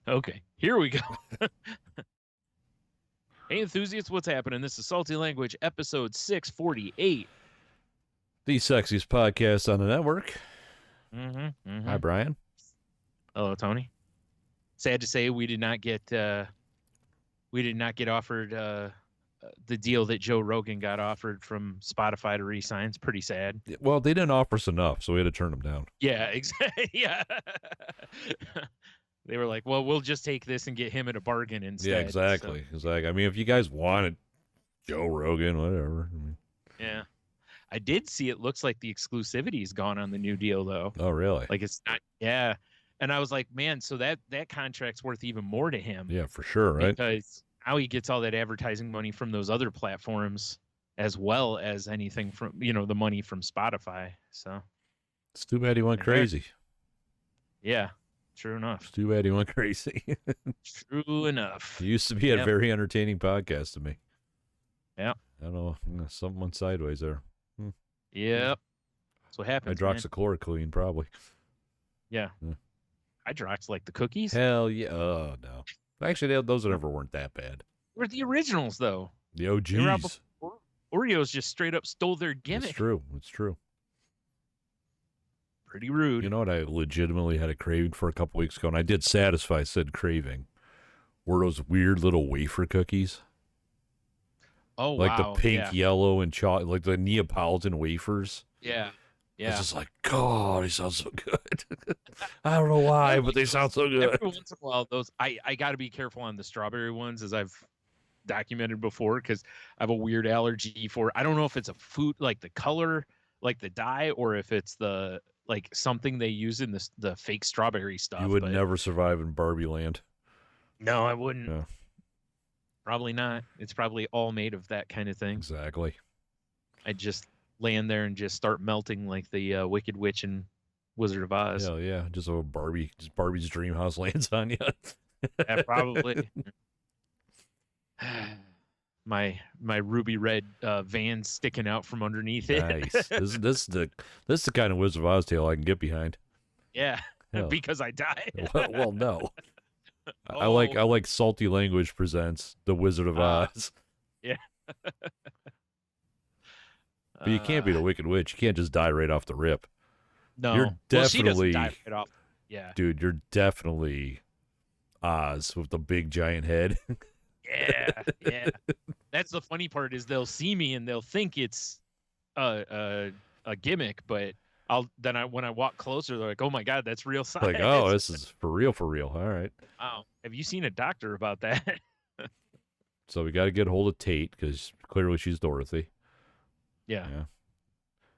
Okay, here we go. Hey, enthusiasts, what's happening? This is Salty Language, episode 648. The sexiest podcast on the network. Hi, Brian. Hello, Tony. Sad to say, we did not get offered the deal that Joe Rogan got offered from Spotify to re-sign. It's pretty sad. Well, they didn't offer us enough, so we had to turn them down. Yeah, exactly. Yeah. They were like, well, we'll just take this and get him at a bargain instead. Yeah, exactly. So. It's like, I mean, if you guys wanted Joe Rogan, whatever. I mean, yeah. I did see it looks like the exclusivity's gone on the new deal, though. Oh, really? Like it's not, yeah. And I was like, man, so that contract's worth even more to him. Yeah, for sure, right? Because now he gets all that advertising money from those other platforms as well as anything from, the money from Spotify. So it's too bad he went crazy. Yeah, true enough. It's too bad he went crazy. True enough. He used to be a very entertaining podcast to me. Yeah. I don't know. Something went sideways there. Yep. That's what happens. Hydroxychloroquine, probably. Yeah. Hydrox, like the cookies? Hell yeah. Oh, no. Actually, those never weren't that bad. They're the originals, though. The OGs. Oreos just straight up stole their gimmick. It's true. It's true. Pretty rude. You know what I legitimately had a craving for a couple weeks ago, and I did satisfy said craving, were those weird little wafer cookies. Oh, like wow. the pink, yellow, and chocolate, like the Neapolitan wafers. Yeah. Yeah. It's just like, God, they sound so good. I don't know why, but they sound so good. Every once in a while, those I got to be careful on the strawberry ones, as I've documented before, because I have a weird allergy for. I don't know if it's a food, like the color, like the dye, or if it's the like something they use in the fake strawberry stuff. You would never survive in Barbie Land. No, I wouldn't. Yeah. Probably not. It's probably all made of that kind of thing. Exactly. I'd just land there and just start melting like the Wicked Witch and Wizard of Oz. Hell yeah. Just Barbie's dream house lands on you. Yeah, probably. my ruby red van sticking out from underneath it. Nice. This is the kind of Wizard of Oz tale I can get behind. Yeah. Hell. Because I died. well, no. Oh. I like Salty Language presents The Wizard of Oz. Yeah. But you can't be the Wicked Witch. You can't just die right off the rip. No. You're definitely, she doesn't die right off. Yeah. Dude, you're definitely Oz with the big giant head. Yeah. That's the funny part is they'll see me and they'll think it's a gimmick, but when I walk closer, they're like, "Oh my God, that's real size." Like, oh, this is for real. All right. Wow. Have you seen a doctor about that? So we got to get a hold of Tate because clearly she's Dorothy. Yeah.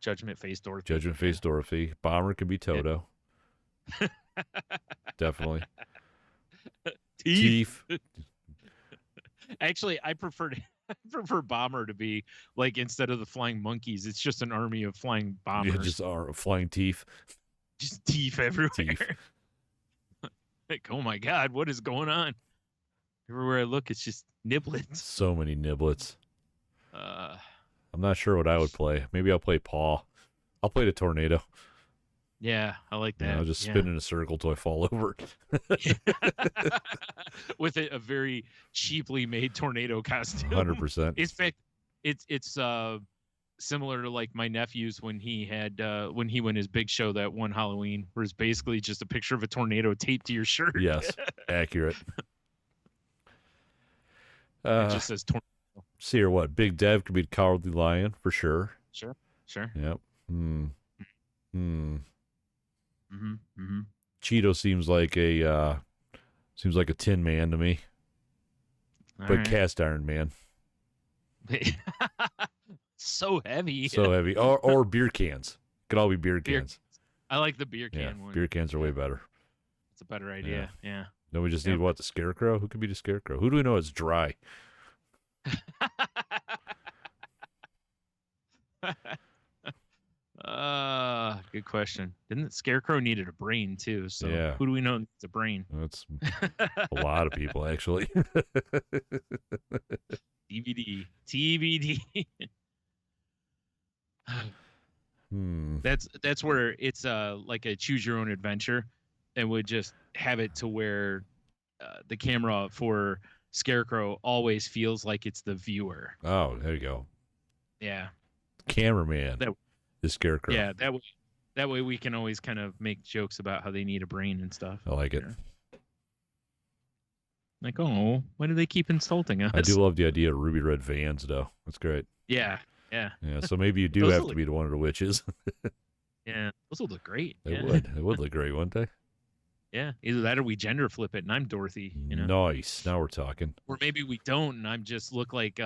Judgment Face Dorothy. Judgment Face Dorothy. Bomber can be Toto. Yeah. Definitely. Teeth. Actually, I prefer Bomber to be like, instead of the flying monkeys, it's just an army of flying bombers. Yeah, just flying teeth. Just teeth everywhere. Teeth. Like, oh my God, what is going on? Everywhere I look, it's just niblets. So many niblets. I'm not sure what I would play. Maybe I'll play Paw. I'll play the tornado. Yeah, I like that. I'll just spin in a circle till I fall over. With a very cheaply made tornado costume. 100%. In fact, it's similar to like my nephew's when he went his big show that one Halloween, where it's basically just a picture of a tornado taped to your shirt. Yes, accurate. It just says tornado. See or what? Big Dev could be the Cowardly Lion for sure. Sure. Yep. Mm-hmm. Cheeto seems like a Tin Man to me, but Cast Iron Man. So heavy. Or beer cans. Could all be beer cans. I like the beer can one. Beer cans are way better. It's a better idea. Yeah. Then we just need the Scarecrow. Who could be the Scarecrow? Who do we know is dry? Good question. Didn't Scarecrow needed a brain too? So who do we know needs a brain? That's a lot of people actually. TBD. That's where it's like a choose your own adventure, and would just have it to where the camera for Scarecrow always feels like it's the viewer. Oh, there you go. Yeah. Cameraman. The Scarecrow. Yeah, that way we can always kind of make jokes about how they need a brain and stuff. I like it. Like, oh, why do they keep insulting us? I do love the idea of ruby red Vans, though. That's great. Yeah. Yeah, so maybe you do have to be one of the witches. Yeah, those would look great. They would. They would look great, wouldn't they? Yeah, either that or we gender flip it and I'm Dorothy. You know? Nice. Now we're talking. Or maybe we don't and I'm just look like,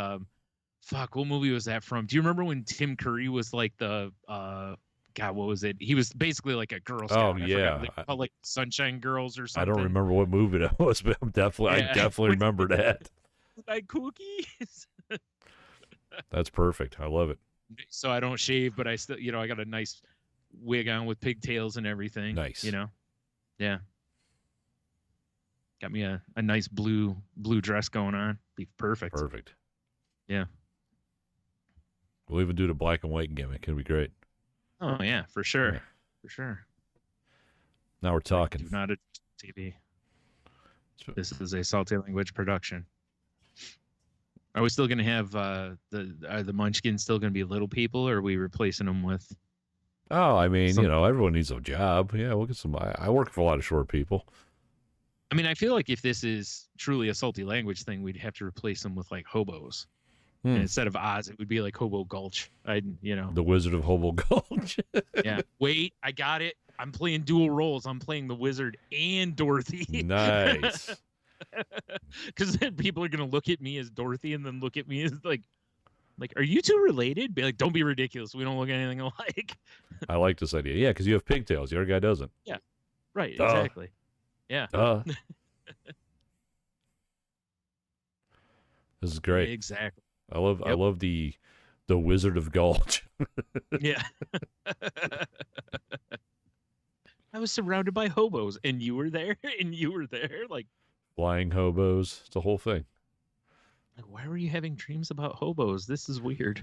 fuck, what movie was that from? Do you remember when Tim Curry was like the, God, what was it? He was basically like a Girl Scout. Oh, yeah. Like Sunshine Girls or something. I don't remember what movie that was, but I definitely remember that. Like cookies. That's perfect. I love it. So I don't shave, but I still, I got a nice wig on with pigtails and everything. Nice. Yeah. Got me a nice blue dress going on. Be perfect. Perfect. Yeah. We'll even do the black and white gimmick. It'll be great. Oh yeah, for sure. Yeah. For sure. Now we're talking. Do not adjust TV. This is a Salty Language production. Are we still going to have are the Munchkins still going to be little people, or are we replacing them with? Oh, I mean, everyone needs a job. Yeah, we'll get some. I work for a lot of short people. I mean, I feel like if this is truly a Salty Language thing, we'd have to replace them with like hobos. And instead of Oz, it would be like Hobo Gulch. The Wizard of Hobo Gulch. Yeah. Wait, I got it. I'm playing dual roles. I'm playing the wizard and Dorothy. Nice. Because then people are gonna look at me as Dorothy and then look at me as like, are you two related? Be like, don't be ridiculous. We don't look anything alike. I like this idea. Yeah, because you have pigtails. The other guy doesn't. Yeah. Right. Exactly. Yeah. This is great. Exactly. I love the Wizard of Gulch. Yeah. I was surrounded by hobos, and you were there, like flying hobos. It's a whole thing. Like, why were you having dreams about hobos? This is weird.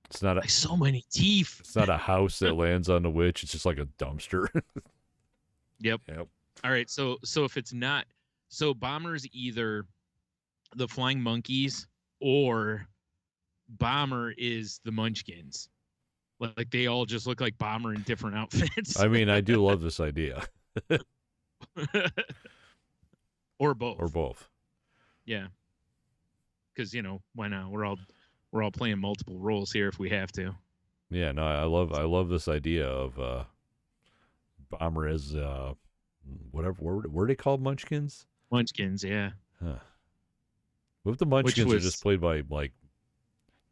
It's not so many teeth. It's not a house that lands on the witch. It's just like a dumpster. Yep. All right. So if it's not, so Bomber's either the Flying Monkeys or Bomber is the Munchkins. Like they all just look like Bomber in different outfits. I mean, I do love this idea. Or both. Or both. Yeah. Because why not? We're all playing multiple roles here if we have to. Yeah. No, I love this idea of Bomber as whatever. Were they called Munchkins? Munchkins. Yeah. Huh. What if the Munchkins are just played by like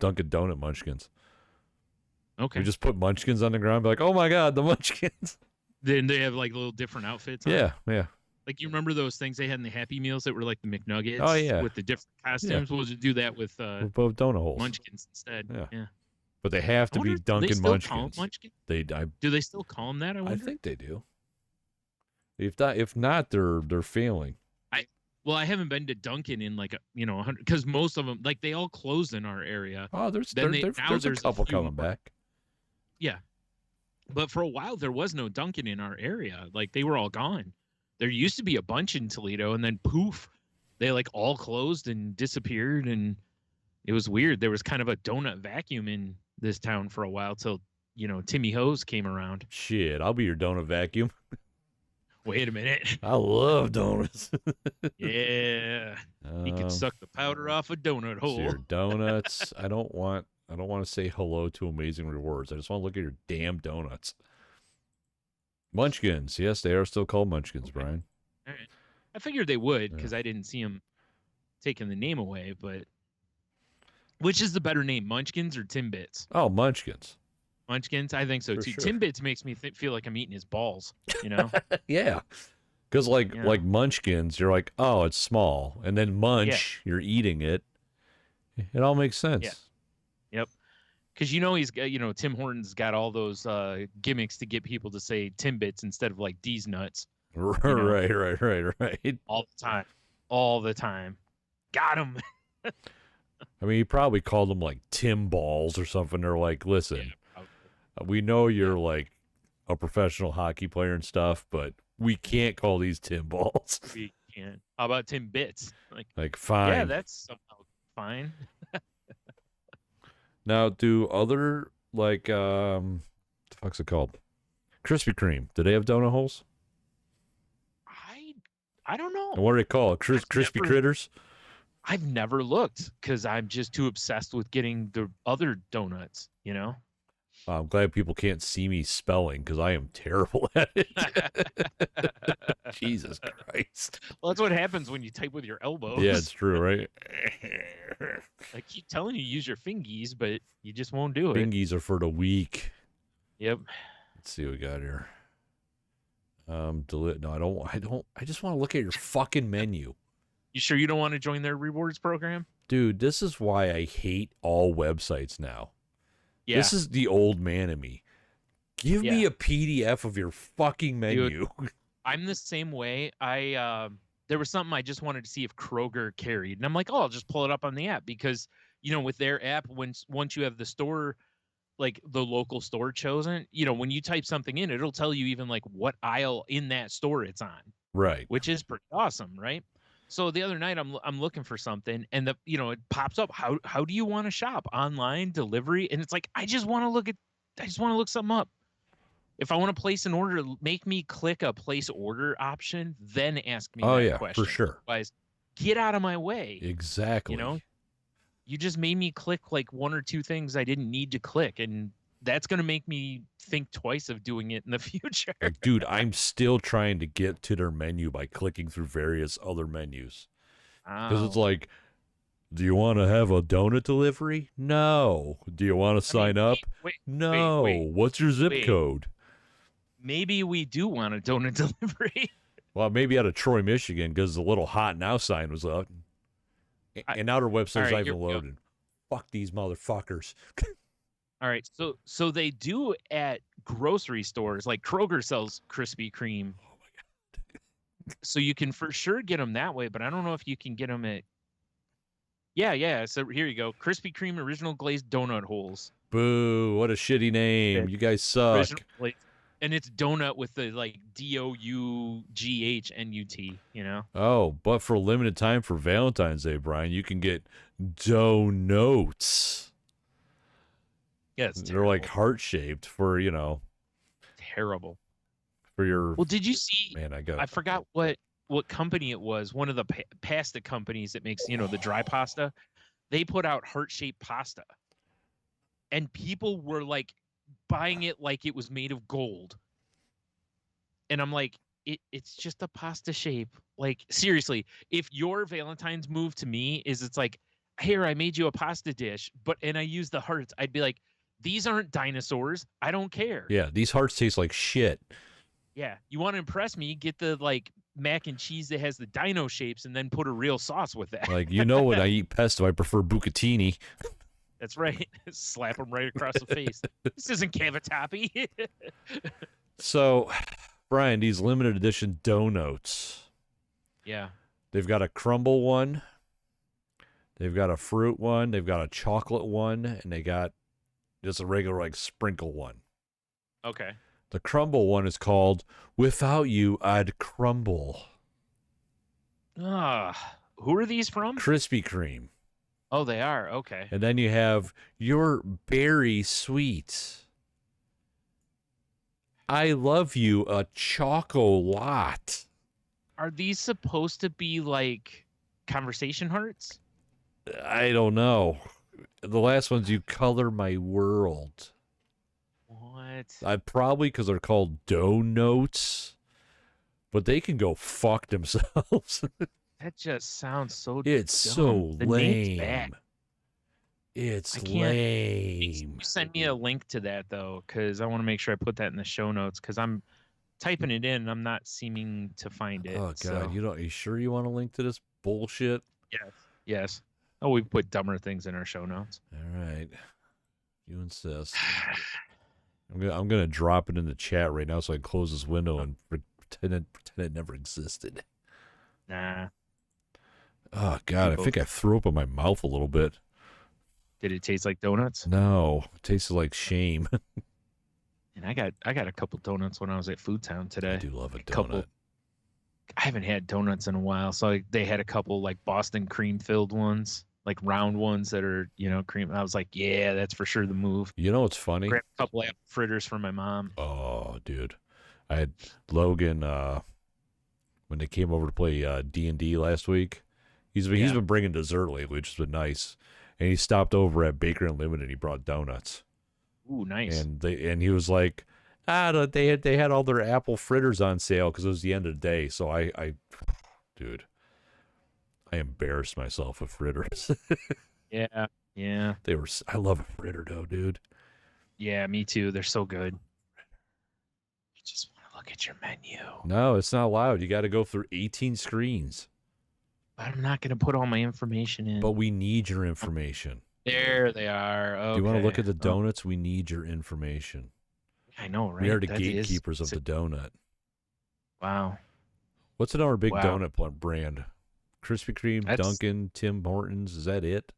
Dunkin' Donut Munchkins? Okay. We just put Munchkins on the ground, be like, oh my God, the Munchkins. Then they have like little different outfits. Yeah. Like you remember those things they had in the Happy Meals that were like the McNuggets? Oh yeah. With the different costumes. Yeah. We'll just do that with both donut holes. Munchkins instead. Yeah. But they have to be Dunkin' Munchkins. Munchkins. Do they still call them that? I think they do. If not, they're failing. Well, I haven't been to Dunkin' in like 100 because most of them like they all closed in our area. Oh, there's a couple coming back. Yeah, but for a while there was no Dunkin' in our area. Like they were all gone. There used to be a bunch in Toledo, and then poof, they like all closed and disappeared, and it was weird. There was kind of a donut vacuum in this town for a while till Timmy Hose came around. Shit, I'll be your donut vacuum. Wait a minute. I love donuts. Yeah. He can suck the powder off a donut hole. Your donuts. I don't want to say hello to Amazing Rewards. I just want to look at your damn donuts. Munchkins. Yes, they are still called Munchkins, Brian. All right. I figured they would because I didn't see them taking the name away, but which is the better name, Munchkins or Timbits? Oh, Munchkins. Munchkins, I think so too. Sure. Timbits makes me feel like I'm eating his balls, Yeah, because like Munchkins, you're like, oh, it's small, and then Munch, you're eating it. It all makes sense. Yeah. Yep. Because he's got Tim Hortons got all those gimmicks to get people to say Timbits instead of like D's nuts. Right. All the time. Got him. I mean, he probably called them like Tim Balls or something. They're like, listen. We know you're like a professional hockey player and stuff, but we can't call these Tim Balls. We can't. How about Timbits? Like fine. Yeah, that's somehow fine. Now, do other like the fuck's it called? Krispy Kreme. Do they have donut holes? I don't know. And what do they call it? Crispy critters? I've never looked because I'm just too obsessed with getting the other donuts, you know? I'm glad people can't see me spelling because I am terrible at it. Jesus Christ. Well, that's what happens when you type with your elbows. Yeah, it's true, right? I keep telling you use your fingies, but you just won't do it. Fingies are for the weak. Yep. Let's see what we got here. No, I don't. I just want to look at your fucking menu. You sure you don't want to join their rewards program? Dude, this is why I hate all websites now. Yeah. This is the old man in me. Give me a PDF of your fucking menu. Dude, I'm the same way. There was something I just wanted to see if Kroger carried, and I'm like, oh, I'll just pull it up on the app because with their app, once you have the store, like the local store chosen, when you type something in, it'll tell you even like what aisle in that store it's on. Right. Which is pretty awesome, right? So the other night I'm looking for something and it pops up. How do you want to shop? Online, delivery? And it's like, I just want to look something up. If I want to place an order, make me click a place order option, then ask me that question. For sure. Otherwise, get out of my way. Exactly. You just made me click like one or two things I didn't need to click, and that's going to make me think twice of doing it in the future. Like, dude, I'm still trying to get to their menu by clicking through various other menus. Because it's like, do you want to have a donut delivery? No. Do you want to sign up? No. What's your zip code? Maybe we do want a donut delivery. Well, maybe out of Troy, Michigan, because the little hot now sign was up. And now their website's not even loaded. Fuck these motherfuckers. All right, so they do at grocery stores, like Kroger sells Krispy Kreme. Oh my god! So you can for sure get them that way, but I don't know if you can get them at. Yeah. So here you go, Krispy Kreme original glazed donut holes. Boo! What a shitty name. You guys suck. And it's donut with the like DOUGHNUT. Oh, but for a limited time for Valentine's Day, Brian, you can get donuts. Yeah, they're like heart shaped for terrible for your. Well, did you see? Man, I forgot what company it was. One of the pasta companies that makes the dry pasta. They put out heart shaped pasta, and people were like buying it like it was made of gold. And I'm like, it's just a pasta shape. Like, seriously, if your Valentine's move to me is it's like, here, I made you a pasta dish, and I use the hearts, I'd be like, these aren't dinosaurs. I don't care. Yeah, these hearts taste like shit. Yeah. You want to impress me, get the like mac and cheese that has the dino shapes and then put a real sauce with that. Like, when I eat pesto, I prefer bucatini. That's right. Slap them right across the face. This isn't cavatappi. So, Brian, these limited edition donuts. Yeah. They've got a crumble one. They've got a fruit one. They've got a chocolate one. And they got just a regular, like, sprinkle one. Okay. The crumble one is called Without You, I'd Crumble. Who are these from? Krispy Kreme. Oh, they are? Okay. And then you have Your Berry Sweet. I Love You, a Chocolate. Are these supposed to be like conversation hearts? I don't know. The last one's You Color My World. What? Probably because they're called donuts, but they can go fuck themselves. That just sounds so. It's dumb. so The lame. name's bad. It's lame. You send me a link to that though, because I want to make sure I put that in the show notes. Because I'm typing it in, and I'm not seeming to find it. Oh god, so. Are you sure you want a link to this bullshit? Yes. Oh, we put dumber things in our show notes. All right, you insist. I'm gonna drop it in the chat right now so I can close this window and pretend it never existed. Nah. Oh god, I think I threw up in my mouth a little bit. Did it taste like donuts? No, it tasted like shame. And I got a couple donuts when I was at Food Town today. I do love a donut. I haven't had donuts in a while, so they had a couple like Boston cream filled ones, like round ones that are, cream. I was like, yeah, that's for sure the move. You know what's funny? Grab a couple apple fritters for my mom. Oh, dude. I had Logan when they came over to play D&D last week. He's been bringing dessert lately, which has been nice. And he stopped over at Baker Unlimited and he brought donuts. Ooh, nice. And he was like, they had all their apple fritters on sale because it was the end of the day. So dude, I embarrassed myself with fritters. Yeah. I love a fritter dough, dude. Yeah, me too. They're so good. You just want to look at your menu. No, it's not allowed. You got to go through 18 screens. I'm not going to put all my information in. But we need your information. There they are. Okay. Do you want to look at the donuts? We need your information. I know, right? We are the gatekeepers of the donut. Wow. What's another big donut brand? Krispy Kreme, Dunkin', Tim Hortons. Is that it?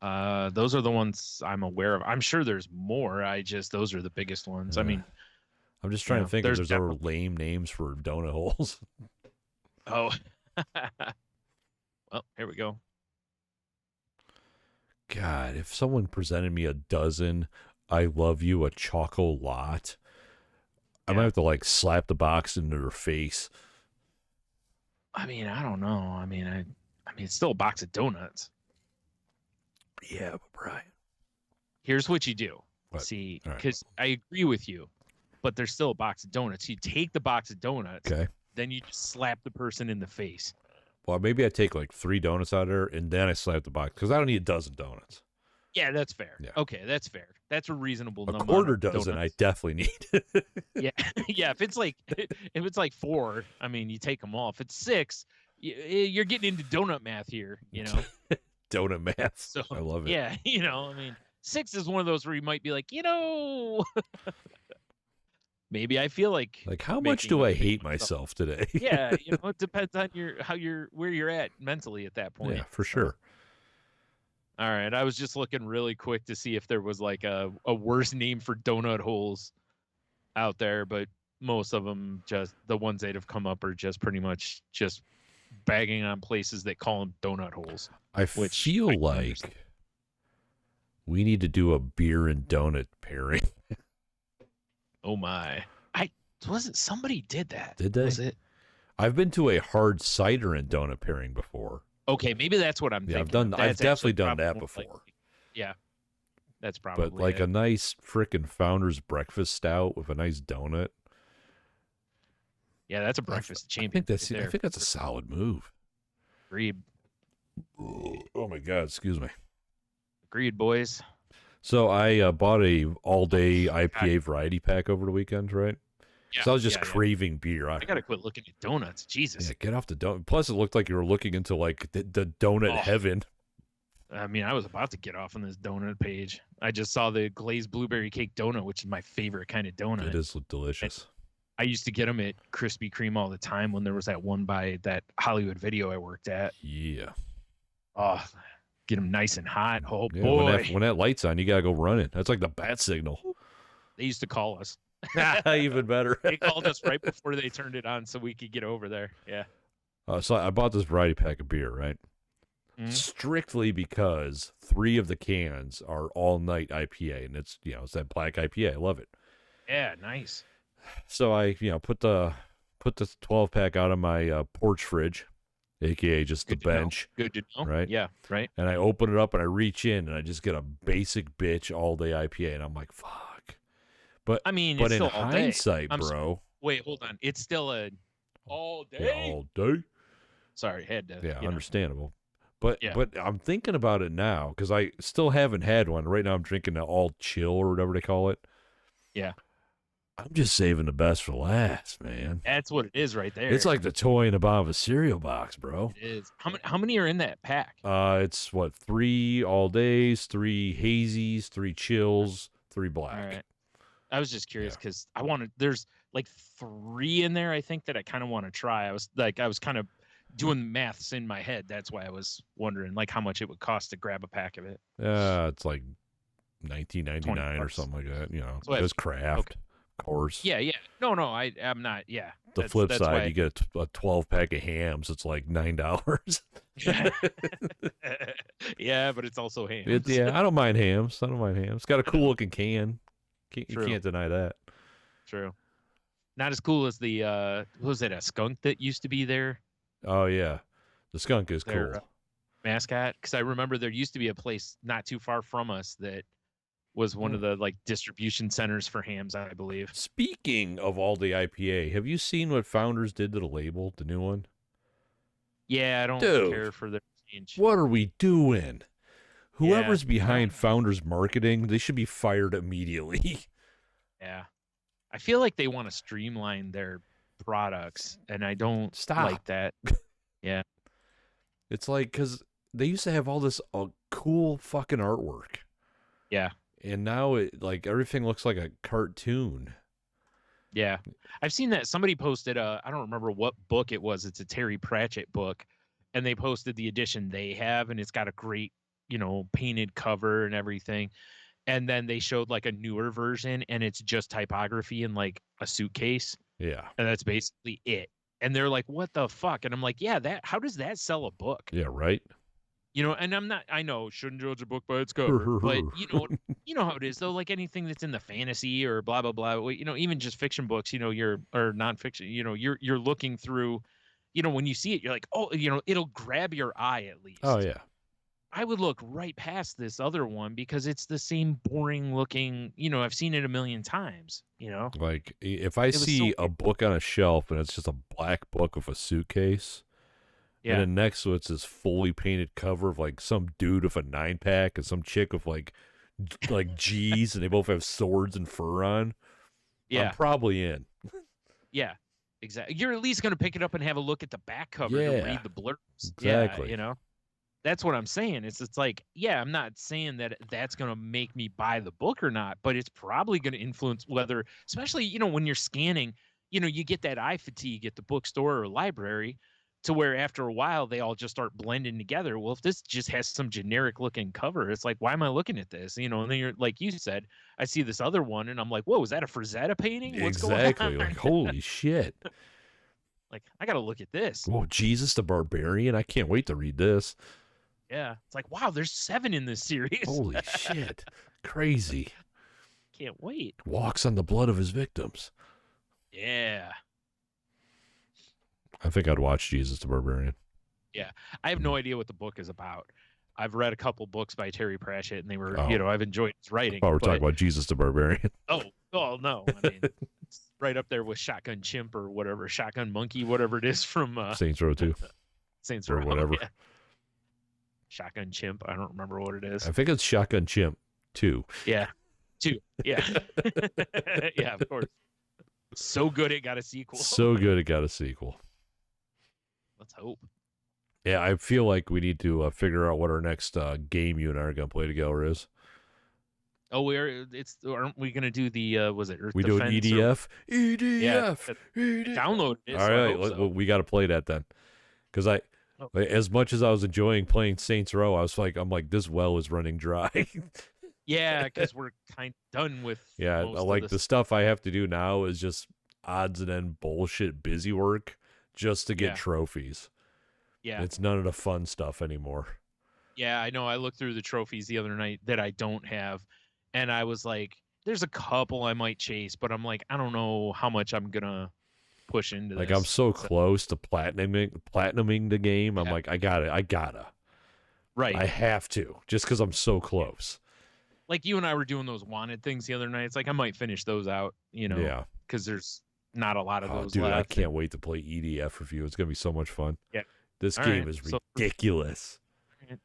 Those are the ones I'm aware of. I'm sure there's more. Those are the biggest ones. I mean, I'm just trying to think if there's other lame names for donut holes. Oh. Well, here we go. God, if someone presented me a dozen I love you a chocolate, I might have to like slap the box into their face. I mean, I don't know. I mean, it's still a box of donuts. Yeah, but Brian, here's what you do. See, because I agree with you, but there's still a box of donuts. You take the box of donuts, okay, then you just slap the person in the face. Well, maybe I take like 3 donuts out of there, and then I slap the box, because I don't need a dozen donuts. Yeah, that's fair. Yeah. Okay, that's fair. That's a reasonable number. A quarter dozen, I definitely need. Yeah, yeah. If it's like 4, I mean, you take them all. If it's 6, you're getting into donut math here. Donut math. So, I love it. Yeah, I mean, 6 is one of those where you might be like, maybe I feel like how much do I hate myself today? Yeah, it depends on where you're at mentally at that point. Yeah, for sure. All right, I was just looking really quick to see if there was like a worse name for donut holes out there, but most of them, just the ones that have come up, are just pretty much just bagging on places that call them donut holes. I feel like we need to do a beer and donut pairing. Oh my! Somebody did that? Did they? Was it? I've been to a hard cider and donut pairing before. Okay, maybe that's what I'm thinking. I've definitely done that before. Yeah, that's probably. But like a nice frickin' Founder's breakfast stout with a nice donut. Yeah, that's a breakfast champion. I think that's a solid move. Agreed. Oh my God! Excuse me. Agreed, boys. So I bought a all-day IPA variety pack over the weekend, right? Yeah, so I was just craving beer. I gotta quit looking at donuts. Jesus. Yeah, get off the donut. Plus, it looked like you were looking into like the donut heaven. I mean, I was about to get off on this donut page. I just saw the glazed blueberry cake donut, which is my favorite kind of donut. It is delicious. I used to get them at Krispy Kreme all the time when there was that one by that Hollywood Video I worked at. Yeah. Oh, get them nice and hot. Oh, boy. When that light's on, you got to go running. That's like the bat signal. They used to call us. Even better. They called us right before they turned it on so we could get over there. Yeah. So I bought this variety pack of beer, right? Mm-hmm. Strictly because 3 of the cans are all-night IPA, and it's that black IPA. I love it. Yeah, nice. So I put the 12-pack out on my porch fridge, aka just the bench. Good to know. Right? Yeah, right. And I open it up and I reach in and I just get a basic bitch all-day IPA, and I'm like, fuck. But I mean, but it's in still hindsight, bro. Wait, hold on. It's still a all day. Yeah, all day. Sorry, had to. Yeah, understandable. But I'm thinking about it now because I still haven't had one. Right now, I'm drinking the all chill or whatever they call it. Yeah. I'm just saving the best for last, man. That's what it is right there. It's like the toy in the bottom of a cereal box, bro. It is. How many are in that pack? It's 3 all days, 3 hazies, 3 chills, 3 black. All right. I was just curious because there's like 3 in there, I think, that I kind of want to try. I was kind of doing maths in my head. That's why I was wondering like how much it would cost to grab a pack of it. It's like $19.99 or something like that. It was craft. Okay. Of course. Yeah. No, I'm not. Yeah. The flip side, you get a 12-pack of hams. It's like $9. Yeah, but it's also hams. I don't mind hams. It's got a cool looking can. You can't deny that. True. Not as cool as the what was it, a skunk that used to be there? Oh yeah, the skunk is Their, cool. Mascot, because I remember there used to be a place not too far from us that was one of the like distribution centers for hams, I believe. Speaking of all the IPA, have you seen what Founders did to the label, the new one? Yeah, I don't care for their change. What are we doing? Whoever's behind Founders marketing, they should be fired immediately. Yeah. I feel like they want to streamline their products, and I don't like that. Yeah. It's like, because they used to have all this cool fucking artwork. Yeah. And now like everything looks like a cartoon. Yeah. I've seen that. Somebody posted I don't remember what book it was. It's a Terry Pratchett book. And they posted the edition they have, and it's got a great, painted cover and everything. And then they showed like a newer version, and it's just typography in like a suitcase. Yeah. And that's basically it. And they're like, what the fuck? And I'm like, yeah, how does that sell a book? Yeah, right. And I know, shouldn't judge a book by its cover, but you know how it is though. Like anything that's in the fantasy or blah blah blah, even just fiction books, or nonfiction, you're looking through, when you see it, you're like, oh, it'll grab your eye at least. Oh yeah. I would look right past this other one because it's the same boring looking. I've seen it a million times. Like if I see a book on a shelf and it's just a black book with a suitcase. Yeah. And then next to it's this fully painted cover of like some dude with a 9-pack and some chick with like G's, and they both have swords and fur on. Yeah. I'm probably in. Yeah, exactly. You're at least going to pick it up and have a look at the back cover to read the blurbs. Exactly. Yeah, that's what I'm saying. It's like, yeah, I'm not saying that that's going to make me buy the book or not, but it's probably going to influence whether, especially, when you're scanning, you get that eye fatigue at the bookstore or library, to where after a while they all just start blending together. Well, if this just has some generic looking cover, it's like, why am I looking at this? And then you're like you said, I see this other one and I'm like, whoa, is that a Frazetta painting? What's going on? Like, holy shit. Like, I got to look at this. Whoa, Jesus the Barbarian. I can't wait to read this. Yeah. It's like, wow, there's 7 in this series. Holy shit. Crazy. Can't wait. Walks on the blood of his victims. Yeah. I think I'd watch Jesus the Barbarian. Yeah. I have no idea what the book is about. I've read a couple books by Terry Pratchett, and they were, I've enjoyed his writing. Oh, we're talking about Jesus the Barbarian. Oh, no. I mean, it's right up there with Shotgun Chimp or whatever, Shotgun Monkey, whatever it is from Saints Row 2. Saints Row, whatever. Yeah. Shotgun Chimp. I don't remember what it is. I think it's Shotgun Chimp 2. Yeah. 2. Yeah. Yeah, of course. So good it got a sequel. Let's hope. Yeah, I feel like we need to figure out what our next game you and I are going to play together is. Oh, aren't we going to do the, was it Earth We Defense? Do an EDF? EDF! Yeah, download it. All right, well, we got to play that then. Because as much as I was enjoying playing Saints Row, I'm like, this well is running dry. Yeah, because we're kind of done with the stuff I have to do now is just odds and end bullshit busy work just to get trophies. Yeah. It's none of the fun stuff anymore. Yeah, I know. I looked through the trophies the other night that I don't have, and I was like, there's a couple I might chase, but I'm like, I don't know how much I'm going to push into this. I'm so close to platinuming the game. I'm like, I gotta. Right. I have to, just because I'm so close. Like you and I were doing those wanted things the other night. It's like I might finish those out, because there's not a lot of those dude, left. I can't wait to play EDF with you. It's going to be so much fun. Yeah. This game is ridiculous.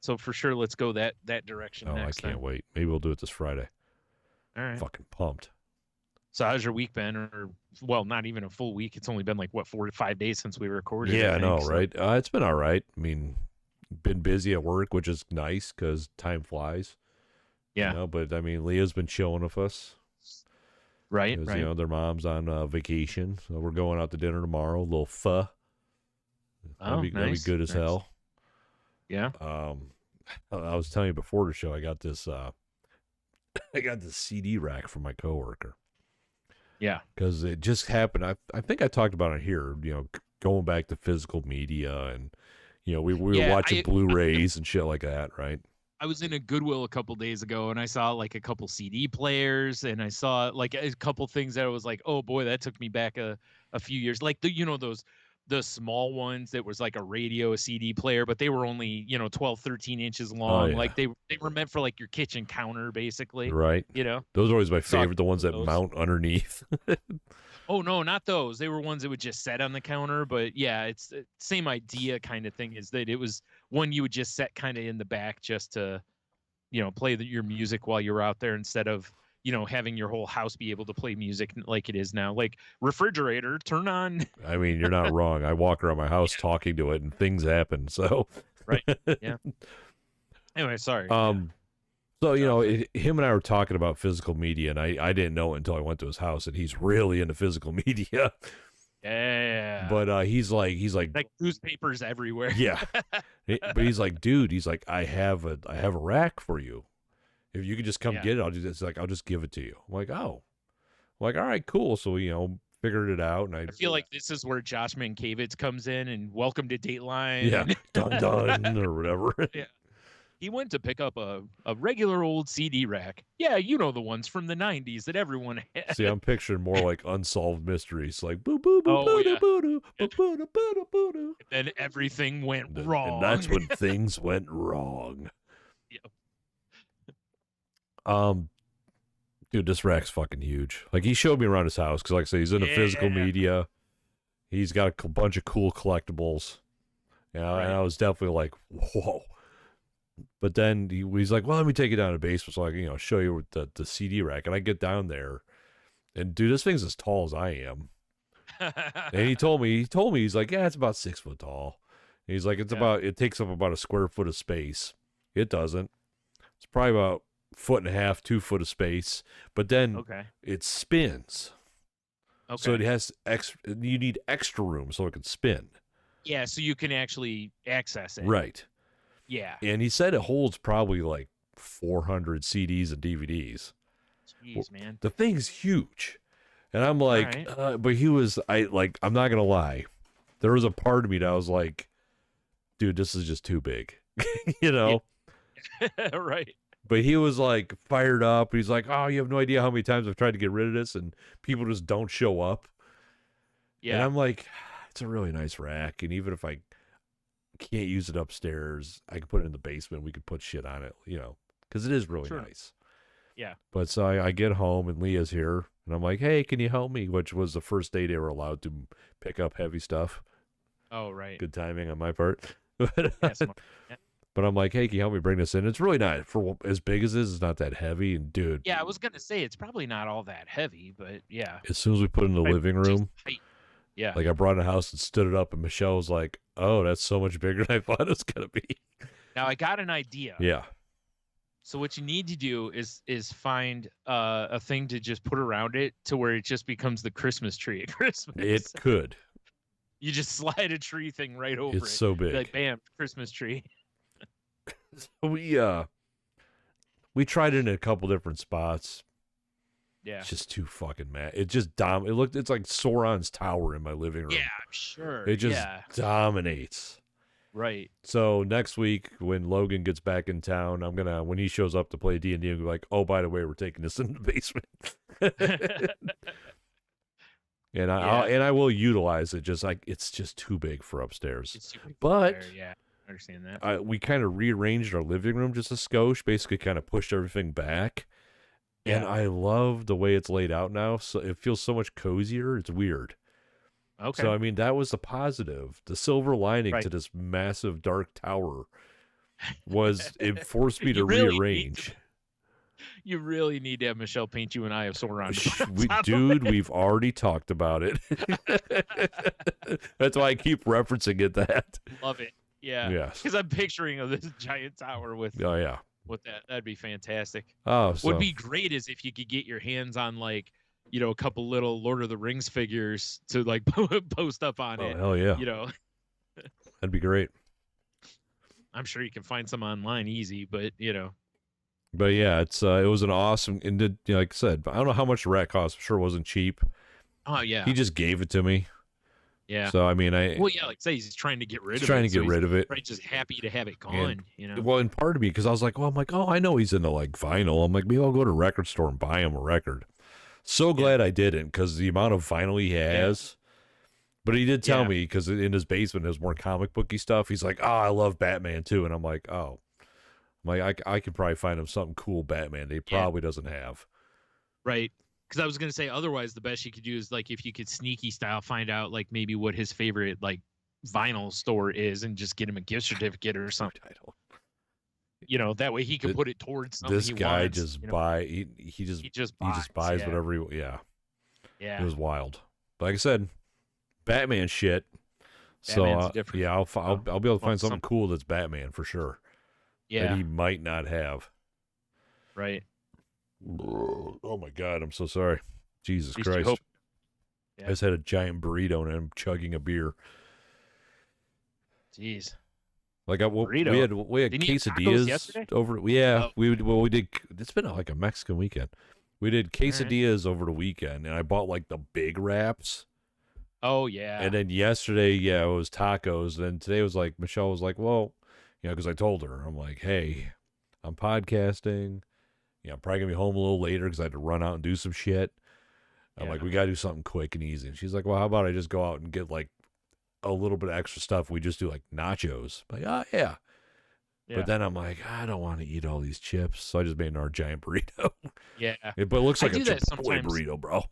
So for sure, let's go that direction next I can't wait. Maybe we'll do it this Friday. All right. Fucking pumped. So how's your week been? Or, well, not even a full week. It's only been like, 4 to 5 days since we recorded. Yeah, I know, right? It's been all right. I mean, been busy at work, which is nice because time flies. Yeah. But, I mean, Leah's been chilling with us. Right, right. Their mom's on vacation. So we're going out to dinner tomorrow. A little pho. That'll be good as hell. Yeah. I was telling you before the show, I got this CD rack from my coworker. Yeah. Because it just happened. I think I talked about it here. Going back to physical media, and we were Yeah, watching Blu-rays and shit like that, right? I was in a Goodwill a couple days ago and I saw like a couple CD players and I saw like a couple things that I was like, oh boy, that took me back a few years. Like the small ones that was like a radio, a CD player, but they were only, 12, 13 inches long. yeah. Like they were meant for like your kitchen counter, basically. Right. You know? Those are always my Saw favorite, the ones that those. mount underneath. Oh no, not those. They were ones that would just set on the counter. But yeah, it's the same idea kind of thing. Is that it was one you would just set kind of in the back just to, play your music while you're out there instead of having your whole house be able to play music like it is now. Like refrigerator, turn on. I mean, you're not wrong. I walk around my house talking to it, and things happen. So Right. Yeah. Anyway, sorry. So, him and I were talking about physical media, and I didn't know it until I went to his house, and he's really into physical media. Yeah. But he's like newspapers everywhere. Yeah. But he's like, dude, I have a rack for you. If you could just come get it, I'll just give it to you. I'm like, oh. I'm like, all right, cool. So, figured it out, and I feel like this is where Josh Mankiewicz comes in and welcome to Dateline. Yeah. Dun dun or whatever. Yeah. He went to pick up a regular old CD rack. Yeah, the ones from the 90s that everyone had. See, I'm picturing more like Unsolved Mysteries, like boo boo boo boo yeah. boo boo boo boo boo boo. And everything went wrong. And that's when things went wrong. Yep. Dude, this rack's fucking huge. Like, he showed me around his house because, like I said, he's into physical media. He's got a bunch of cool collectibles. Right. And I was definitely like, whoa. But then he's like, well, let me take you down to the basement so I can, show you the CD rack. And I get down there, and dude, this thing's as tall as I am. And he told me, he's like, yeah, it's about 6 foot tall. And he's like, it takes up about a square foot of space. It doesn't. It's probably about 1.5 feet, 2 foot of space. But then it spins. Okay. So it has you need extra room so it can spin. Yeah, so you can actually access it. Right. Yeah. And he said it holds probably like 400 CDs and DVDs. Jeez, man. The thing's huge. And I'm like, but I'm not going to lie. There was a part of me that I was like, dude, this is just too big. Right. But he was like fired up. He's like, oh, you have no idea how many times I've tried to get rid of this and people just don't show up. Yeah. And I'm like, it's a really nice rack. And even if I can't use it upstairs, I can put it in the basement. We could put shit on it, because it is really nice. Yeah. But so I get home and Leah's here and I'm like, hey, can you help me? Which was the first day they were allowed to pick up heavy stuff. Oh, right. Good timing on my part. Yeah. But I'm like, hey, can you help me bring this in? It's really not, for as big as it is, it's not that heavy. And dude. Yeah, I was going to say it's probably not all that heavy, but yeah. As soon as we put it in the living room, yeah. Like I brought it in the house and stood it up, and Michelle was like, oh, that's so much bigger than I thought it was going to be. Now I got an idea. Yeah. So what you need to do is find a thing to just put around it to where it just becomes the Christmas tree at Christmas. It could. You just slide a tree thing right over it. It's so big. Like, bam, Christmas tree. So we tried it in a couple different spots. Yeah. It's just too fucking mad. It just it's like Sauron's tower in my living room. Yeah, I'm sure. It just dominates. Right. So next week when Logan gets back in town, when he shows up to play D&D, I'm gonna be like, oh, by the way, we're taking this in the basement. And I will utilize it. Just like it's just too big for upstairs. But yeah, I understand that. We kind of rearranged our living room just a skosh, basically kind of pushed everything back. Yeah. And I love the way it's laid out now. So it feels so much cozier. It's weird. Okay. So I mean, that was the positive. The silver lining to this massive dark tower was it forced me to rearrange. You really need to have Michelle paint you an Eye of Sauron. We've already talked about it. That's why I keep referencing it. Love it. Yeah. Yes. Because I'm picturing this giant tower with. Oh yeah. With that, that'd be fantastic. Oh, what would be great is if you could get your hands on like, a couple little Lord of the Rings figures to like post up on it. Oh hell yeah. That'd be great. I'm sure you can find some online easy, but But yeah, it was an awesome, and like I said, I don't know how much the rat cost. I'm sure it wasn't cheap. Oh yeah. He just gave it to me. Yeah. So I mean, well, yeah, like say he's trying to get rid of it. Trying to get rid of it. Right, just happy to have it gone. Well, and part of me, because I was like, well, I'm like, oh, I know he's into like vinyl. I'm like, maybe I'll go to a record store and buy him a record. So glad I didn't, because the amount of vinyl he has. But he did tell me, because in his basement there's more comic booky stuff. He's like, oh, I love Batman too, and I'm like, oh, I could probably find him something cool Batman that he probably doesn't have. Right. Because I was going to say, otherwise, the best you could do is, like, if you could sneaky style find out, like, maybe what his favorite, like, vinyl store is and just get him a gift certificate or something. That way he can put it towards something this he guy wants. Just he just buys whatever he Yeah. It was wild. But like I said, Batman shit. Batman's so I'll be able to find something cool that's Batman for sure. Yeah. That he might not have. Right. Oh my God, I'm so sorry. Jesus Christ. I just had a giant burrito and I'm chugging a beer. Jeez. Like we had quesadillas over. Yeah, we did. It's been like a Mexican weekend. We did quesadillas over the weekend, and I bought like the big wraps. Oh yeah. And then yesterday, it was tacos. And then today was like Michelle was like, well, because I told her, I'm like, hey, I'm podcasting. I'm probably gonna be home a little later because I had to run out and do some shit. I'm like, we gotta do something quick and easy. And she's like, well, how about I just go out and get like a little bit of extra stuff? We just do like nachos. I'm like, oh yeah. But then I'm like, I don't want to eat all these chips, so I just made another giant burrito. Yeah. But it looks like a Chipotle burrito, bro.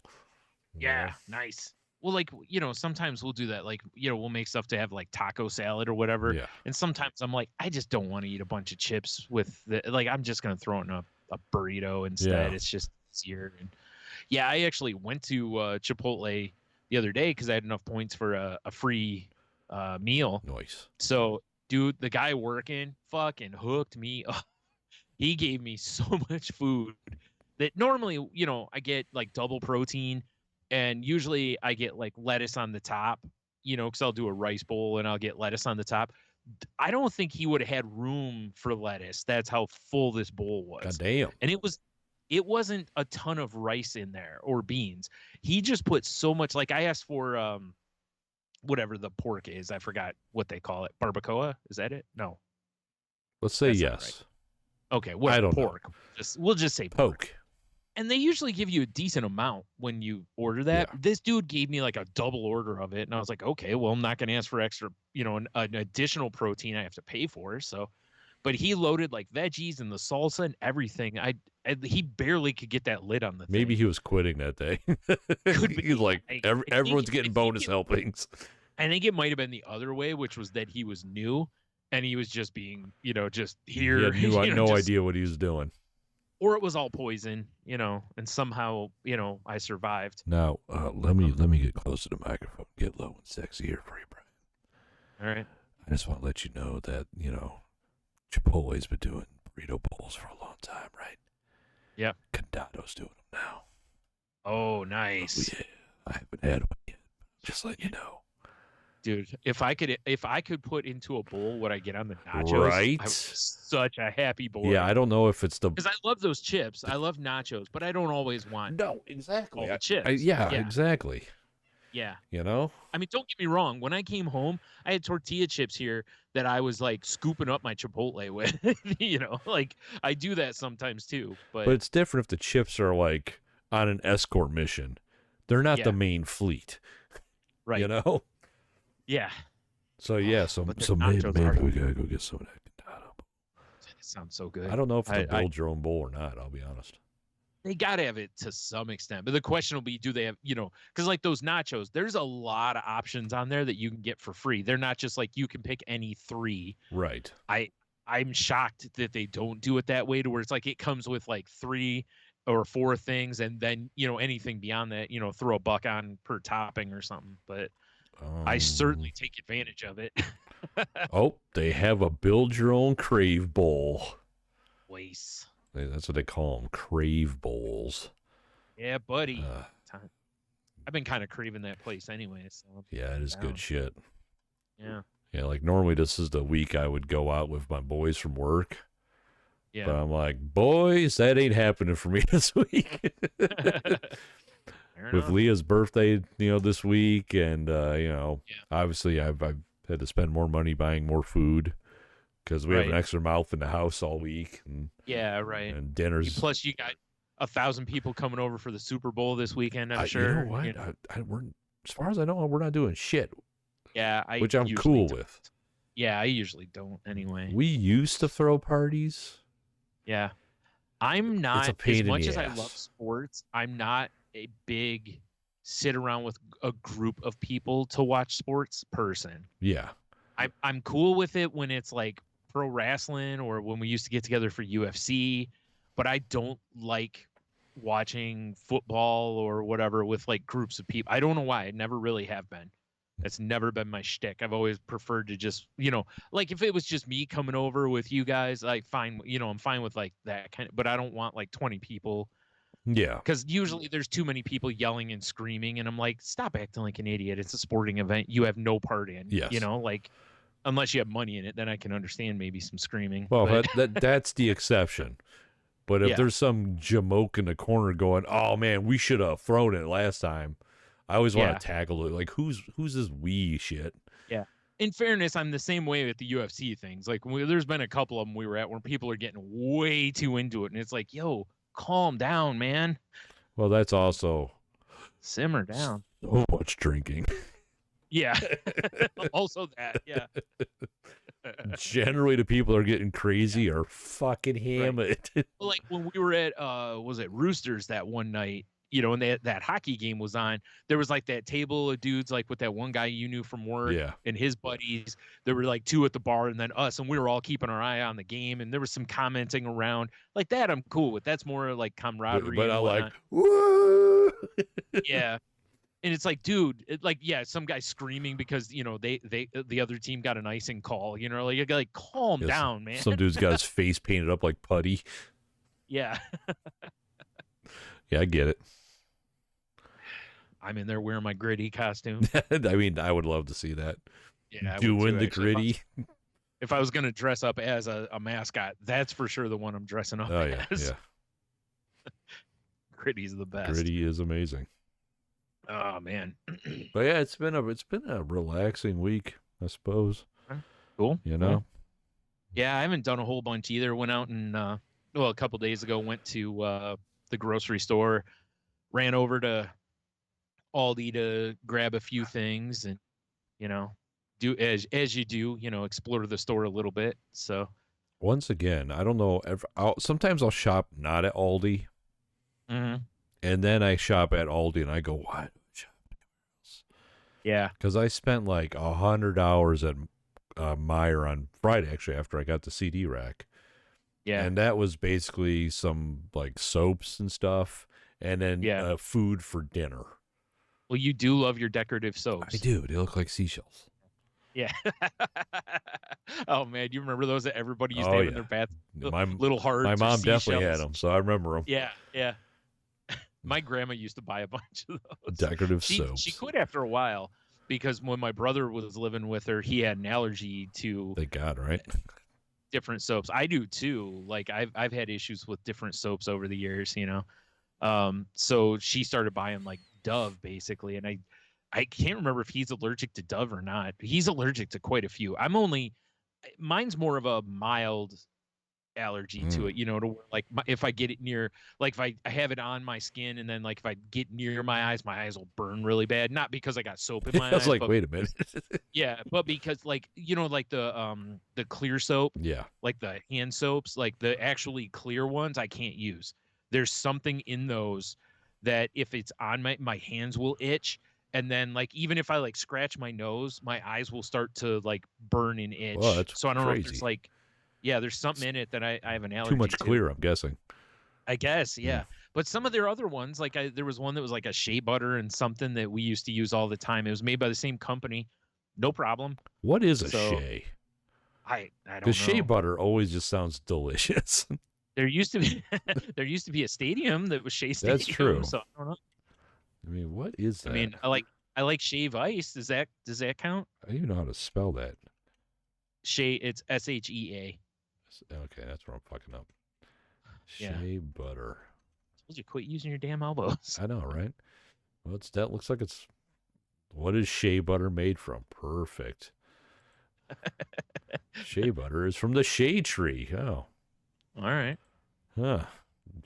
Yeah, nice. Well, like, sometimes we'll do that. Like, we'll make stuff to have like taco salad or whatever. Yeah. And sometimes I'm like, I just don't want to eat a bunch of chips with I'm just going to throw in a burrito instead. Yeah. It's just easier. And yeah, I actually went to Chipotle the other day because I had enough points for a free meal. Nice. So, dude, the guy working fucking hooked me up. He gave me so much food that normally, I get like double protein. And usually I get like lettuce on the top, because I'll do a rice bowl and I'll get lettuce on the top. I don't think he would have had room for lettuce. That's how full this bowl was. God damn. And it wasn't a ton of rice in there or beans. He just put so much. Like I asked for whatever the pork is. I forgot what they call it. Barbacoa? Is that it? No. Let's say yes. Right. Okay. What? I don't pork. know. We'll just say pork. And they usually give you a decent amount when you order that. Yeah. This dude gave me like a double order of it. And I was like, okay, well, I'm not going to ask for extra, an additional protein I have to pay for. So, but he loaded like veggies and the salsa and everything. He barely could get that lid on the thing. Maybe he was quitting that day. He's like, everyone's getting bonus helpings. I think it might have been the other way, which was that he was new and he was just being, just here. He had no idea what he was doing. Or it was all poison, and somehow, I survived. Now, let me get close to the microphone, get low and sexy here for you, Brian. All right. I just want to let you know that, Chipotle's been doing burrito bowls for a long time, right? Yep. Condado's doing them now. Oh, nice. Oh, yeah. I haven't had one yet. Just letting you know. Dude, if I could put into a bowl what I get on the nachos, right? I was such a happy boy. Yeah, I don't know if it's because I love those chips. I love nachos, but I don't always want all the chips. Exactly. Yeah. I mean, don't get me wrong. When I came home, I had tortilla chips here that I was like scooping up my Chipotle with. Like I do that sometimes too. But it's different if the chips are like on an escort mission. They're not the main fleet. Right. Yeah. So maybe we gotta go get some of that condado. That sounds so good. I don't know if they'll build your own bowl or not. I'll be honest. They gotta have it to some extent, but the question will be, do they have? Because like those nachos, there's a lot of options on there that you can get for free. They're not just like you can pick any three. Right. I'm shocked that they don't do it that way, to where it's like it comes with like 3 or 4 things, and then anything beyond that, throw $1 on per topping or something. But I certainly take advantage of it. They have a build your own crave bowl. Waste. That's what they call them, crave bowls. Yeah, buddy. I've been kind of craving that place anyway. So yeah, it is good shit. Yeah. Yeah, like normally this is the week I would go out with my boys from work. But I'm like, boys, that ain't happening for me this week. With Leah's birthday, this week, and obviously I've had to spend more money buying more food because we have an extra mouth in the house all week. And, and dinners. Plus, you got 1,000 people coming over for the Super Bowl this weekend. I'm sure. You know what? We're, as far as I know, we're not doing shit. Yeah, which I'm cool with. Yeah, I usually don't anyway. We used to throw parties. Yeah. I'm not, as much as I love sports, I'm not a big sit around with a group of people to watch sports person. Yeah. I'm cool with it when it's like pro wrestling or when we used to get together for UFC, but I don't like watching football or whatever with like groups of people. I don't know why. I never really have been. That's never been my shtick. I've always preferred to just, like if it was just me coming over with you guys, I'm fine with like that kind of, but I don't want like 20 people. Yeah. Because usually there's too many people yelling and screaming, and I'm like, stop acting like an idiot. It's a sporting event you have no part in. Yes. Like unless you have money in it, then I can understand maybe some screaming. Well, that's the exception. But if there's some jamoke in the corner going, oh man, we should have thrown it last time, I always want to tackle it. Like, who's this we shit? Yeah. In fairness, I'm the same way with the UFC things. Like, there's been a couple of them we were at where people are getting way too into it, and it's like, yo, calm down, man. Well, that's also simmer down. So much drinking. Yeah. Also that. Yeah. Generally, the people are getting crazy or fucking hammered. Well, like when we were at was it Roosters that one night, and that hockey game was on, there was like that table of dudes like with that one guy you knew from work and his buddies. There were like two at the bar and then us, and we were all keeping our eye on the game, and there was some commenting around like that. I'm cool with. That's more like camaraderie. But I like, woo! Yeah. And it's like, dude, some guy screaming because the other team got an icing call. Like calm down, man. Some dude's got his face painted up like putty. Yeah. Yeah, I get it. I'm in there wearing my gritty costume. I mean, I would love to see that. Yeah, doing the gritty. If I was going to dress up as a mascot, that's for sure the one I'm dressing up as. Yeah. Gritty's the best. Gritty is amazing. Oh man. But yeah, it's been a relaxing week, I suppose. Cool. Cool. Yeah, I haven't done a whole bunch either. Went out and a couple days ago went to the grocery store, ran over to Aldi to grab a few things and do as you do, explore the store a little bit. So once again, I don't know, sometimes I'll shop not at Aldi. Mm-hmm. And then I shop at Aldi and I go, what? Yeah. Because I spent like $100 at Meijer on Friday, actually, after I got the CD rack. Yeah. And that was basically some like soaps and stuff. And then food for dinner. Well, you do love your decorative soaps. I do. They look like seashells. Yeah. Oh, man. You remember those that everybody used to have in their bath? Little hearts. My mom definitely had them, so I remember them. Yeah. Yeah. My grandma used to buy a bunch of those. Decorative soaps. She quit after a while because when my brother was living with her, he had an allergy to. Thank God, right? Different soaps. I do too. Like I've had issues with different soaps over the years, So she started buying like Dove basically, and I can't remember if he's allergic to Dove or not. He's allergic to quite a few. Mine's more of a mild allergy to it, to like if I get it near, like if I have it on my skin and then like if I get near my eyes will burn really bad. Not because I got soap in my eyes. I was like, wait a minute. Yeah, but because like like the clear soap, like the hand soaps, like the actually clear ones I can't use. There's something in those that if it's on my hands will itch, and then like even if I like scratch my nose, my eyes will start to like burn and itch. Well, that's so I don't crazy. know if there's like there's something in it that I have an allergy to. Too much clear, I'm guessing. I guess, yeah. But some of their other ones, like there was one that was like a shea butter and something that we used to use all the time. It was made by the same company. No problem. What is a shea? I don't know. Because shea butter always just sounds delicious. There used to be a stadium that was Shea Stadium. That's true. So I don't know. I mean, what is that? I mean, I like shave ice. Does that count? I don't even know how to spell that. Shea, it's SHEA. Okay, that's where I'm fucking up. Shea butter. Told you quit using your damn elbows. I know, right? Well, that looks like it's. What is shea butter made from? Perfect. Shea butter is from the shea tree. Oh. All right. Huh.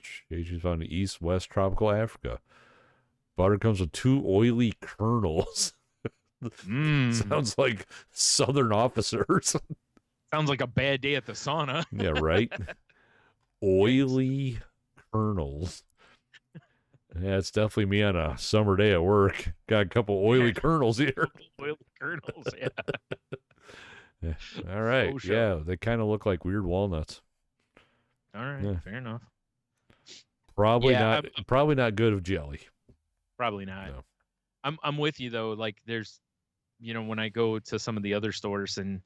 Shea tree is found in East, West tropical Africa. Butter comes with 2 oily kernels. Sounds like Southern officers. Sounds like a bad day at the sauna. Yeah, right? Oily kernels. Yeah, it's definitely me on a summer day at work. Got a couple oily kernels here. Oily kernels, yeah. Yeah. All right. Oh, sure. Yeah, they kind of look like weird walnuts. All right, fair enough. Probably not good of jelly. Probably not. No. I'm with you though. Like there's, when I go to some of the other stores and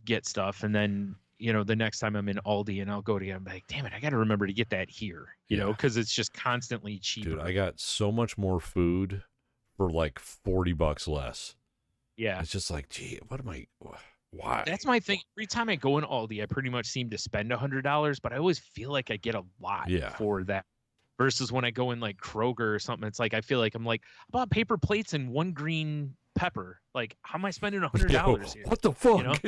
get stuff, and then the next time I'm in Aldi and I'll go to I'm like, damn it, I got to remember to get that here. You know, because it's just constantly cheaper. Dude, I got so much more food for like $40 less. Yeah, it's just like, gee, what am I? Why? That's my thing. Every time I go in Aldi, I pretty much seem to spend $100, but I always feel like I get a lot for that. Versus when I go in like Kroger or something, it's like I feel like I'm like, I bought paper plates and 1 green pepper. Like, how am I spending $100 here? What the fuck?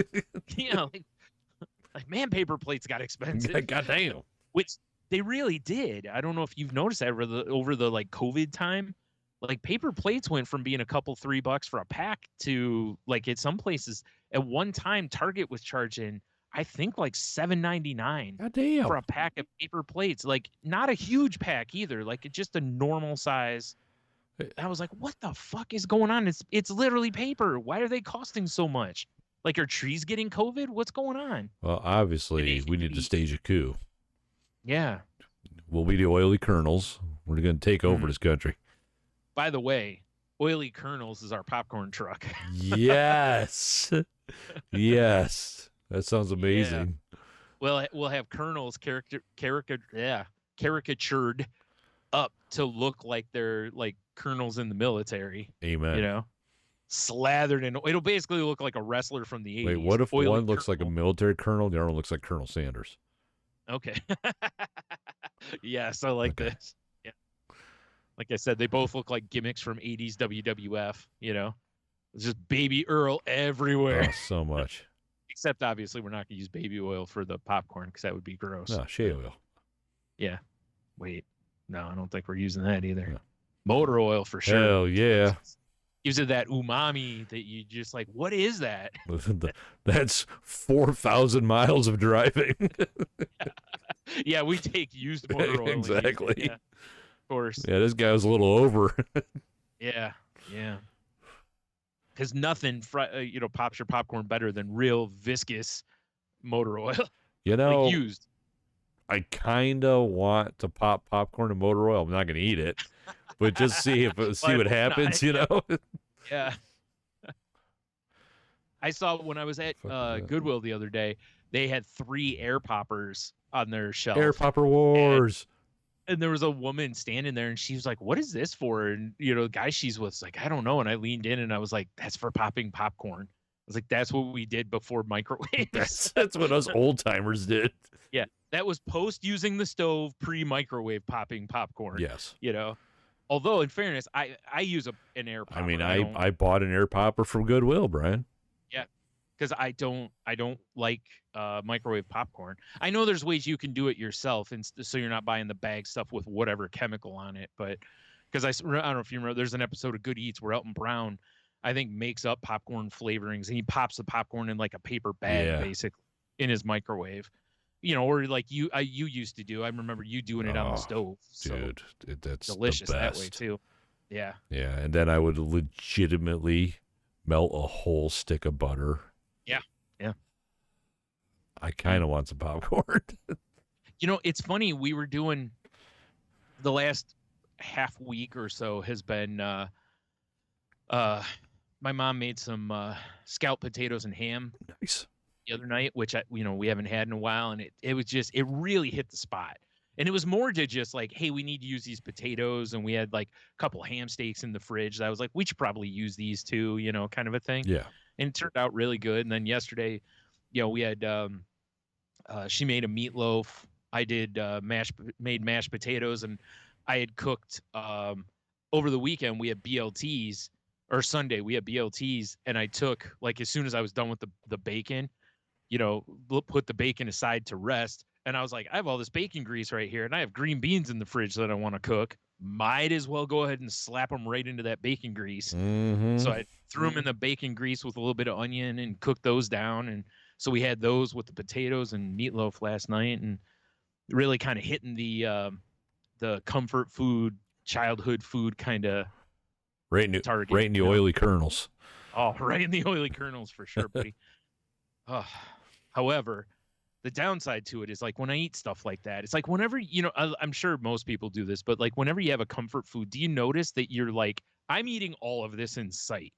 Like man, paper plates got expensive. Goddamn. Which they really did. I don't know if you've noticed that over the like COVID time. Like paper plates went from being a couple $3 for a pack to like at some places at one time Target was charging I think like $7.99 for a pack of paper plates. Like not a huge pack either. Like just a normal size. I was like, what the fuck is going on? It's literally paper. Why are they costing so much? Like are trees getting COVID? What's going on? Well, obviously we need to stage a coup. Yeah. We'll be the oily kernels. We're going to take over this country. By the way, oily kernels is our popcorn truck. Yes. Yes. That sounds amazing. Yeah. Well, we'll have kernels caricatured up to look like they're like colonels in the military. Amen. Slathered in. It'll basically look like a wrestler from the 80s. Wait, what if one looks like a military colonel, the other one looks like Colonel Sanders? Okay. Yes, I like this. Yeah. Like I said, they both look like gimmicks from 80s WWF, It's just baby Earl everywhere. Oh, so much. Except obviously we're not going to use baby oil for the popcorn because that would be gross. No, shea oil. Yeah. Wait. No, I don't think we're using that either. No. Motor oil for sure. Hell yeah. Gives it that umami that you just like, what is that? That's 4,000 miles of driving. Yeah, we take used motor oil. Exactly. Yeah, of course. Yeah, this guy was a little over. Yeah. Because nothing, pops your popcorn better than real viscous motor oil. Like used. I kind of want to pop popcorn and motor oil. I'm not going to eat it, but just see what happens, Yeah. I saw when I was at Goodwill the other day, they had 3 air poppers on their shelf. Air popper wars. And there was a woman standing there and she was like, what is this for? And, the guy she's with was like, I don't know. And I leaned in and I was like, that's for popping popcorn. I was like, that's what we did before microwaves. That's what us old timers did. Yeah. That was post using the stove, pre-microwave popping popcorn. Yes. Although in fairness, I use an air popper. I mean, I bought an air popper from Goodwill, Brian. Yeah. Because I don't like microwave popcorn. I know there's ways you can do it yourself, and so you're not buying the bag stuff with whatever chemical on it. But because I don't know if you remember, there's an episode of Good Eats where Elton Brown, I think, makes up popcorn flavorings, and he pops the popcorn in like a paper bag, basically, in his microwave. Or like you used to do. I remember you doing it on the stove. Dude, that's delicious the best. That way too. Yeah. Yeah, and then I would legitimately melt a whole stick of butter. Yeah. I kind of want some popcorn. It's funny. We were doing the last half week or so has been my mom made some scalloped potatoes and ham. Nice. The other night, which we haven't had in a while, and it really hit the spot. And it was more to just like, hey, we need to use these potatoes, and we had like a couple ham steaks in the fridge. I was like, we should probably use these too, kind of a thing. Yeah. And it turned out really good. And then yesterday, we had she made a meatloaf I did made mashed potatoes, and I had cooked over the weekend. We had BLTs, or Sunday we had BLTs, and I took, like, as soon as I was done with the bacon, put the bacon aside to rest. And I was like, I have all this bacon grease right here, and I have green beans in the fridge that I want to cook. Might as well go ahead and slap them right into that bacon grease. Mm-hmm. So I threw them in the bacon grease with a little bit of onion and cooked those down. And so we had those with the potatoes and meatloaf last night, and really kind of hitting the comfort food, childhood food kind of target. Right in the oily kernels. Oh, right in the oily kernels for sure, buddy. However, the downside to it is, like, when I eat stuff like that, it's like whenever, I'm sure most people do this, but like whenever you have a comfort food, do you notice that you're like, I'm eating all of this in sight?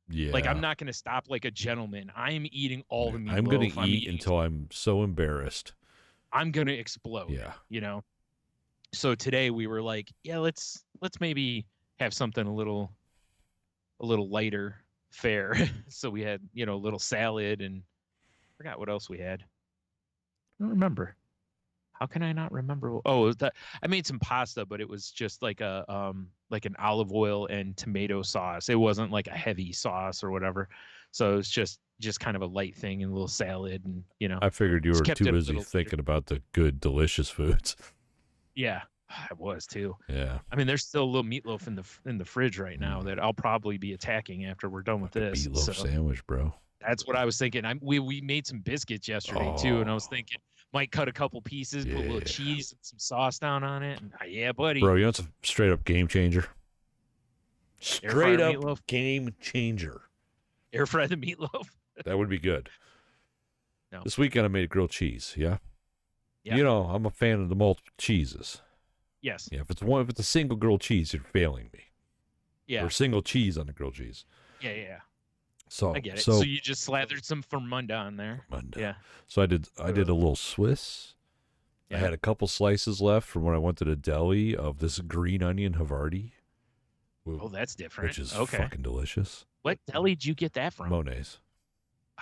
Yeah. Like, I'm not going to stop like a gentleman. I'm eating all the meatloaf. I'm going to eat until I'm so embarrassed. I'm going to explode. Yeah. So today we were like, yeah, let's maybe have something a little lighter fare. So we had, a little salad, and forgot what else we had. I don't remember. How can I not remember? Oh, it was that I made some pasta, but it was just like like an olive oil and tomato sauce. It wasn't like a heavy sauce or whatever. So it was just kind of a light thing, and a little salad, and I figured you were too busy thinking about the good, delicious foods. Yeah, I was too. Yeah. I mean, there's still a little meatloaf in the fridge right now that I'll probably be attacking after we're done with this. Meatloaf sandwich, bro. That's what I was thinking. We made some biscuits yesterday too, and I was thinking might cut a couple pieces, put a little cheese and some sauce down on it. And, yeah, buddy. Bro, you want some straight up game changer? Straight up meatloaf? Game changer. Air fry the meatloaf. That would be good. No. This weekend I made grilled cheese. Yeah. Yeah. I'm a fan of the multiple cheeses. Yes. Yeah. If it's a single grilled cheese, you're failing me. Yeah. Or single cheese on the grilled cheese. Yeah. So I get it. So you just slathered some Fermunda on there. Fermunda. Yeah. So I did a little Swiss. Yeah. I had a couple slices left from when I went to the deli of this green onion Havarti. Oh, that's different. Which is fucking delicious. What deli did you get that from? Monet's.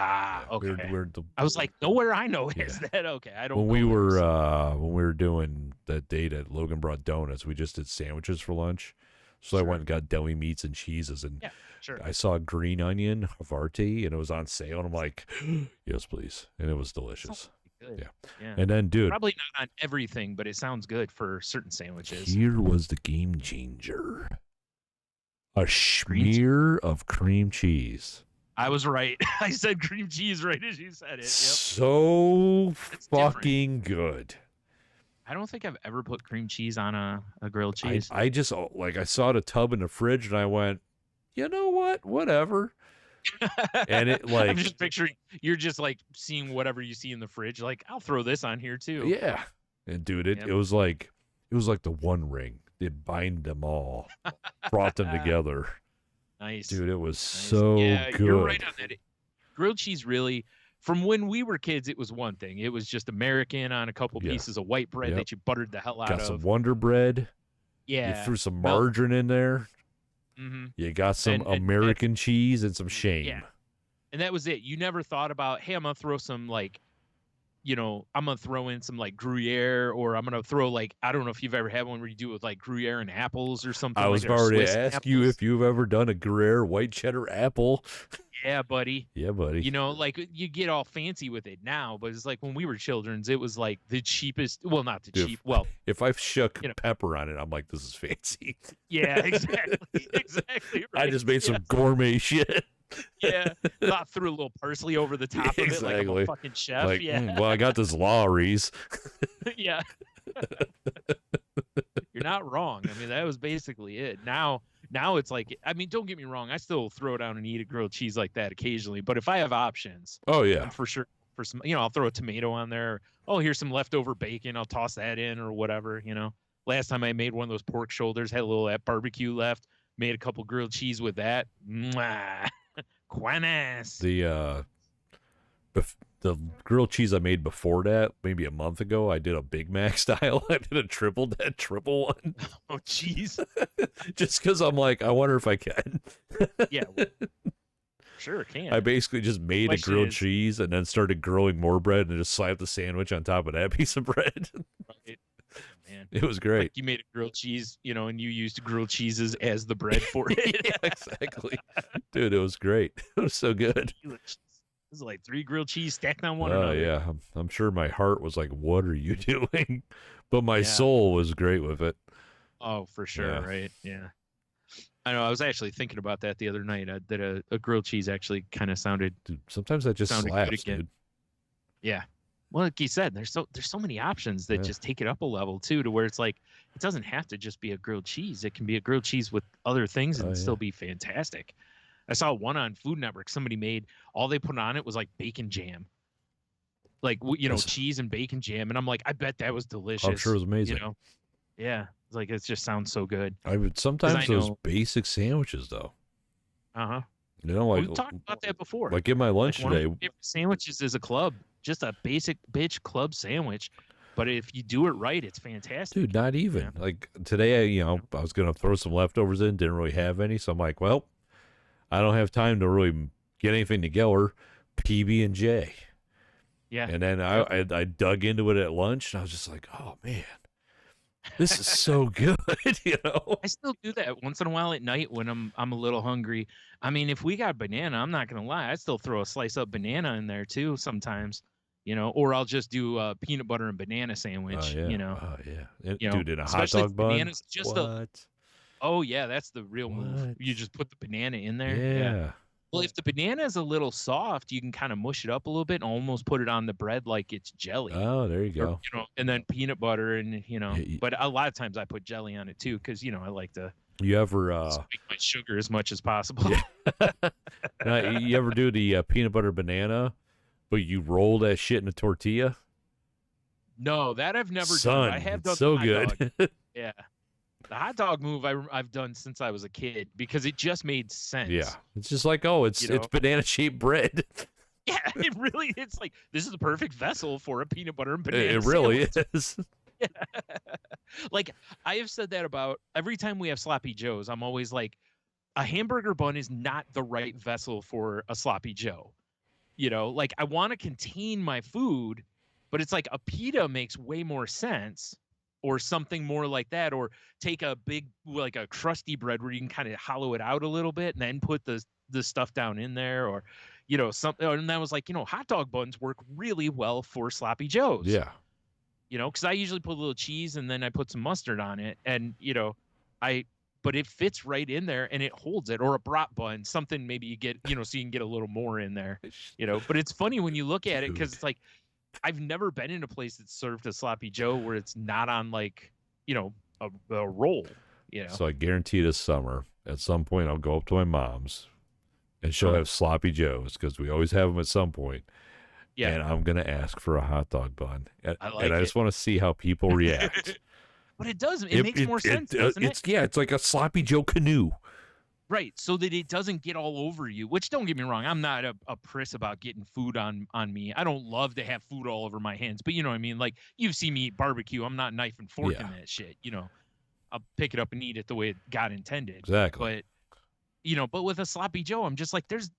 Okay. We're I was like, nowhere I know is that. Okay, I don't. When we were doing that date at Logan Brought Donuts, we just did sandwiches for lunch. So I went and got deli meats and cheeses, and I saw green onion Havarti, and it was on sale, and I'm like, yes, please, and it was delicious. Good. Yeah. And then, dude, probably not on everything, but it sounds good for certain sandwiches. Here was the game changer: a smear of cream cheese. I was right. I said cream cheese right as you said it. Yep. So fucking good. I don't think I've ever put cream cheese on a grilled cheese. I just, like, I saw the tub in the fridge, and I went, you know what? Whatever. And it, like, I'm just picturing you're just like seeing whatever you see in the fridge. Like, I'll throw this on here too. Yeah. And dude, it was like the One Ring. It bind them all, brought them together. Nice, dude. It was so good. You're right on that. Grilled cheese really. From when we were kids, it was one thing. It was just American on a couple pieces of white bread that you buttered the hell out of. Got some Wonder Bread. Yeah. You threw some margarine in there. Mm-hmm. You got some American cheese and some shame. Yeah. And that was it. You never thought about, hey, I'm going to throw some, like, I'm going to throw in some, like, Gruyere, or I'm going to throw, like, I don't know if you've ever had one where you do it with, like, Gruyere and apples or something. I was about to ask you if you've ever done a Gruyere white cheddar apple. Yeah, buddy. Yeah, buddy. Like, you get all fancy with it now, but it's like when we were children, it was like the cheapest. Well, not the cheap. Well, if I've shook pepper on it, I'm like, this is fancy. Yeah, exactly. Exactly. Right. I just made some gourmet shit. Yeah, threw a little parsley over the top of it like I'm a fucking chef. Like, yeah. Well, I got this Lawry's. Yeah. You're not wrong. I mean, that was basically it. Now it's like, I mean, don't get me wrong. I still throw down and eat a grilled cheese like that occasionally. But if I have options, for sure, for some, I'll throw a tomato on there. Oh, here's some leftover bacon. I'll toss that in or whatever. Last time I made one of those pork shoulders, had a little of that barbecue left. Made a couple grilled cheese with that. Mwah. Quanas. The grilled cheese I made before that, maybe a month ago, I did a Big Mac style. I did a triple one. Oh, jeez. Just because I'm like, I wonder if I can. Yeah. sure it can. I basically just made a grilled cheese and then started grilling more bread and just slapped the sandwich on top of that piece of bread. Right. Man, it was great. Like you made a grilled cheese, and you used grilled cheeses as the bread for it. Yeah, exactly. Dude, it was great. It was so good. This is like 3 grilled cheese stacked on one another. Oh, yeah. I'm sure my heart was like, what are you doing? But my soul was great with it. Oh, for sure. Yeah. Right. Yeah. I know. I was actually thinking about that the other night. That a grilled cheese actually kind of sounded. Dude, sometimes that just slaps, dude. Yeah. Well, like you said, there's so many options that just take it up a level too, to where it's like it doesn't have to just be a grilled cheese. It can be a grilled cheese with other things and still be fantastic. I saw one on Food Network. Somebody made, all they put on it was like bacon jam, like cheese and bacon jam, and I'm like, I bet that was delicious. I'm sure it was amazing. Yeah, it's like it just sounds so good. I would sometimes those basic sandwiches though. Like we talked about that before. Like in my lunch today, one of my favorite sandwiches is a club, just a basic bitch club sandwich. But if you do it right, it's fantastic. Dude, not even. Like today, I was going to throw some leftovers in, didn't really have any. So I'm like, well, I don't have time to really get anything together. PB&J. Yeah. And then I dug into it at lunch and I was just like, oh man, this is so good. I still do that once in a while at night when I'm a little hungry. I mean, if we got banana, I'm not going to lie, I still throw a slice up banana in there too sometimes. Or I'll just do a peanut butter and banana sandwich. Oh yeah. Dude, in a hot dog bun. Just oh yeah, that's the real move. You just put the banana in there. Yeah. Well, if the banana is a little soft, you can kind of mush it up a little bit and almost put it on the bread like it's jelly. Oh, there you go. And then peanut butter and but a lot of times I put jelly on it too because I like to. You ever make my sugar as much as possible. You ever do the peanut butter banana? But you roll that shit in a tortilla? No, that I've never done. I have done so good. Yeah. The hot dog move I've done since I was a kid because it just made sense. Yeah. It's just like, it's banana shaped bread. Yeah, it's like this is the perfect vessel for a peanut butter and banana. It really is. Yeah. Like I have said that about every time we have sloppy joes, I'm always like, a hamburger bun is not the right vessel for a sloppy joe. Like I want to contain my food, but it's like a pita makes way more sense or something more like that, or take a big, like a crusty bread where you can kind of hollow it out a little bit and then put the stuff down in there or, something. And that was like, hot dog buns work really well for sloppy joes. Yeah. Because I usually put a little cheese and then I put some mustard on it and, but it fits right in there and it holds it, or a brat bun, something maybe you get, so you can get a little more in there, but it's funny when you look at it because it's like, I've never been in a place that served a sloppy joe where it's not on like, a roll, So I guarantee this summer, at some point, I'll go up to my mom's and she'll have sloppy joes because we always have them at some point. Yeah. And I'm going to ask for a hot dog bun. And I just want to see how people react. But it doesn't. It makes more sense, doesn't it? It's like a sloppy Joe canoe. Right, so that it doesn't get all over you, which don't get me wrong, I'm not a priss about getting food on me. I don't love to have food all over my hands, but you know what I mean? Like, you've seen me eat barbecue. I'm not knife and forking that shit, I'll pick it up and eat it the way God intended. Exactly. But, but with a sloppy Joe, I'm just like, there's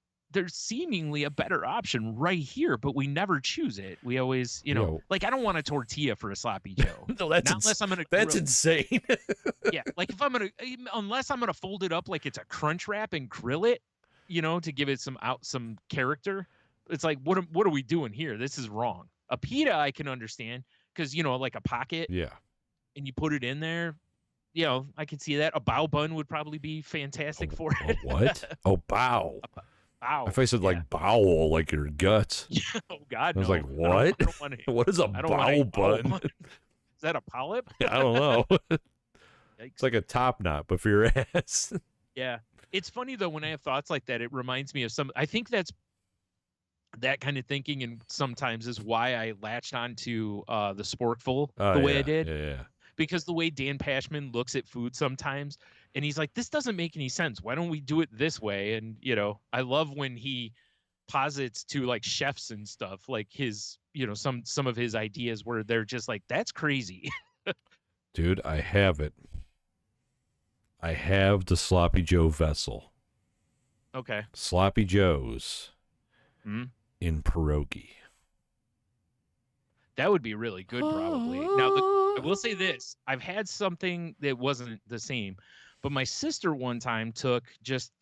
seemingly a better option right here, but we never choose it. We always, like I don't want a tortilla for a sloppy Joe. No, unless I'm gonna. That's insane. Yeah, like if unless I'm gonna fold it up like it's a crunch wrap and grill it, to give it some character. It's like what are we doing here? This is wrong. A pita I can understand because like a pocket. Yeah. And you put it in there. I can see that. A bao bun would probably be fantastic for it. What? Oh, bao. Bow. If I said like bowel, like your guts. Oh God, I was like, what? What is a bowel bun? Is that a polyp? I don't know. It's like a top knot, but for your ass. Yeah, it's funny though when I have thoughts like that. It reminds me of some. I think that's that kind of thinking, and sometimes is why I latched onto the Sporkful the way I did. Yeah. Because the way Dan Pashman looks at food sometimes, and he's like, this doesn't make any sense. Why don't we do it this way? And, I love when he posits to like chefs and stuff, like his, some of his ideas where they're just like, that's crazy. Dude, I have it. I have the Sloppy Joe vessel. Okay. Sloppy Joes in pierogi. That would be really good, probably. Now, I will say this. I've had something that wasn't the same, but my sister one time took just,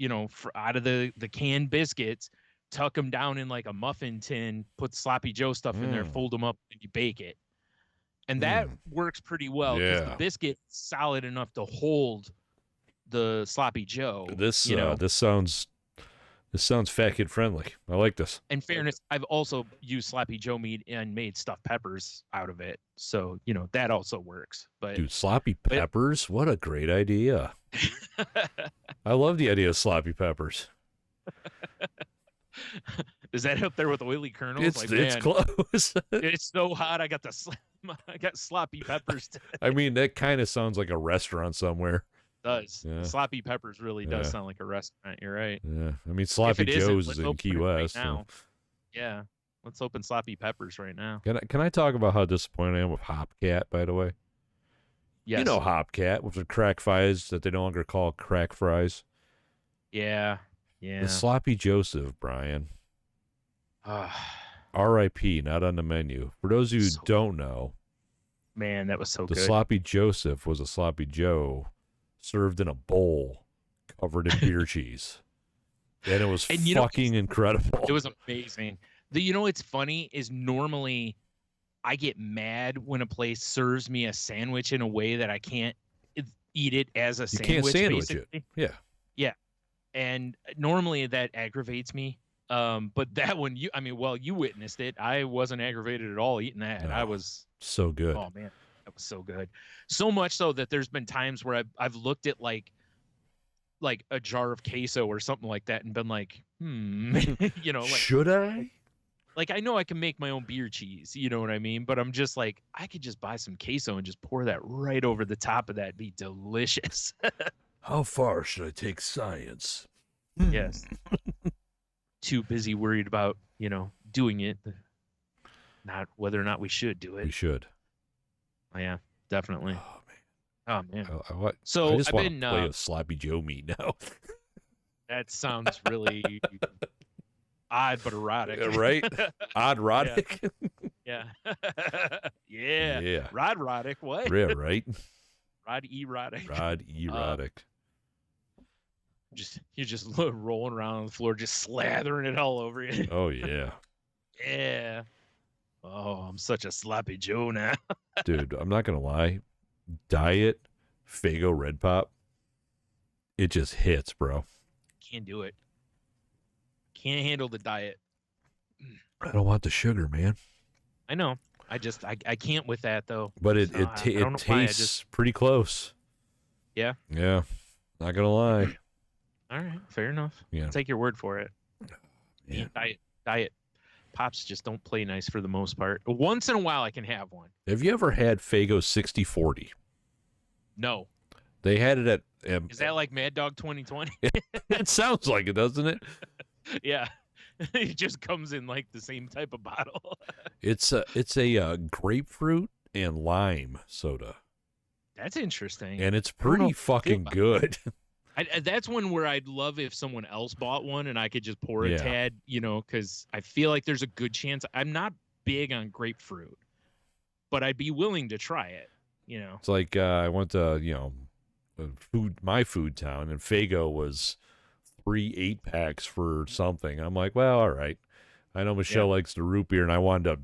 out of the canned biscuits, tuck them down in like a muffin tin, put Sloppy Joe stuff in there, fold them up, and you bake it. And that works pretty well because the biscuit is solid enough to hold the Sloppy Joe. This sounds fat kid friendly. I like this. In fairness, I've also used Sloppy Joe meat and made stuffed peppers out of it. So, that also works. But dude, sloppy peppers? What a great idea. I love the idea of sloppy peppers. Is that up there with oily kernels? It's close. It's so hot. I got sloppy peppers. I mean, that kind of sounds like a restaurant somewhere. Does. Yeah. Sloppy Peppers really does sound like a restaurant. You're right. Yeah. I mean, Sloppy Joe's is in Key West. Right now. Yeah. Let's open Sloppy Peppers right now. Can I talk about how disappointed I am with Hopcat, by the way? Yes. You know Hopcat with the crack fries that they no longer call crack fries. Yeah. Yeah. The Sloppy Joseph, Brian. R.I.P. Not on the menu. For those of you who don't know. Man, that was so good. The Sloppy Joseph was a Sloppy Joe served in a bowl covered in beer cheese. And it was fucking incredible. It was amazing. What's funny is normally I get mad when a place serves me a sandwich in a way that I can't eat it as a sandwich. You can't sandwich it. Yeah. Yeah. And normally that aggravates me. But that one, you witnessed it. I wasn't aggravated at all eating that. I was so good. Oh man. That was so good. So much so that there's been times where I've looked at like a jar of queso or something like that and been like, should I? Like, I know I can make my own beer cheese, you know what I mean? But I'm just like, I could just buy some queso and just pour that right over the top of that. It'd be delicious. How far should I take science? Yes. Too busy worried about, doing it. Not whether or not we should do it. We should. Oh, yeah, definitely. Oh man. I So just I've want been to play with Sloppy Joe meat now. That sounds really odd but erotic. Right? Odd erotic. Yeah. Yeah. Rod erotic. What? Yeah, right. Rod erotic. Rod erotic. You're just rolling around on the floor, just slathering it all over you. Oh yeah. Yeah. Oh, I'm such a Sloppy Joe now. Dude, I'm not gonna lie. Diet Faygo Red Pop, it just hits, bro. Can't do it. Can't handle the diet. I don't want the sugar, man. I know. I can't with that though. But it tastes pretty close. Yeah. Yeah. Not gonna lie. All right, fair enough. Yeah. I'll take your word for it. Yeah. Diet Pops just don't play nice for the most part. Once in a while I can have one. Have you ever had Faygo 60/40? No. They had it at Is that like Mad Dog 2020? It sounds like it, doesn't it? Yeah. It just comes in like the same type of bottle. It's a grapefruit and lime soda. That's interesting. And it's pretty fucking good. That's one where I'd love if someone else bought one and I could just pour a tad, because I feel like there's a good chance. I'm not big on grapefruit, but I'd be willing to try it, It's like I went to, my food town, and Faygo was 3 8-packs for something. I'm like, well, all right. I know Michelle likes the root beer, and I wanted to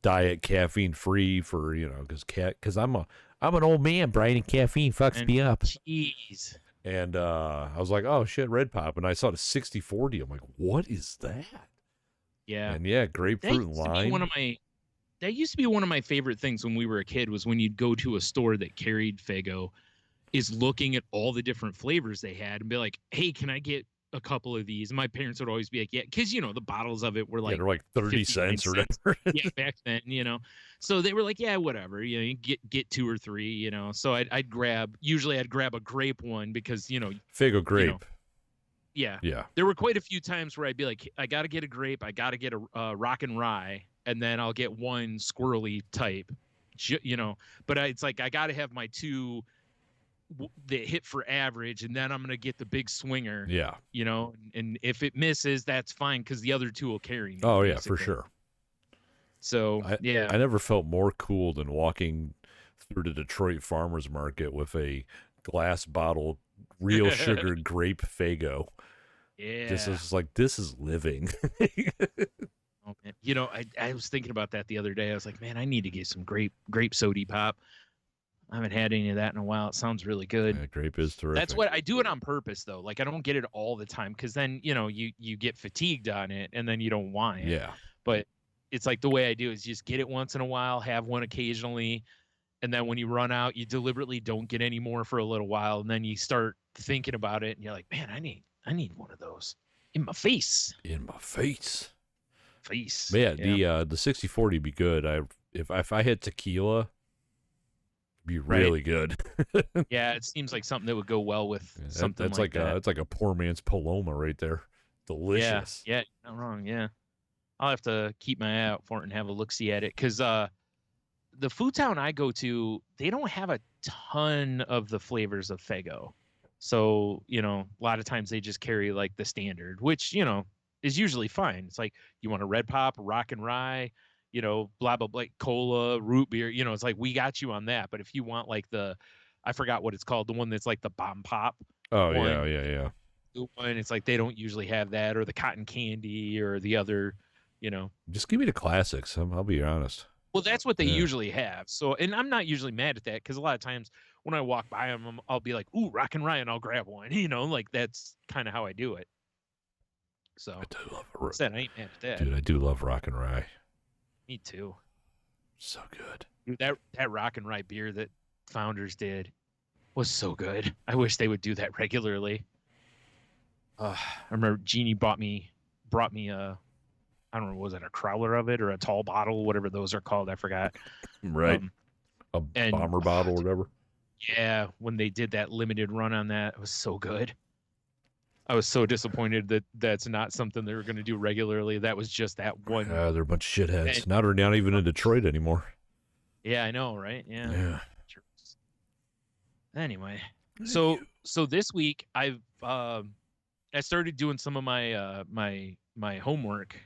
diet caffeine free for, because I'm an old man, Brian, and caffeine fucks me up. Jeez. And I was like, oh, shit, Red Pop. And I saw the 60/40. I'm like, what is that? Yeah. And, grapefruit and lime. That used to be one of my favorite things when we were a kid was when you'd go to a store that carried Faygo, is looking at all the different flavors they had and be like, hey, can I get a couple of these? And my parents would always be like, yeah, because, the bottles of it were like, they're like 30 cents or whatever. Yeah, back then, So they were like, yeah, whatever, you get 2 or 3, So I'd grab a grape one because, Faygo grape. Yeah. Yeah. There were quite a few times where I'd be like, I got to get a grape, I got to get a rock and rye, and then I'll get one squirrely type, But it's like I got to have my 2 that hit for average, and then I'm gonna get the big swinger. Yeah. And if it misses, that's fine because the other two will carry me. Oh basically. yeah, for sure. So yeah, I never felt more cool than walking through the Detroit farmers market with a glass bottle, real sugar grape Faygo. Yeah, this is living. Oh, man. I was thinking about that the other day. I was like, man, I need to get some grape sody pop. I haven't had any of that in a while. It sounds really good. Yeah, grape is terrific. That's what I do it on purpose though. Like I don't get it all the time because then you get fatigued on it and then you don't want it. Yeah. But it's like the way I do is just get it once in a while, have one occasionally, and then when you run out, you deliberately don't get any more for a little while, and then you start thinking about it, and you're like, man, I need one of those in my face. In my face. Face. But yeah, the 60/40 be good. If I hit tequila, it'd be really good. Yeah, it seems like something that would go well with something that's like that. It's like a poor man's Paloma right there. Delicious. Yeah, not wrong. Yeah, I'll have to keep my eye out for it and have a look-see at it because the food town I go to, they don't have a ton of the flavors of Faygo. So, a lot of times they just carry like the standard, which, is usually fine. It's like, you want a red pop, rock and rye, blah, blah, blah, cola, root beer, it's like, we got you on that. But if you want like I forgot what it's called, the one that's like the bomb pop. Oh, one, yeah. The one, it's like, they don't usually have that, or the cotton candy or the other, Just give me the classics. I'll be honest. Well, that's what they usually have. So, and I'm not usually mad at that because a lot of times when I walk by them, I'll be like, "Ooh, Rock and Ryan," I'll grab one. Like that's kind of how I do it. So, I do love I ain't mad at that. Dude, I do love Rock and Rye. Me too. So good. Dude, that Rock and Rye beer that Founders did was so good. I wish they would do that regularly. I remember Jeannie brought me a. I don't know, was it a crowler of it or a tall bottle, whatever those are called? I forgot. Right. A bomber bottle or whatever. Yeah, when they did that limited run on that, it was so good. I was so disappointed that that's not something they were going to do regularly. That was just that one. They're a bunch of shitheads. And now they're not even in Detroit anymore. Yeah, I know, right? Yeah. Anyway, Thank so this week I started doing some of my my homework.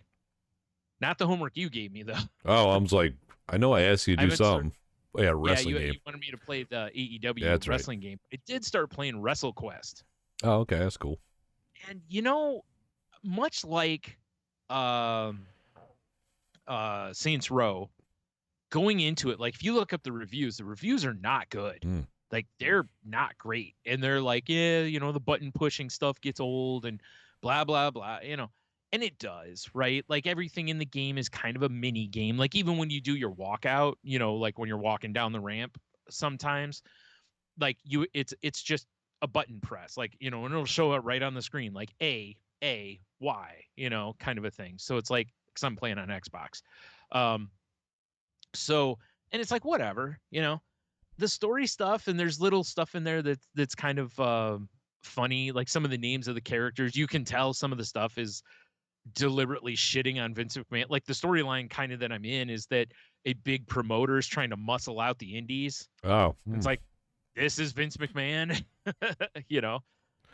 Not the homework you gave me, though. Oh, I was like, I know I asked you to do something. Wrestling game. You wanted me to play the AEW wrestling game. It did start playing WrestleQuest. Oh, okay. That's cool. And, much like Saints Row, going into it, like, if you look up the reviews are not good. Like, they're not great. And they're like, the button pushing stuff gets old and blah, blah, blah, And it does, right? Like everything in the game is kind of a mini game. Like even when you do your walkout, like when you're walking down the ramp, sometimes like it's just a button press, like, and it'll show it right on the screen, like A, Y, kind of a thing. So it's like, cause I'm playing on Xbox. So, and it's like, whatever, the story stuff. And there's little stuff in there that's kind of funny. Like some of the names of the characters, you can tell some of the stuff is deliberately shitting on Vince McMahon. Like the storyline kind of that I'm in is that a big promoter is trying to muscle out the indies. Oh, it's like, this is Vince McMahon,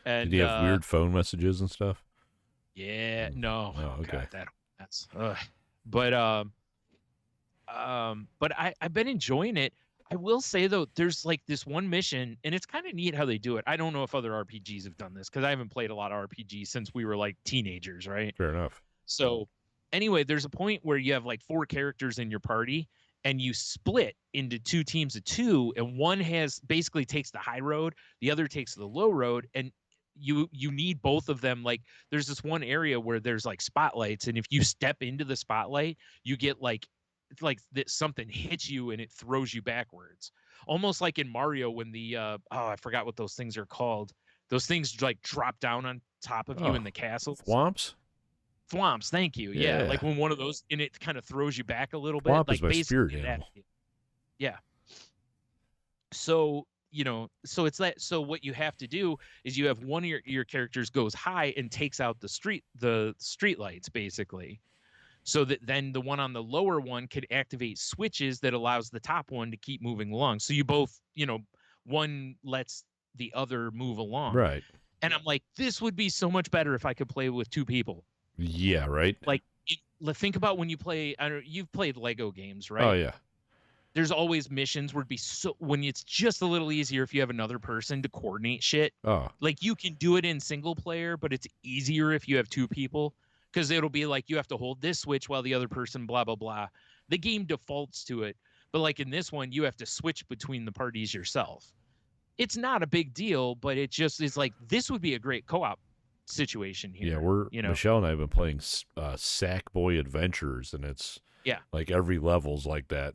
And did he have weird phone messages and stuff? Yeah, no. Oh, okay. God, that's. But I've been enjoying it. I will say though, there's like this one mission, and it's kind of neat how they do it. I don't know if other RPGs have done this because I haven't played a lot of RPGs since we were like teenagers, right? Fair enough. So anyway, there's a point where you have like 4 characters in your party, and you split into 2 teams of 2, and one basically takes the high road, the other takes the low road, and you need both of them. Like there's this one area where there's like spotlights, and if you step into the spotlight, you get like that something hits you and it throws you backwards, almost like in Mario when the I forgot what those things are called. Those things like drop down on top of you in the castle. Thwomps, thank you. Yeah, like when one of those, and it kind of throws you back a little bit. Thwomp like is my spirit animal. Yeah. So so it's that. So what you have to do is you have one of your characters goes high and takes out the street lights basically. So that then the one on the lower one could activate switches that allows the top one to keep moving along. So you both, one lets the other move along. Right. And I'm like, this would be so much better if I could play with 2 people. Yeah, right. Like, think about when you play. You've played Lego games, right? Oh yeah. There's always missions where it'd be when it's just a little easier if you have another person to coordinate shit. Oh. Like you can do it in single player, but it's easier if you have 2 people because it'll be like you have to hold this switch while the other person blah blah blah. The game defaults to it, but like in this one, you have to switch between the parties yourself. It's not a big deal, but it just is like this would be a great co-op situation here. Yeah, Michelle and I have been playing Sackboy Adventures, and it's like every level's like that.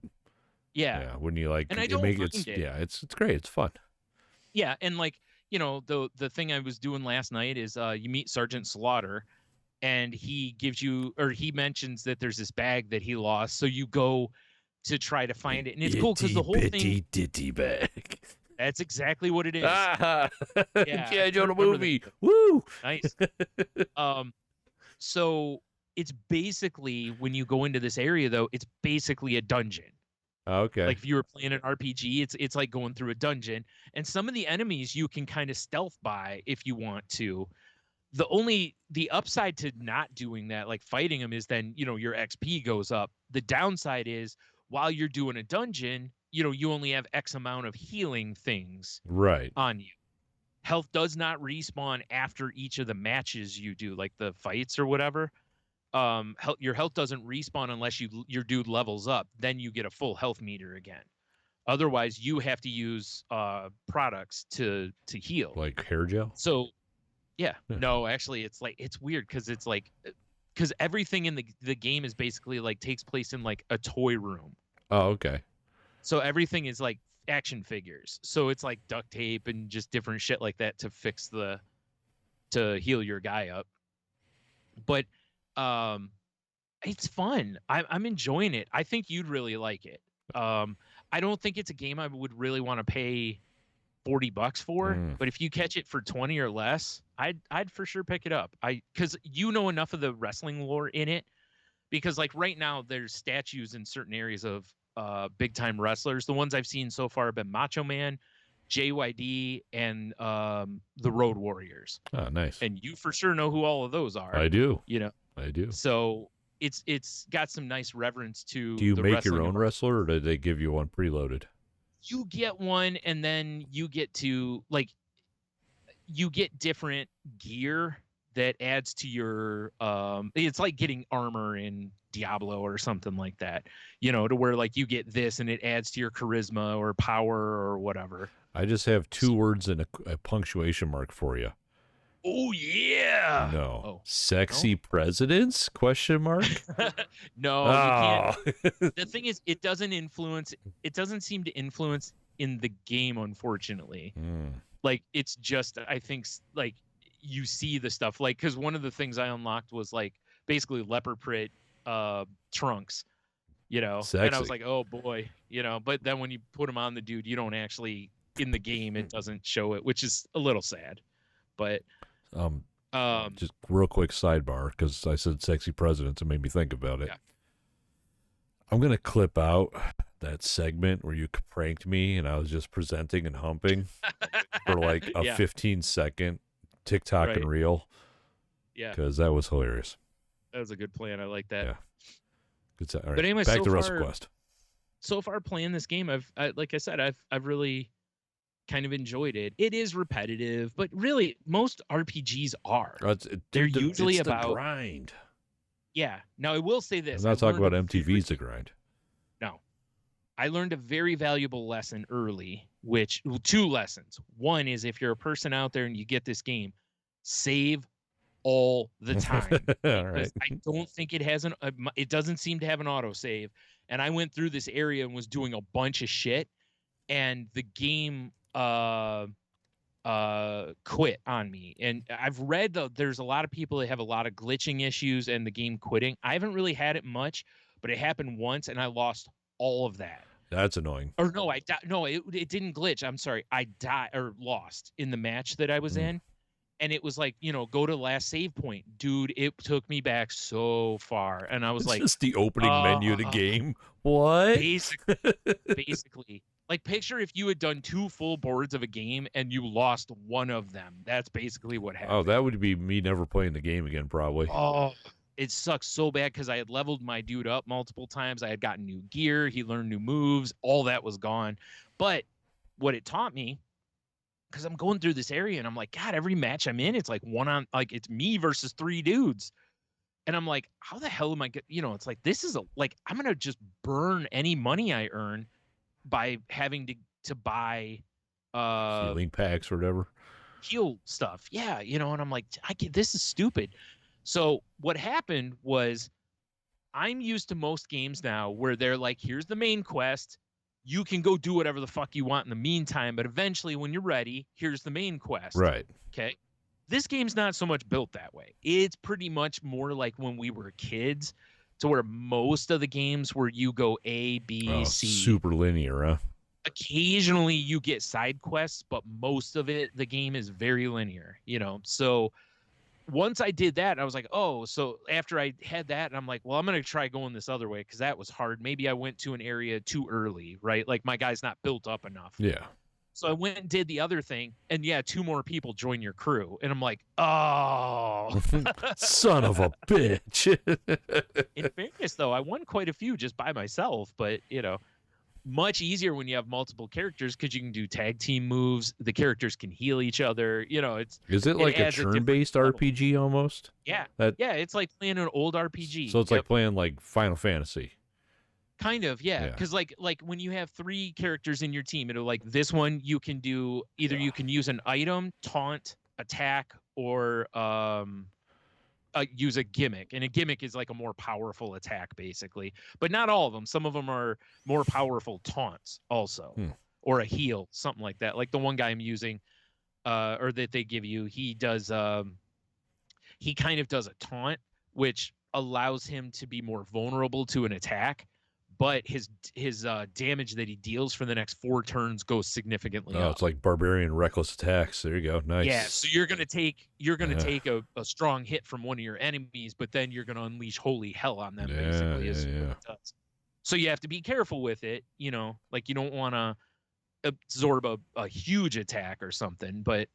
Yeah. When you like, and I don't mind it. Yeah, it's great. It's fun. Yeah, and like the thing I was doing last night is you meet Sergeant Slaughter, and he mentions that there's this bag that he lost, so you go to try to find it, and it's cool because the whole thing. Ditty bag. That's exactly what it is. Yeah, I know the movie. That. Woo! Nice. So it's basically when you go into this area, though, it's basically a dungeon. Okay. Like if you were playing an RPG, it's like going through a dungeon, and some of the enemies you can kind of stealth by if you want to. The upside to not doing that, like fighting them, is then your XP goes up. The downside is while you're doing a dungeon, you only have X amount of healing things on you. Health does not respawn after each of the matches you do, like the fights or whatever. Your health doesn't respawn unless your dude levels up. Then you get a full health meter again. Otherwise, you have to use products to heal, like hair gel. So, yeah. No, actually, it's weird because everything in the game is basically like takes place in like a toy room. Oh, okay. So everything is like action figures. So it's like duct tape and just different shit like that to heal your guy up. But it's fun. I'm enjoying it. I think you'd really like it. I don't think it's a game I would really want to pay $40 for, but if you catch it for 20 or less, I'd for sure pick it up. Because enough of the wrestling lore in it. Because like right now there's statues in certain areas of big time wrestlers. The ones I've seen so far have been Macho Man, JYD, and the Road Warriors. Oh, nice. And you for sure know who all of those are. I do. I do. So it's got some nice reverence to. Do you make your own wrestler, or do they give you one preloaded? You get one, and then you get to you get different gear that adds to your it's like getting armor in Diablo or something like that, to where like you get this and it adds to your charisma or power or whatever. I just have 2 words and a punctuation mark for you. Oh yeah. No. Oh. Sexy presidents? Question mark? No, you can't. The thing is, it doesn't seem to influence in the game, unfortunately. Like it's just, I think, like you see the stuff, like, because one of the things I unlocked was like basically leopard print trunks, Sexy. And I was like, oh boy, but then when you put them on the dude, you don't actually, in the game, it doesn't show it, which is a little sad. But just real quick sidebar, because I said sexy presidents, it made me think about it. Yeah. I'm gonna clip out that segment where you pranked me and I was just presenting and humping for like a 15-second TikTok and reel. Yeah, because that was hilarious. That was a good plan. I like that. Yeah. Good. All right. But anyway, back to WrestleQuest. So far, playing this game, like I said, I've really kind of enjoyed it. It is repetitive, but really most RPGs are. They're usually about the grind. Yeah. Now I will say this. I'm not talking about MTV's the grind. No. I learned a very valuable lesson early, 2 lessons. One is, if you're a person out there and you get this game, save all the time. All right. I don't think it has it doesn't seem to have an autosave. And I went through this area and was doing a bunch of shit, and the game quit on me. And I've read there's a lot of people that have a lot of glitching issues and the game quitting. I haven't really had it much, but it happened once and I lost all of that. That's annoying. Or no, it didn't glitch. I'm sorry. I died or lost in the match that I was in. And it was like, go to last save point. Dude, it took me back so far. And I was like, just the opening menu of the game. What? Basically. Like, picture if you had done 2 full boards of a game and you lost one of them. That's basically what happened. Oh, that would be me never playing the game again, probably. Oh, it sucks so bad because I had leveled my dude up multiple times. I had gotten new gear. He learned new moves. All that was gone. But what it taught me, because I'm going through this area and I'm like, God, every match I'm in, it's like it's me versus 3 dudes. And I'm like, how the hell am I it's like, this is I'm going to just burn any money I earn by having to buy healing packs or whatever. Heal stuff. Yeah, and I'm like, this is stupid. So what happened was I'm used to most games now where they're like, here's the main quest. You can go do whatever the fuck you want in the meantime, but eventually when you're ready, here's the main quest. Right. Okay. This game's not so much built that way. It's pretty much more like when we were kids, to where most of the games where you go A, B, C. Super linear, huh? Occasionally you get side quests, but most of it, the game is very linear, So once I did that, I was like, oh, so after I had that, I'm like, well, I'm going to try going this other way because that was hard. Maybe I went to an area too early, right? Like my guy's not built up enough. Yeah. So I went and did the other thing, and 2 more people join your crew. And I'm like, oh. Son of a bitch. In fairness, though, I won quite a few just by myself, but, much easier when you have multiple characters because you can do tag team moves. The characters can heal each other. Is it like a turn-based RPG almost? Yeah. It's like playing an old RPG. So it's like playing like Final Fantasy. Kind of, yeah. Because like when you have 3 characters in your team, it'll like this one you can do either you can use an item, taunt, attack, or use a gimmick. And a gimmick is like a more powerful attack, basically. But not all of them. Some of them are more powerful taunts also, or a heal, something like that. Like the one guy I'm using, or that they give you, he does. He kind of does a taunt, which allows him to be more vulnerable to an attack. But his damage that he deals for the next 4 turns goes significantly up. It's like barbarian reckless attacks. There you go. Nice. Yeah, so you're gonna take a strong hit from one of your enemies, but then you're gonna unleash holy hell on them. Basically, is what it does. So you have to be careful with it. Like you don't want to absorb a huge attack or something. But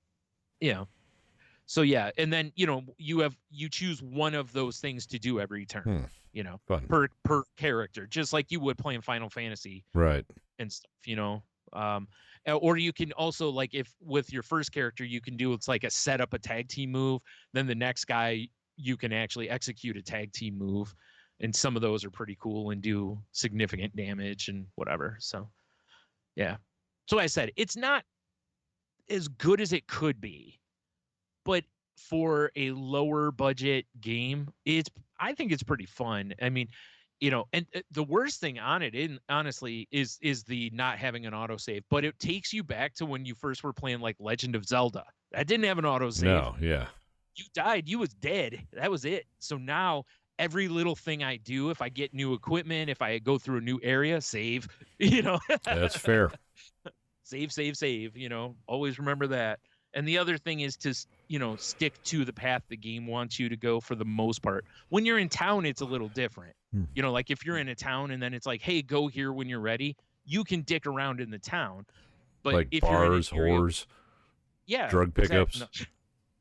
so yeah, and then you choose one of those things to do every turn. Fun. Per character, just like you would play in Final Fantasy, right? And stuff, or you can also, like, if with your first character, you can do it's like a set up a tag team move. Then the next guy, you can actually execute a tag team move, and some of those are pretty cool and do significant damage and whatever. So, yeah. So I said it's not as good as it could be, but for a lower budget game, I think it's pretty fun. I mean, and the worst thing on it, honestly, is the not having an autosave. But it takes you back to when you first were playing like Legend of Zelda. That didn't have an autosave. No, yeah. You died, you was dead. That was it. So now every little thing I do, if I get new equipment, if I go through a new area, save. That's fair. Save. Always remember that. And the other thing is to, stick to the path the game wants you to go for the most part. When you're in town, it's a little different. Like if you're in a town and then it's like, hey, go here when you're ready, you can dick around in the town. But like if bars, you're in an area, whores, drug pickups. Exactly.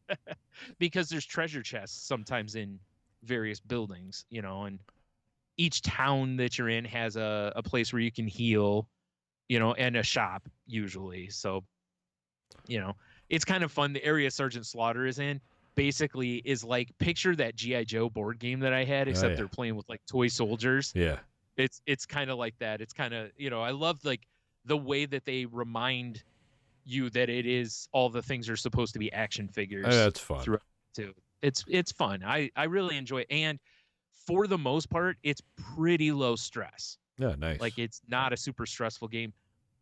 No. Because there's treasure chests sometimes in various buildings, and each town that you're in has a place where you can heal, and a shop usually. So, it's kind of fun. The area Sergeant Slaughter is in basically is like, picture that G.I. Joe board game that I had, except they're playing with like toy soldiers. Yeah. It's kind of like that. It's kind of, I love like the way that they remind you that it is, all the things are supposed to be action figures. That's fun. Too. It's fun. I really enjoy it. And for the most part, it's pretty low stress. Yeah, nice. Like it's not a super stressful game.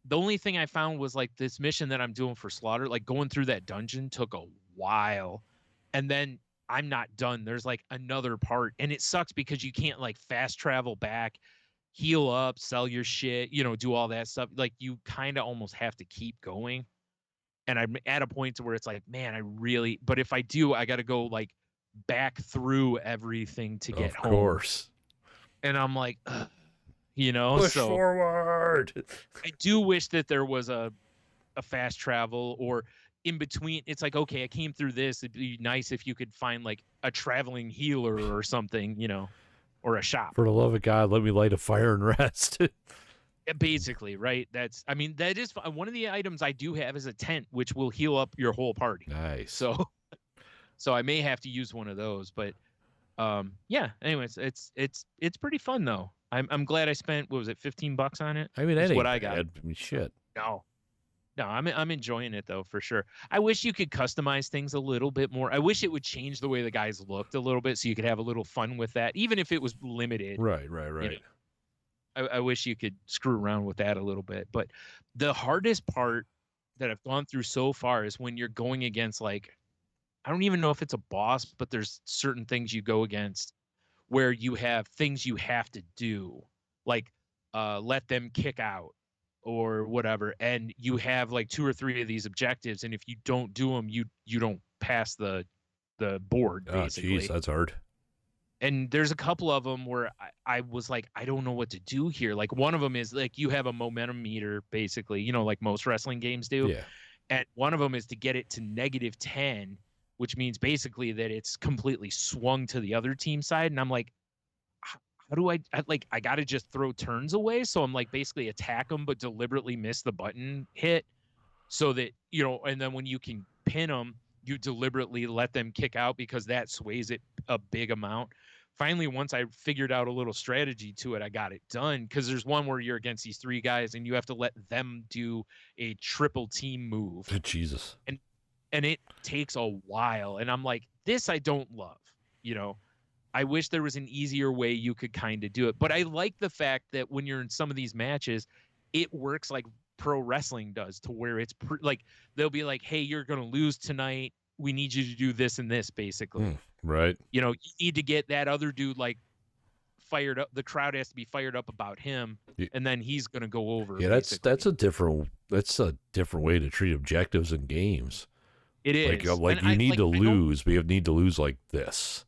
The only thing I found was like this mission that I'm doing for Slaughter, like going through that dungeon took a while. And then I'm not done. There's like another part, and it sucks because you can't like fast travel back, heal up, sell your shit, do all that stuff. Like you kind of almost have to keep going. And I'm at a point to where it's like, man, but if I do, I got to go like back through everything to get home. Of course. And I'm like, ugh. Push So forward. I do wish that there was a fast travel or in between. It's like, okay, I came through this. It'd be nice if you could find like a traveling healer or something, or a shop. For the love of God, let me light a fire and rest. Basically, right? That is one of the items I do have is a tent, which will heal up your whole party. Nice. So I may have to use one of those, but yeah. Anyways, it's pretty fun though. I'm glad I spent, what was it, $15 on it? I mean, That's that what ain't I got. bad. I mean, shit. No, I'm enjoying it though, for sure. I wish you could customize things a little bit more. I wish it would change the way the guys looked a little bit, so you could have a little fun with that, even if it was limited. Right. I wish you could screw around with that a little bit. But the hardest part that I've gone through so far is when you're going against, like, I don't even know if it's a boss, but there's certain things you go against where you have things you have to do, like let them kick out or whatever, and you have like 2 or 3 of these objectives, and if you don't do them, you don't pass the board, basically. Oh, geez, that's hard. And there's a couple of them where I was like, I don't know what to do here. Like, one of them is like, you have a momentum meter, basically, like most wrestling games do. Yeah. And one of them is to get it to -10, which means basically that it's completely swung to the other team side. And I'm like, how do I got to just throw turns away? So I'm like, basically attack them, but deliberately miss the button hit so that, and then when you can pin them, you deliberately let them kick out because that sways it a big amount. Finally, once I figured out a little strategy to it, I got it done, because there's one where you're against these 3 guys and you have to let them do a triple team move. Jesus. And it takes a while. And I'm like, this I don't love. I wish there was an easier way you could kind of do it. But I like the fact that when you're in some of these matches, it works like pro wrestling does, to where it's like they'll be like, hey, you're going to lose tonight. We need you to do this and this, basically. Right. You need to get that other dude like fired up. The crowd has to be fired up about him, and then he's going to go over. Yeah, that's a different way to treat objectives in games. It is. Like you need to lose, but you need to lose like this.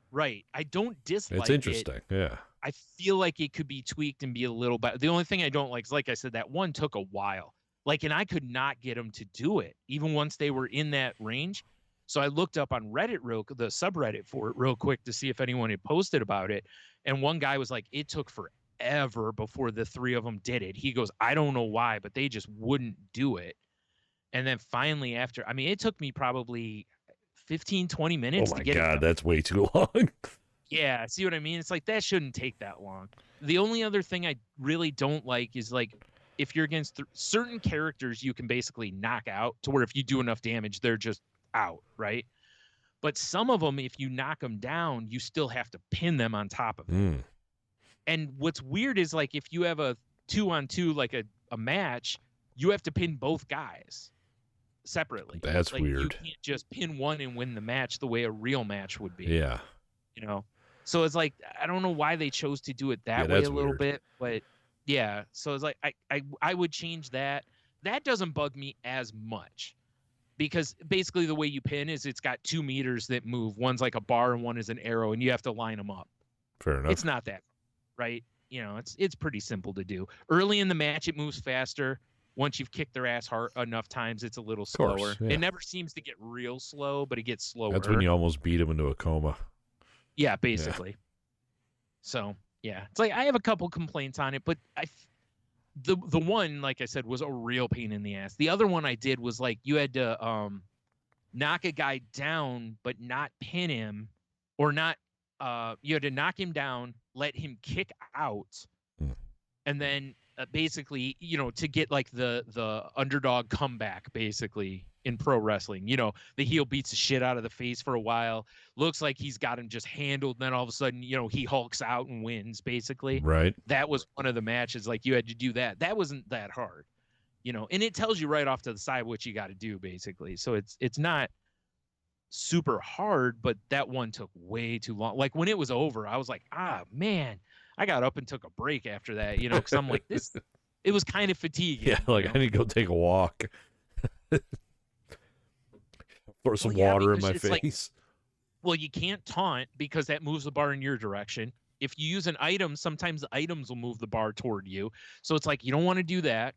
Right. I don't dislike it. It's interesting. Yeah. I feel like it could be tweaked and be a little better. The only thing I don't like is, like I said, that one took a while. And I could not get them to do it, even once they were in that range. So I looked up on Reddit, the subreddit for it, real quick, to see if anyone had posted about it. And one guy was like, it took forever before the 3 of them did it. He goes, I don't know why, but they just wouldn't do it. And then finally, it took me probably 15, 20 minutes to get it. Oh my God, that's way too long. Yeah, see what I mean? It's like, that shouldn't take that long. The only other thing I really don't like is, like, if you're against certain characters, you can basically knock out to where if you do enough damage, they're just out, right? But some of them, if you knock them down, you still have to pin them on top of it. And what's weird is, like, if you have a 2-on-2, like a match, you have to pin both guys separately. That's weird. You can't just pin one and win the match the way a real match would be. Yeah. So it's like, I don't know why they chose to do it that way a little bit, but yeah. So it's like, I would change that. That doesn't bug me as much, because basically the way you pin is it's got 2 meters that move. One's like a bar and one is an arrow, and you have to line them up. Fair enough. It's not that, right? It's pretty simple to do. Early in the match, it moves faster. Once you've kicked their ass hard enough times, it's a little slower. Yeah. It never seems to get real slow, but it gets slower. That's when you almost beat him into a coma. Yeah, basically. Yeah. So, yeah. It's like, I have a couple complaints on it, but the one, like I said, was a real pain in the ass. The other one I did was, like, you had to knock a guy down but not pin him, or not you had to knock him down, let him kick out, and then basically, to get like the underdog comeback, basically, in pro wrestling. The heel beats the shit out of the face for a while, looks like he's got him just handled, and then all of a sudden, he hulks out and wins, basically. Right. That was one of the matches, like, you had to do that. That wasn't that hard, and it tells you right off to the side what you got to do, basically. So it's not super hard, but that one took way too long. Like, when it was over, I was like, man, I got up and took a break after that, because I'm like, it was kind of fatiguing. Yeah, like, I need to go take a walk. Pour some water in my face. Like, well, you can't taunt because that moves the bar in your direction. if you use an item, sometimes the items will move the bar toward you. So it's like, you don't want to do that.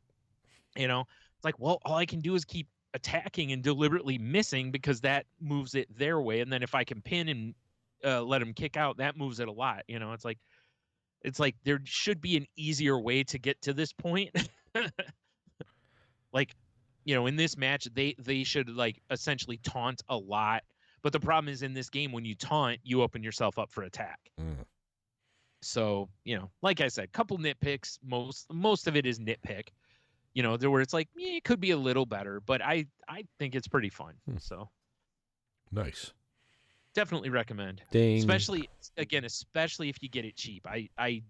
You know, it's like, well, all I can do is keep attacking and deliberately missing because that moves it their way. And then if I can pin and let them kick out, that moves it a lot. You know, it's like there should be an easier way to get to this point. Like, you know, in this match, they should like essentially taunt a lot. But the problem is in this game, when you taunt, you open yourself up for attack. So, you know, like I said, couple nitpicks. Most of it is nitpick. You know, where it's like, yeah, it could be a little better, but I think it's pretty fun. So nice. Definitely recommend. Ding. Especially if you get it cheap. I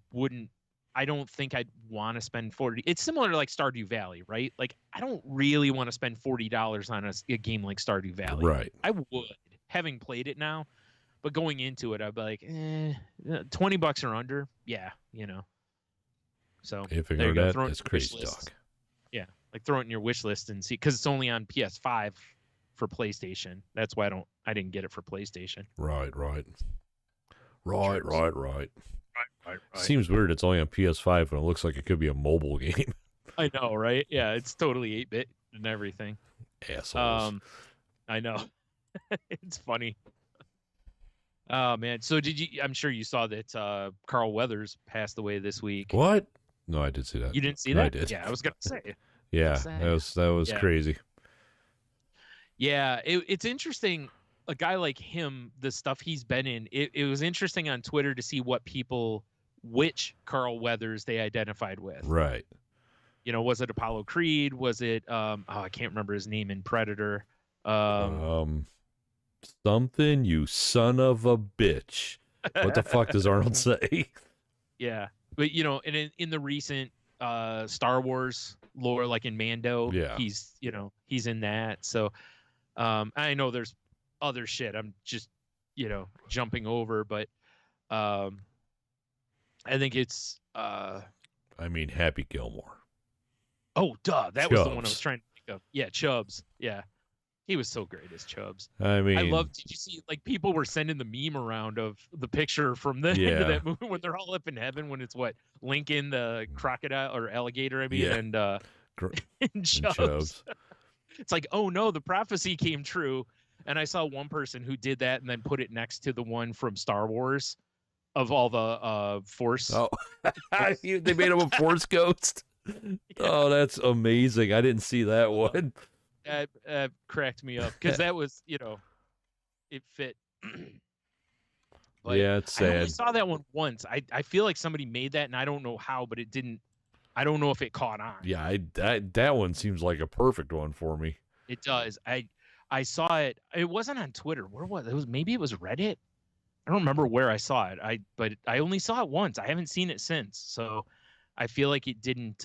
don't think I'd want to spend $40. It's similar to like Stardew Valley, right? Like I don't really want to spend $40 on a game like Stardew Valley. Right. I would, having played it now, but going into it, I'd be like, $20 or under. Yeah, you know. So if you there you go, go. that's crazy talk. Yeah, like throw it in your wish list and see, because it's only on PS5 for PlayStation. That's why I didn't get it for PlayStation. Right. Seems weird. It's only on PS5 and it looks like it could be a mobile game. I know, right? Yeah, it's totally 8-bit and everything. Assholes. I know. It's funny. Oh man. So I'm sure you saw that Carl Weathers passed away this week. What? No, I did see that. You didn't see that? I did. Yeah, I was gonna say. Yeah, that was crazy. Yeah, it's interesting. A guy like him, the stuff he's been in, it was interesting on Twitter to see which Carl Weathers they identified with. Right. You know, was it Apollo Creed? Was it I can't remember his name in Predator. Something, you son of a bitch. What the fuck does Arnold say? Yeah. But you know, and in the recent Star Wars lore, like in Mando, he's in that. So I know there's other shit I'm just, jumping over, but I think it's Happy Gilmore. Oh, duh. That Chubbs. Was the one I was trying to think of. Yeah, Chubbs. Yeah. He was so great as Chubbs. I love. Did you see, like, people were sending the meme around of the picture from the end of that movie when they're all up in heaven, when it's Lincoln, the crocodile or alligator, and Chubbs. It's like, oh no, the prophecy came true. And I saw one person who did that and then put it next to the one from Star Wars of all the Force. Oh, they made him a Force ghost. Yeah. Oh, that's amazing. I didn't see that one. That cracked me up because that was, it fit. But yeah, it's sad. I only saw that one once. I feel like somebody made that, and I don't know how, but it didn't. I don't know if it caught on. Yeah, that one seems like a perfect one for me. It does. I saw it. It wasn't on Twitter. Where was it? Maybe it was Reddit. I don't remember where I saw it. But I only saw it once. I haven't seen it since. So I feel like it didn't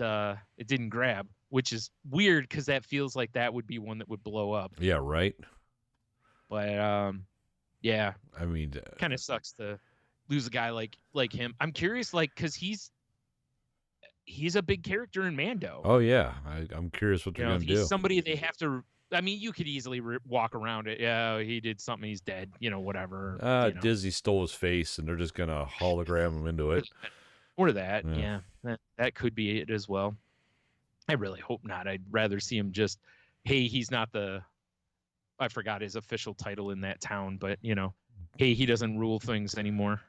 grab, which is weird because that feels like that would be one that would blow up. Yeah, right. But yeah. Kind of sucks to lose a guy like him. I'm curious, because he's a big character in Mando. Oh yeah, I'm curious what they're gonna do. He's somebody they have to. You could easily walk around it. Yeah, he did something. He's dead. Whatever. Disney stole his face, and they're just gonna hologram him into it. Or that. Yeah, that could be it as well. I really hope not. I'd rather see him just, hey, he's not I forgot his official title in that town, but hey, he doesn't rule things anymore.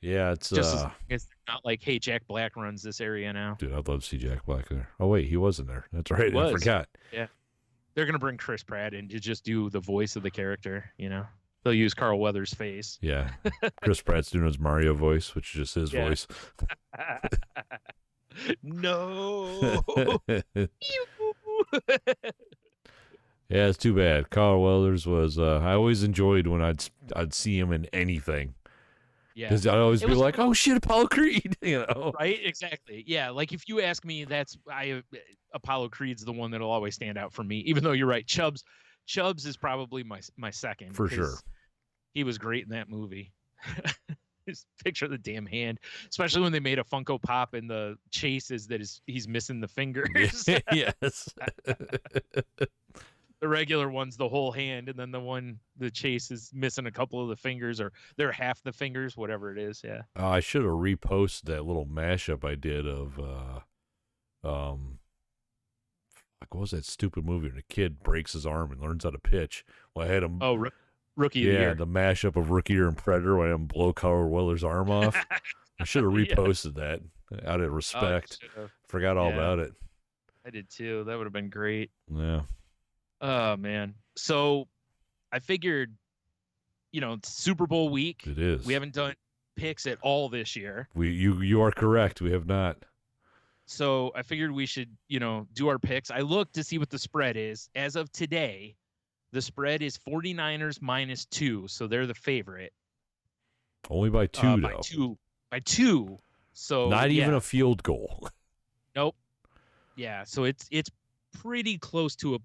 Yeah, it's just it's not like, hey, Jack Black runs this area now. Dude, I'd love to see Jack Black there. Oh wait, he wasn't there. That's right. I forgot. Yeah. They're gonna bring Chris Pratt in to just do the voice of the character. They'll use Carl Weathers' face. Yeah, Chris Pratt's doing his Mario voice, which is just his voice. No. Yeah, it's too bad. Carl Weathers was. I always enjoyed when I'd see him in anything. Yeah, because I'd always be like, "Oh shit, Apollo Creed," Right? Exactly. Yeah, like if you ask me, Apollo Creed's the one that'll always stand out for me. Even though you're right, Chubbs is probably my second. For sure. He was great in that movie. Just picture the damn hand, especially when they made a Funko Pop and the chase is that he's missing the fingers. Yes. The regular one's the whole hand, and then the chase is missing a couple of the fingers, or they're half the fingers, whatever it is. Yeah. I should have reposted that little mashup I did of like, what was that stupid movie when a kid breaks his arm and learns how to pitch? Well, I had him. Oh, Rookie of the Year. The mashup of Rookie Year and Predator when I had him blow Carl Weller's arm off. I should have reposted that out of respect. Forgot all about it. I did too. That would have been great. Yeah. Oh man. So I figured, it's Super Bowl week. It is. We haven't done picks at all this year. You are correct. We have not. So I figured we should, do our picks. I looked to see what the spread is. As of today, the spread is 49ers -2, so they're the favorite. Only by 2 though. By 2. So not even a field goal. Nope. Yeah, so it's pretty close to a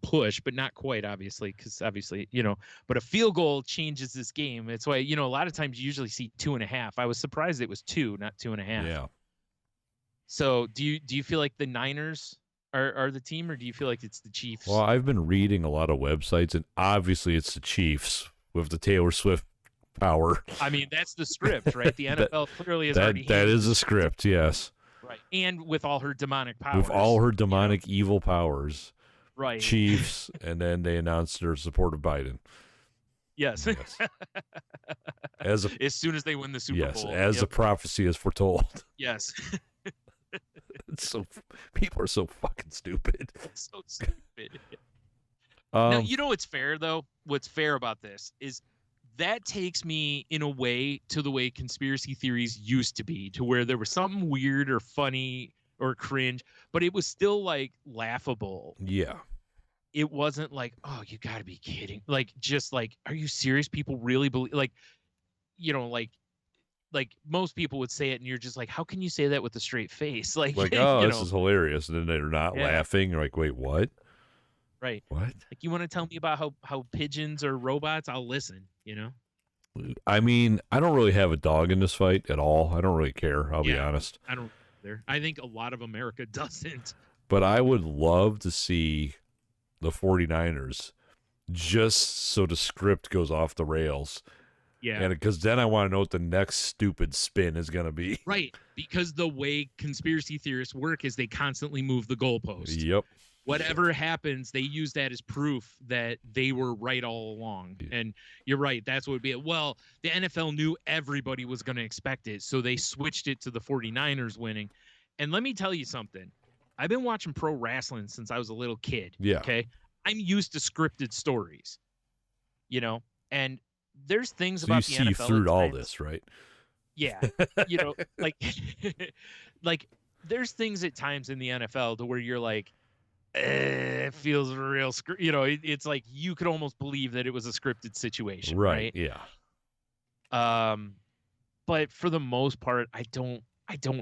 push, but not quite, obviously, because but a field goal changes this game. It's why, a lot of times you usually see 2.5. I was surprised it was 2, not 2.5. Yeah. So do you feel like the Niners are the team, or do you feel like it's the Chiefs? Well, I've been reading a lot of websites, and obviously it's the Chiefs with the Taylor Swift power. I mean, that's the script, right? The NFL clearly has already. That is the script, yes. Right, and with all her demonic powers. With all her demonic evil powers. Right. Chiefs, and then they announced their support of Biden. Yes. As soon as they win the Super Bowl. Yes, as the prophecy is foretold. Yes. People are so fucking stupid. So stupid. Now, what's fair though? What's fair about this is that takes me in a way to the way conspiracy theories used to be, to where there was something weird or funny or cringe, but it was still like laughable. Yeah. It wasn't like, oh, you gotta be kidding. Like, just like, are you serious? People really believe, like most people would say it, and you're just like, how can you say that with a straight face? Like, oh, this is hilarious. And then they're not laughing. You're like, wait, what? Right. What? Like, you want to tell me about how pigeons are robots? I'll listen, I mean, I don't really have a dog in this fight at all. I don't really care. I'll be honest. I don't either. I think a lot of America doesn't. But I would love to see the 49ers just so the script goes off the rails. Yeah. And because then I want to know what the next stupid spin is going to be. Right. Because the way conspiracy theorists work is they constantly move the goalpost. Yep. Whatever happens, they use that as proof that they were right all along. Yeah. And you're right. That's what would be it. Well, the NFL knew everybody was going to expect it, so they switched it to the 49ers winning. And let me tell you something. I've been watching pro wrestling since I was a little kid. Yeah. Okay. I'm used to scripted stories, and there's things about the NFL. So you see through all this, right? Yeah. Like there's things at times in the NFL to where you're like, it feels real. It's like you could almost believe that it was a scripted situation. Right. Yeah. But for the most part, I don't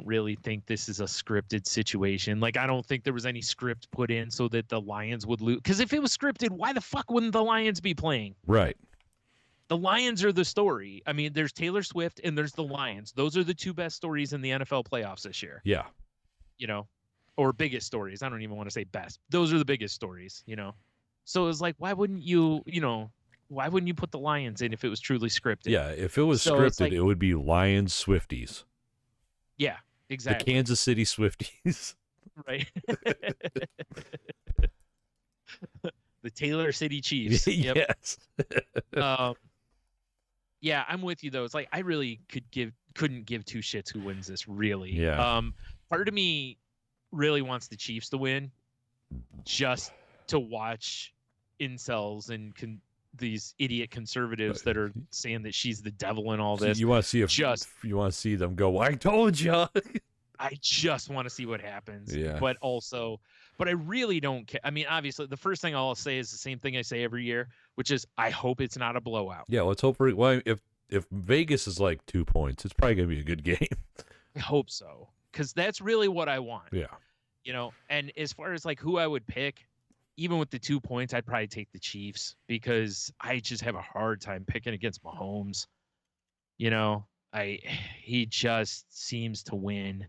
really think this is a scripted situation. Like, I don't think there was any script put in so that the Lions would lose. Because if it was scripted, why the fuck wouldn't the Lions be playing? Right. The Lions are the story. I mean, there's Taylor Swift and there's the Lions. Those are the two best stories in the NFL playoffs this year. Yeah. Or biggest stories. I don't even want to say best. Those are the biggest stories, So it's like, why wouldn't you put the Lions in if it was truly scripted? Yeah, if it was scripted, it would be Lions Swifties. Yeah, exactly. The Kansas City Swifties. Right. The Taylor City Chiefs. Yep. Yes. Yeah, I'm with you though. It's like I really couldn't give two shits who wins this, really. Yeah. Part of me really wants the Chiefs to win, just to watch incels and these idiot conservatives that are saying that she's the devil and all this. You want to see you want to see them go, I told you. I just want to see what happens. Yeah. But I really don't care. I mean, obviously, the first thing I'll say is the same thing I say every year, which is I hope it's not a blowout. Yeah, let's hope for it. Well, if Vegas is like 2 points, it's probably going to be a good game. I hope so, because that's really what I want. Yeah. And as far as like who I would pick, even with the 2 points, I'd probably take the Chiefs because I just have a hard time picking against Mahomes. He just seems to win.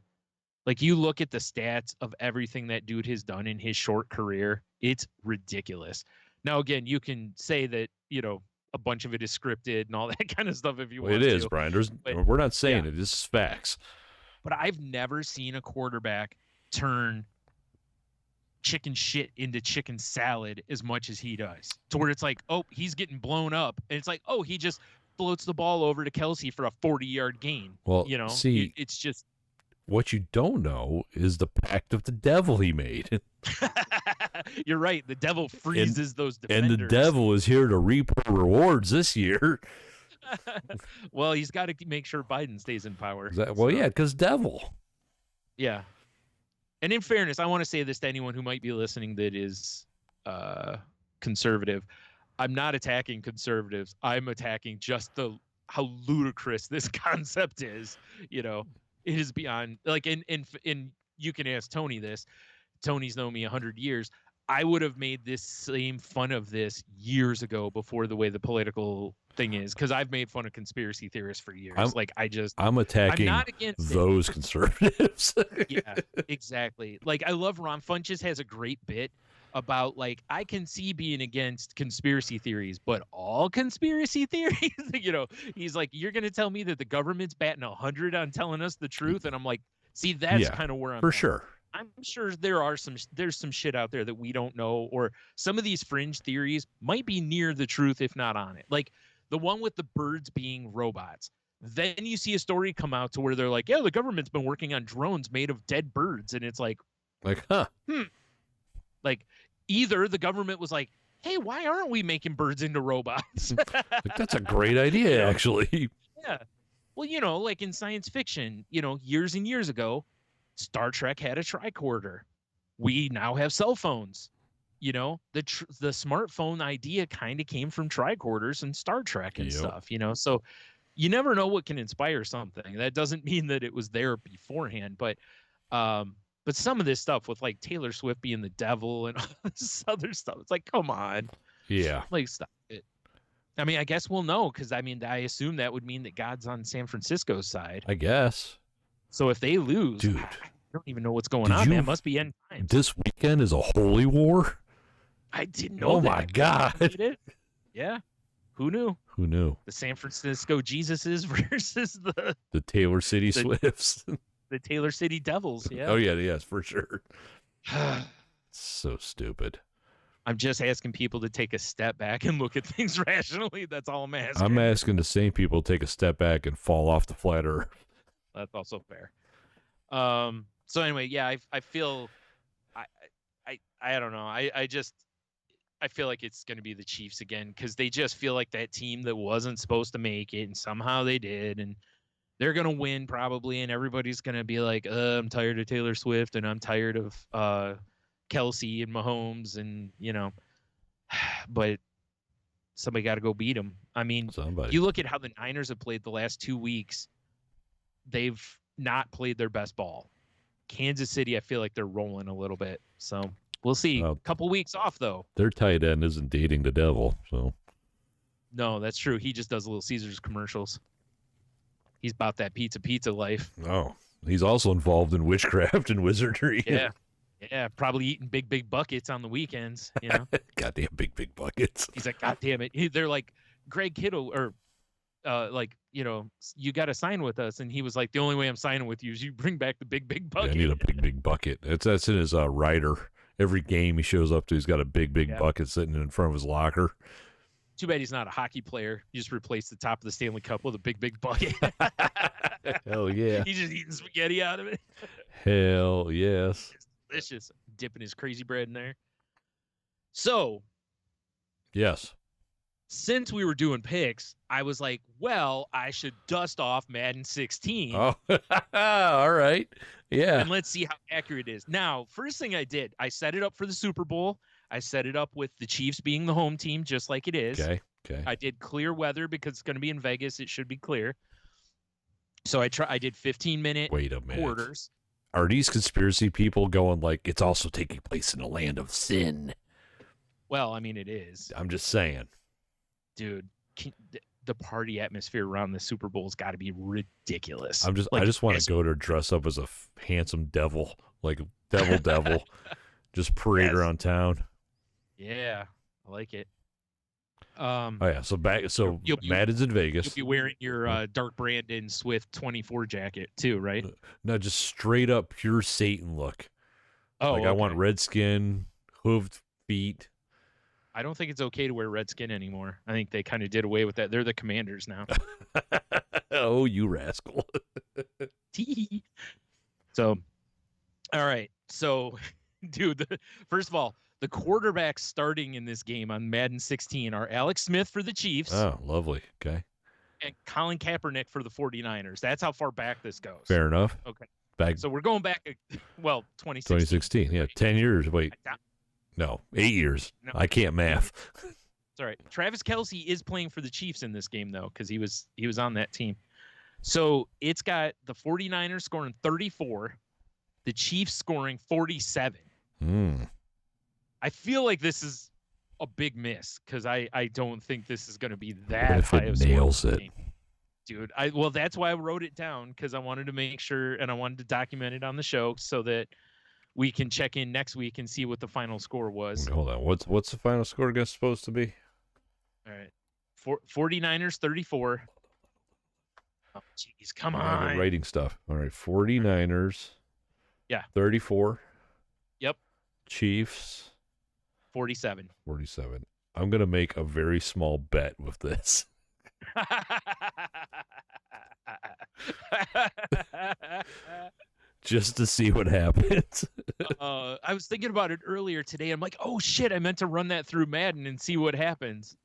Like, you look at the stats of everything that dude has done in his short career, It's ridiculous. Now, again, you can say that, a bunch of it is scripted and all that kind of stuff if you want to. It is, Brian. We're not saying it. This is facts. But I've never seen a quarterback turn chicken shit into chicken salad as much as he does. To where it's like, oh, he's getting blown up. And it's like, oh, he just floats the ball over to Kelce for a 40-yard gain. Well, see, it's just... What you don't know is the pact of the devil he made. You're right. The devil freezes those defenders. And the devil is here to reap rewards this year. Well, he's got to make sure Biden stays in power. Yeah, because devil. Yeah. And in fairness, I want to say this to anyone who might be listening that is conservative. I'm not attacking conservatives. I'm attacking just how ludicrous this concept is. It is beyond, like, and you can ask Tony this. Tony's known me 100 years. I would have made this same fun of this years ago before the way the political thing is, because I've made fun of conspiracy theorists for years. I'm attacking those conservatives. Yeah, exactly. Like, I love Ron Funches has a great bit about, like, I can see being against conspiracy theories, but all conspiracy theories, he's like, you're going to tell me that the government's batting 100 on telling us the truth? And I'm like, see, that's kind of where I'm for at. Sure. I'm sure there's some shit out there that we don't know, or some of these fringe theories might be near the truth, if not on it. Like the one with the birds being robots. Then you see a story come out to where they're like, yeah, the government's been working on drones made of dead birds. And it's like, like either the government was like, hey, why aren't we making birds into robots? That's a great idea, actually. Yeah. Well, like in science fiction, years and years ago, Star Trek had a tricorder. We now have cell phones. The smartphone idea kind of came from tricorders and Star Trek and stuff, So you never know what can inspire something. That doesn't mean that it was there beforehand, but some of this stuff with like Taylor Swift being the devil and all this other stuff, it's like, come on. Yeah. Like, stop it. I mean, I guess we'll know, because I assume that would mean that God's on San Francisco's side. I guess. So if they lose, dude, I don't even know what's going on, man. It must be end times. This weekend is a holy war? I didn't know that. Oh, my God. Yeah. Who knew? The San Francisco Jesuses versus the Taylor City Swifts. The Taylor City Devils, yeah. Oh, yeah, yes, for sure. So stupid. I'm just asking people to take a step back and look at things rationally. That's all I'm asking. I'm asking the same people to take a step back and fall off the flat earth. That's also fair. So anyway, yeah, I feel, I don't know. I feel like it's going to be the Chiefs again, because they just feel like that team that wasn't supposed to make it, and somehow they did, and they're going to win probably, and everybody's going to be like, I'm tired of Taylor Swift, and I'm tired of Kelce and Mahomes, and but somebody got to go beat them. I mean, you look at how the Niners have played the last 2 weeks. They've not played their best ball. Kansas City, I feel like they're rolling a little bit. So we'll see. A couple weeks off, though. Their tight end isn't dating the devil, so. No, that's true. He just does Little Caesars commercials. He's about that pizza life. Oh, he's also involved in witchcraft and wizardry. Yeah. Yeah, probably eating big buckets on the weekends, Goddamn big buckets. He's like, God damn it. They're like, Greg Kittle, or you got to sign with us. And he was like, the only way I'm signing with you is you bring back the big bucket. Yeah, I need a big bucket. That's in his rider. Every game he shows up to, he's got a big bucket sitting in front of his locker. Too bad he's not a hockey player. You just replace the top of the Stanley Cup with a big bucket. Hell yeah. He's just eating spaghetti out of it. Hell yes. It's delicious. Dipping his crazy bread in there. So. Yes. Since we were doing picks, I was like, well, I should dust off Madden 16. Oh, all right. Yeah. And let's see how accurate it is. Now, first thing I did, I set it up for the Super Bowl. I set it up with the Chiefs being the home team, just like it is. Okay. I did clear weather because it's going to be in Vegas. It should be clear. So I did 15-minute quarters. Are these conspiracy people going like, it's also taking place in a land of sin? Well, I mean, it is. I'm just saying. Dude, the party atmosphere around the Super Bowl has got to be ridiculous. I just want to go to dress up as a handsome devil, like devil, just parade around town. Yeah, I like it. Oh yeah, so you'll Madden's in you'll Vegas. be wearing your Dark Brandon Swift 24 jacket too, right? No, just straight up pure Satan look. Oh, Like I want okay. red skin, hooved feet. I don't think it's okay to wear red skin anymore. I think they kind of did away with that. They're the Commanders now. Oh, you rascal. So, all right. So, dude, first of all, the quarterbacks starting in this game on Madden 16 are Alex Smith for the Chiefs Oh, lovely. Okay. and Colin Kaepernick for the 49ers. That's how far back this goes. Fair enough. Okay. Back So we're going back, 2016. 2016. Yeah, 10 years. Wait. No, 8 years. No. I can't math. It's all right. Travis Kelce is playing for the Chiefs in this game, though, because he was on that team. So it's got the 49ers scoring 34, the Chiefs scoring 47. I feel like this is a big miss because I don't think this is going to be that high of scoring. Nails it. Dude, well, that's why I wrote it down, because I wanted to make sure, and I wanted to document it on the show so that we can check in next week and see what the final score was. Hold on. What's the final score guess supposed to be? All right. 49ers 34. Oh, jeez, come on. Writing stuff. All right. 49ers. Yeah. 34. Yep. Chiefs. 47. 47. I'm going to make a very small bet with this. Just to see what happens. I was thinking about it earlier today. I'm like, oh shit, I meant to run that through Madden and see what happens,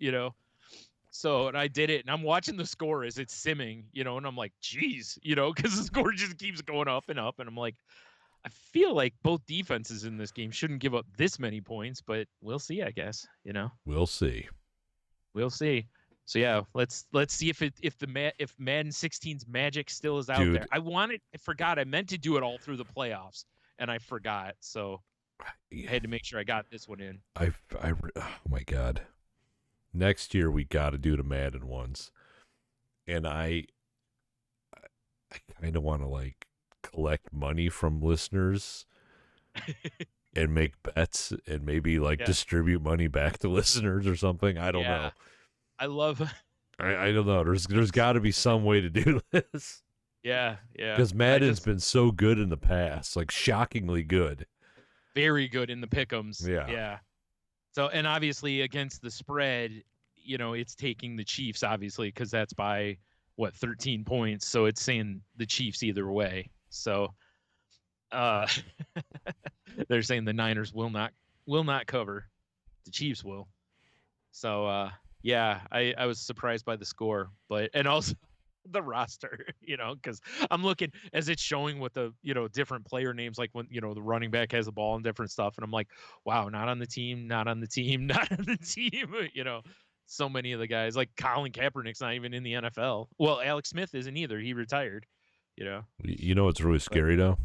So, and I did it, and I'm watching the score as it's simming, and I'm like, geez, because the score just keeps going up, and I'm like, I feel like both defenses in this game shouldn't give up this many points, but we'll see, I guess, We'll see. We'll see. So yeah, let's see if Madden 16's magic still is out there. I forgot. I meant to do it all through the playoffs, and I forgot. So I had to make sure I got this one in. Oh my God. Next year we got to do the Madden ones, and I kind of want to collect money from listeners and make bets and maybe distribute money back to listeners or something. I don't know. I love. I don't know. There's got to be some way to do this. Yeah. Because Madden's been so good in the past, shockingly good. Very good in the pick'ems. Yeah. So, and obviously against the spread, it's taking the Chiefs, obviously, because that's by 13 points. So it's saying the Chiefs either way. So, they're saying the Niners will not cover. The Chiefs will. So, yeah, I was surprised by the score, and also the roster, because I'm looking as it's showing with the, different player names, like when, the running back has the ball and different stuff. And I'm like, wow, not on the team. So many of the guys, like Colin Kaepernick's not even in the NFL. Well, Alex Smith isn't either. He retired, You know what's really scary, though?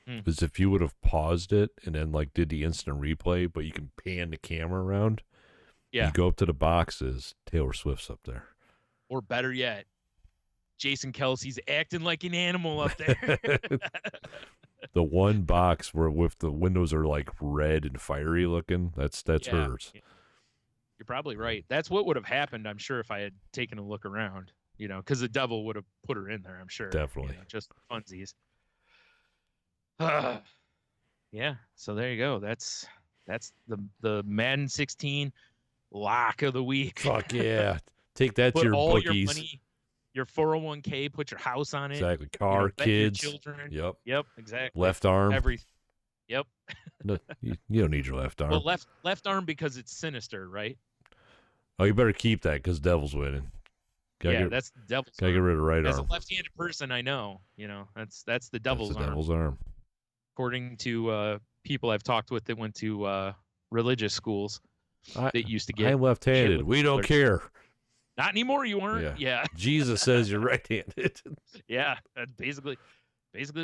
Is if you would have paused it and then did the instant replay, but you can pan the camera around. Yeah. You go up to the boxes, Taylor Swift's up there. Or better yet, Jason Kelce's acting like an animal up there. The one box where with the windows are red and fiery looking, that's hers. You're probably right. That's what would have happened, I'm sure, if I had taken a look around, because the devil would have put her in there, I'm sure. Definitely. Just funsies. Yeah, so there you go. That's the Madden 16 lock of the week. Fuck yeah. Take that to your all bookies. Your money, your 401k, put your house on it. Exactly. Car, kids. Children. Yep, exactly. Left arm. Yep. No, you don't need your left arm. Well, left arm because it's sinister, right? Oh, you better keep that because devil's winning. That's the devil's arm. Gotta get rid of right arm. As a left-handed person, I know. That's the devil's arm. Devil's arm. According to people I've talked with that went to religious schools that used to get. I'm left-handed. We don't care. Not anymore. You weren't. Yeah. Jesus says you're right-handed. Yeah, that's basically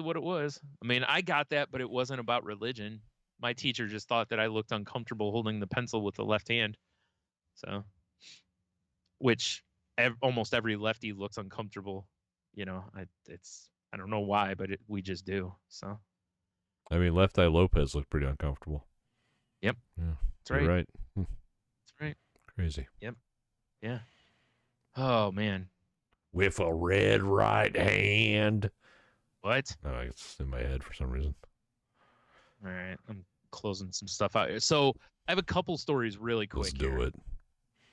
what it was. I mean, I got that, but it wasn't about religion. My teacher just thought that I looked uncomfortable holding the pencil with the left hand. So, which almost every lefty looks uncomfortable. I don't know why, but we just do. So. I mean, Left Eye Lopez looked pretty uncomfortable. Yep. Yeah, That's right. you're right. That's right. Crazy. Yep. Yeah. Oh man. With a red right hand. What? Oh, it's in my head for some reason. All right. I'm closing some stuff out here. So I have a couple stories really quick. Let's do it.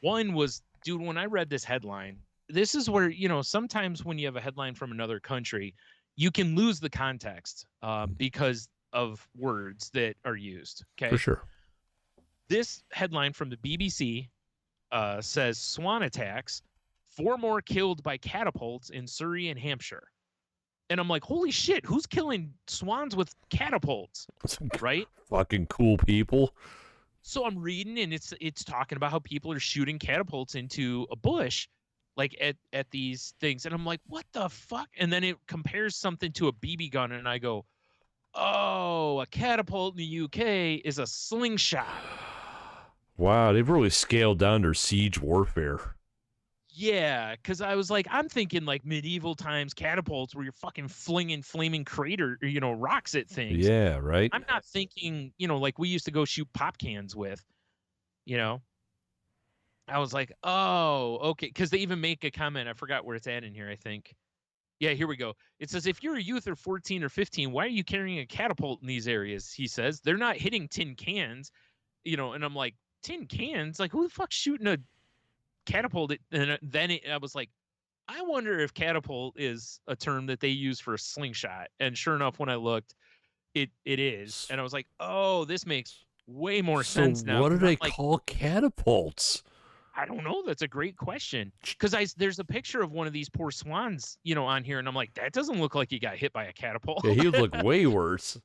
One was, dude, when I read this headline, this is where, sometimes when you have a headline from another country, you can lose the context because of words that are used. Okay. For sure. This headline from the BBC says swan attacks, 4 more killed by catapults in Surrey and Hampshire. And I'm like, holy shit, who's killing swans with catapults? Right? Fucking cool people. So I'm reading, and it's talking about how people are shooting catapults into a bush, like at these things. And I'm like, what the fuck? And then it compares something to a BB gun, and I go, oh, a catapult in the UK is a slingshot. Wow, they've really scaled down their siege warfare. Yeah, because I was like, I'm thinking like medieval times catapults where you're fucking flinging flaming crater, rocks at things. Yeah, right. I'm not thinking, like we used to go shoot pop cans with, I was like, oh, okay. Because they even make a comment. I forgot where it's at in here, I think. Yeah, here we go. It says, if you're a youth or 14 or 15, why are you carrying a catapult in these areas? He says, they're not hitting tin cans, and I'm like, tin cans? Like, who the fuck's shooting a catapult? And then I was like, I wonder if catapult is a term that they use for a slingshot. And sure enough, when I looked, it is. And I was like, oh, this makes way more sense now. What do they call catapults? I don't know. That's a great question. Because there's a picture of one of these poor swans, on here. And I'm like, that doesn't look like he got hit by a catapult. Yeah, he would look way worse.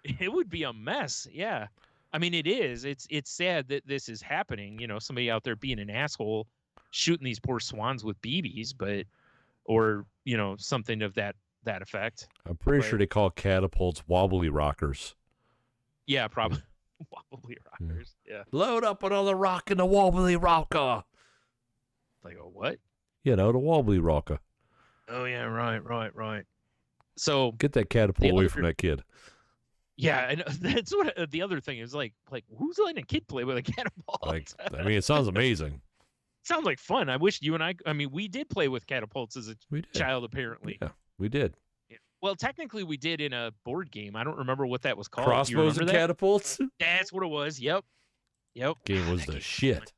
It would be a mess. Yeah. I mean, it is. It's sad that this is happening. Somebody out there being an asshole shooting these poor swans with BBs, or something of that effect. I'm pretty sure they call catapults wobbly rockers. Yeah, probably. Wobbly rockers. Yeah. Load up another rock in the wobbly rocker. Like a what? The wobbly rocker. Oh yeah, right. So get that catapult away from that kid. Yeah, and that's what the other thing is like who's letting a kid play with a catapult? It sounds amazing. Sounds like fun. I wish you and I mean, we did play with catapults as a child, apparently. Yeah, we did. Well, technically, we did in a board game. I don't remember what that was called. Crossbows and catapults? That's what it was. Yep. Game was the shit.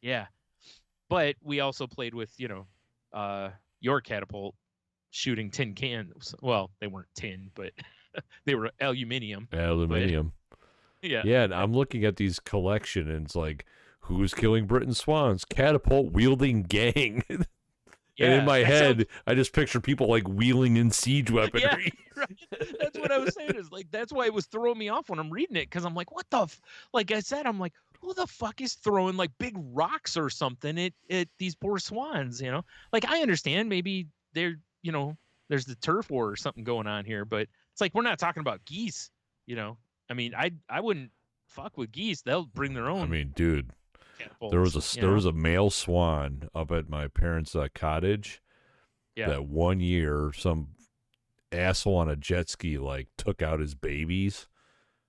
Yeah. But we also played with, your catapult shooting tin cans. Well, they weren't tin, but they were aluminium. Aluminium. But, yeah. Yeah, and I'm looking at these collection, and it's like, who's killing Britain swans? Catapult wielding gang. Yeah, and in my head, I just picture people like wheeling in siege weaponry. Yeah, right. That's what I was saying. Is like that's why it was throwing me off when I'm reading it, because I'm like, what the? Like I said, I'm like, who the fuck is throwing like big rocks or something at these poor swans? Like I understand maybe they're there's the turf war or something going on here, but it's like we're not talking about geese. I mean, I wouldn't fuck with geese. They'll bring their own. I mean, dude. There was a male swan up at my parents' cottage. Yeah. That one year, some asshole on a jet ski took out his babies.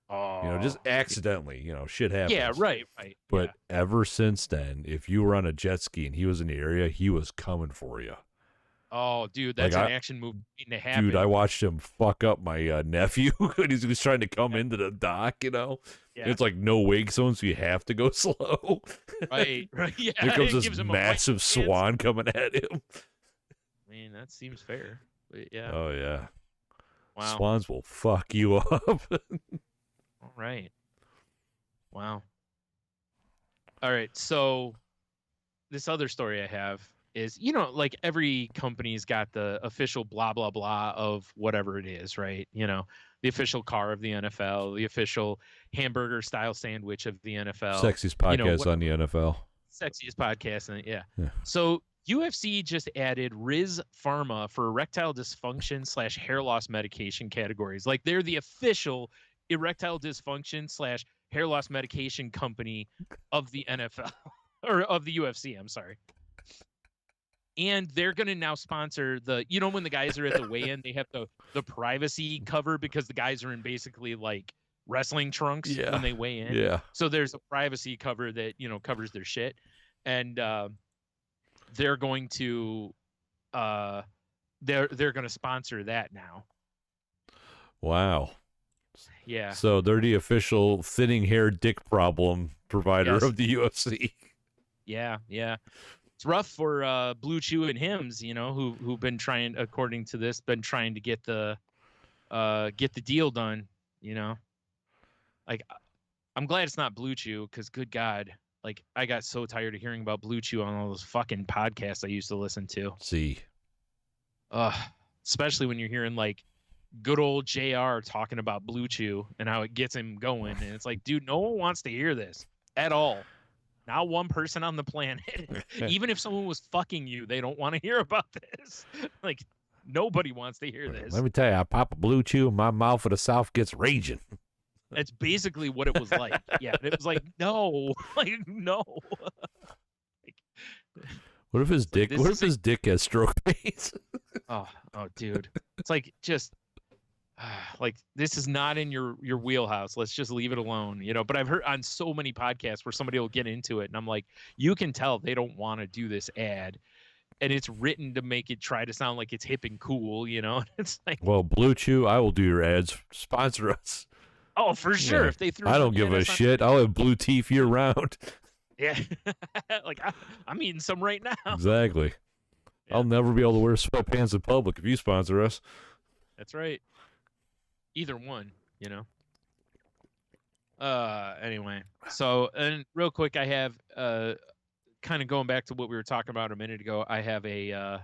Oh, just accidentally. Shit happens. Yeah, right. But ever since then, if you were on a jet ski and he was in the area, he was coming for you. Oh, dude, that's an action move to happen. Dude, I watched him fuck up my nephew when he was trying to come into the dock, Yeah. It's like no wake zone, so you have to go slow. Right. Yeah. Here comes this massive swan coming at him. I mean, that seems fair. But yeah. Oh, yeah. Wow. Swans will fuck you up. All right. Wow. All right. So this other story I have is, like every company's got the official blah, blah, blah of whatever it is, right? The official car of the NFL, the official hamburger style sandwich of the NFL. Sexiest podcast on the NFL. Sexiest podcast. Yeah. So UFC just added Rizz Pharma for erectile dysfunction / hair loss medication categories. Like they're the official erectile dysfunction / hair loss medication company of the NFL or of the UFC. I'm sorry. And they're going to now sponsor when the guys are at the weigh-in, they have the privacy cover because the guys are in basically like wrestling trunks when they weigh in. Yeah. So there's a privacy cover that, covers their shit. And they're going to they're going to sponsor that now. Wow. Yeah. So they're the official thinning hair dick problem provider of the UFC. Yeah. It's rough for Blue Chew and Hims, who've been trying, according to this, to get the deal done, Like, I'm glad it's not Blue Chew, because good God, like, I got so tired of hearing about Blue Chew on all those fucking podcasts I used to listen to. See. Especially when you're hearing, like, good old JR talking about Blue Chew and how it gets him going. And it's like, dude, no one wants to hear this at all. Not one person on the planet. Even if someone was fucking you, they don't want to hear about this. Like, nobody wants to hear this. Let me tell you, I pop a Blue Chew, my mouth of the South gets raging. That's basically what it was like. Yeah, it was like, no. Like, no. What if his dick? What if his dick has stroke pains? oh, dude, it's like just like this is not in your wheelhouse. Let's just leave it alone, But I've heard on so many podcasts where somebody will get into it, and I'm like, you can tell they don't want to do this ad, and it's written to make it try to sound like it's hip and cool, It's like, well, Blue Chew, I will do your ads. Sponsor us. Oh, for sure. Yeah. If they threw, I don't give a shit. I'll have blue teeth year round. Yeah, like I'm eating some right now. Exactly. Yeah. I'll never be able to wear sweatpants in public if you sponsor us. That's right. Either one, Anyway, so, and real quick, I have kind of going back to what we were talking about a minute ago. I have a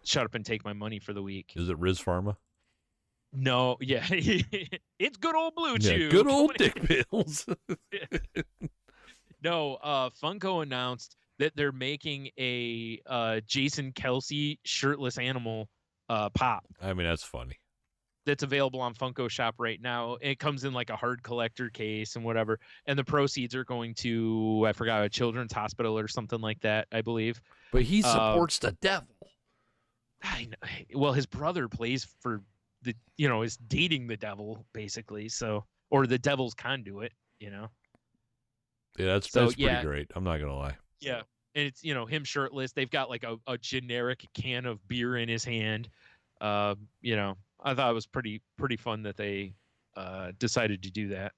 shut up and take my money for the week. Is it Rizz Pharma? No, yeah, it's good old Blue Chew. Yeah, good old dick pills. No, Funko announced that they're making a Jason Kelce shirtless animal pop. I mean, that's funny. That's available on Funko Shop right now. It comes in like a hard collector case and whatever, and the proceeds are going to, I forgot, a children's hospital or something like that, I believe. But he supports the devil. I know. Well, his brother plays for the, is dating the devil basically. So, or the devil's conduit, Yeah, that's pretty great. I'm not gonna lie. Yeah, and it's him shirtless. They've got like a generic can of beer in his hand. I thought it was pretty fun that they decided to do that.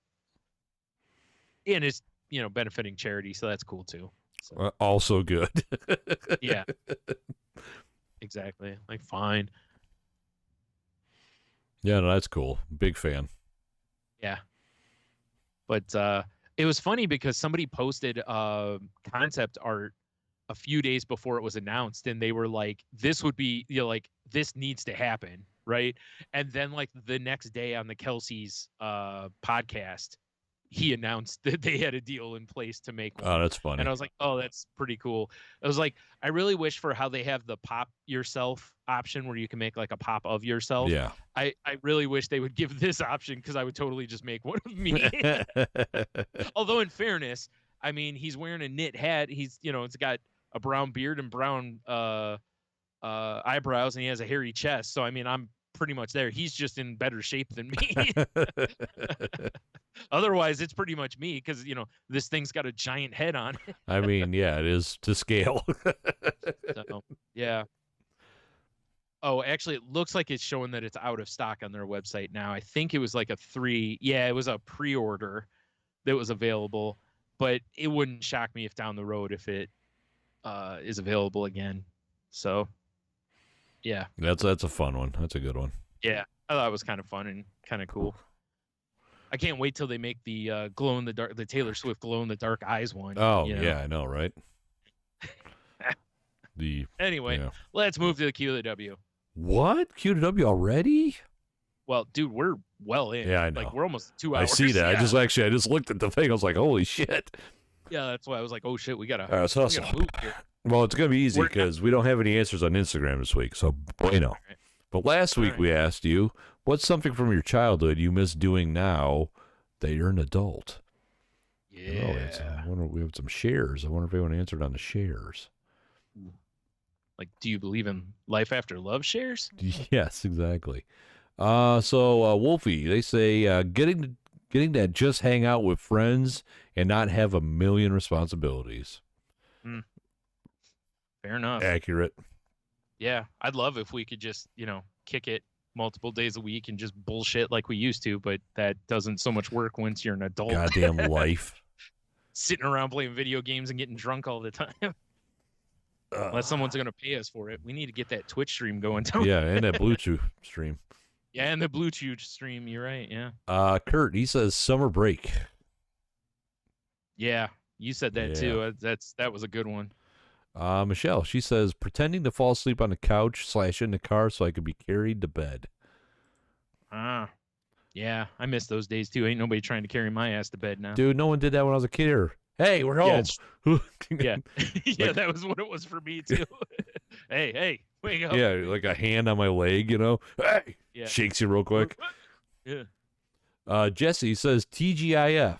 And it's benefiting charity, so that's cool too. So. Also good. Yeah. Exactly. Like, fine. Yeah, no, that's cool. Big fan. Yeah. But it was funny because somebody posted concept art a few days before it was announced, and they were like, this would be, like, this needs to happen, right? And then, like, the next day on the Kelce's podcast, he announced that they had a deal in place to make one. Oh, that's funny. And I was like, oh, that's pretty cool. I was like, I really wish for how they have the pop yourself option where you can make like a pop of yourself. Yeah. I really wish they would give this option, because I would totally just make one of me. Although in fairness, I mean, he's wearing a knit hat. He's, it's got a brown beard and brown eyebrows, and he has a hairy chest. So, I mean, I'm pretty much there. He's just in better shape than me. Otherwise, it's pretty much me, because this thing's got a giant head on it. I mean, yeah, it is to scale. So, yeah. Oh, actually, it looks like it's showing that it's out of stock on their website now. I think it was like it was a pre-order that was available, but it wouldn't shock me if down the road if it is available again. So, yeah. That's a fun one. That's a good one. Yeah, I thought it was kind of fun and kind of cool. I can't wait till they make the glow in the dark, the Taylor Swift glow in the dark eyes one. Oh, yeah, I know, right? Anyway, let's move to the QoftheW. What? QoftheW already? Well, dude, we're well in. Yeah, I know. Like, we're almost 2 hours. I see that. Yeah. I just looked at the thing. I was like, holy shit. Yeah, that's why I was like, oh shit, we gotta move here. Well, it's gonna be easy because we don't have any answers on Instagram this week, so bueno. Right. But last week we asked you, what's something from your childhood you miss doing now that you're an adult? Yeah. I wonder if we have some shares. I wonder if anyone answered on the shares. Like, do you believe in life after love shares? Yes, exactly. Wolfie, they say getting to just hang out with friends and not have a million responsibilities. Fair enough. Accurate. Yeah, I'd love if we could just, kick it multiple days a week and just bullshit like we used to, but that doesn't so much work once you're an adult. Goddamn life. Sitting around playing video games and getting drunk all the time. Unless someone's going to pay us for it. We need to get that Twitch stream going. Yeah, and that Bluetooth stream. Yeah, and the Bluetooth stream. You're right, yeah. Kurt, he says summer break. Yeah, you said that too. That was a good one. Michelle, she says, pretending to fall asleep on the couch / in the car so I could be carried to bed. Yeah, I miss those days too. Ain't nobody trying to carry my ass to bed now. Dude, no one did that when I was a kid. Hey, we're home. Yeah, yeah, that was what it was for me too. hey, wake up. Yeah, like a hand on my leg, Hey, shakes you real quick. Yeah. Jesse says TGIF.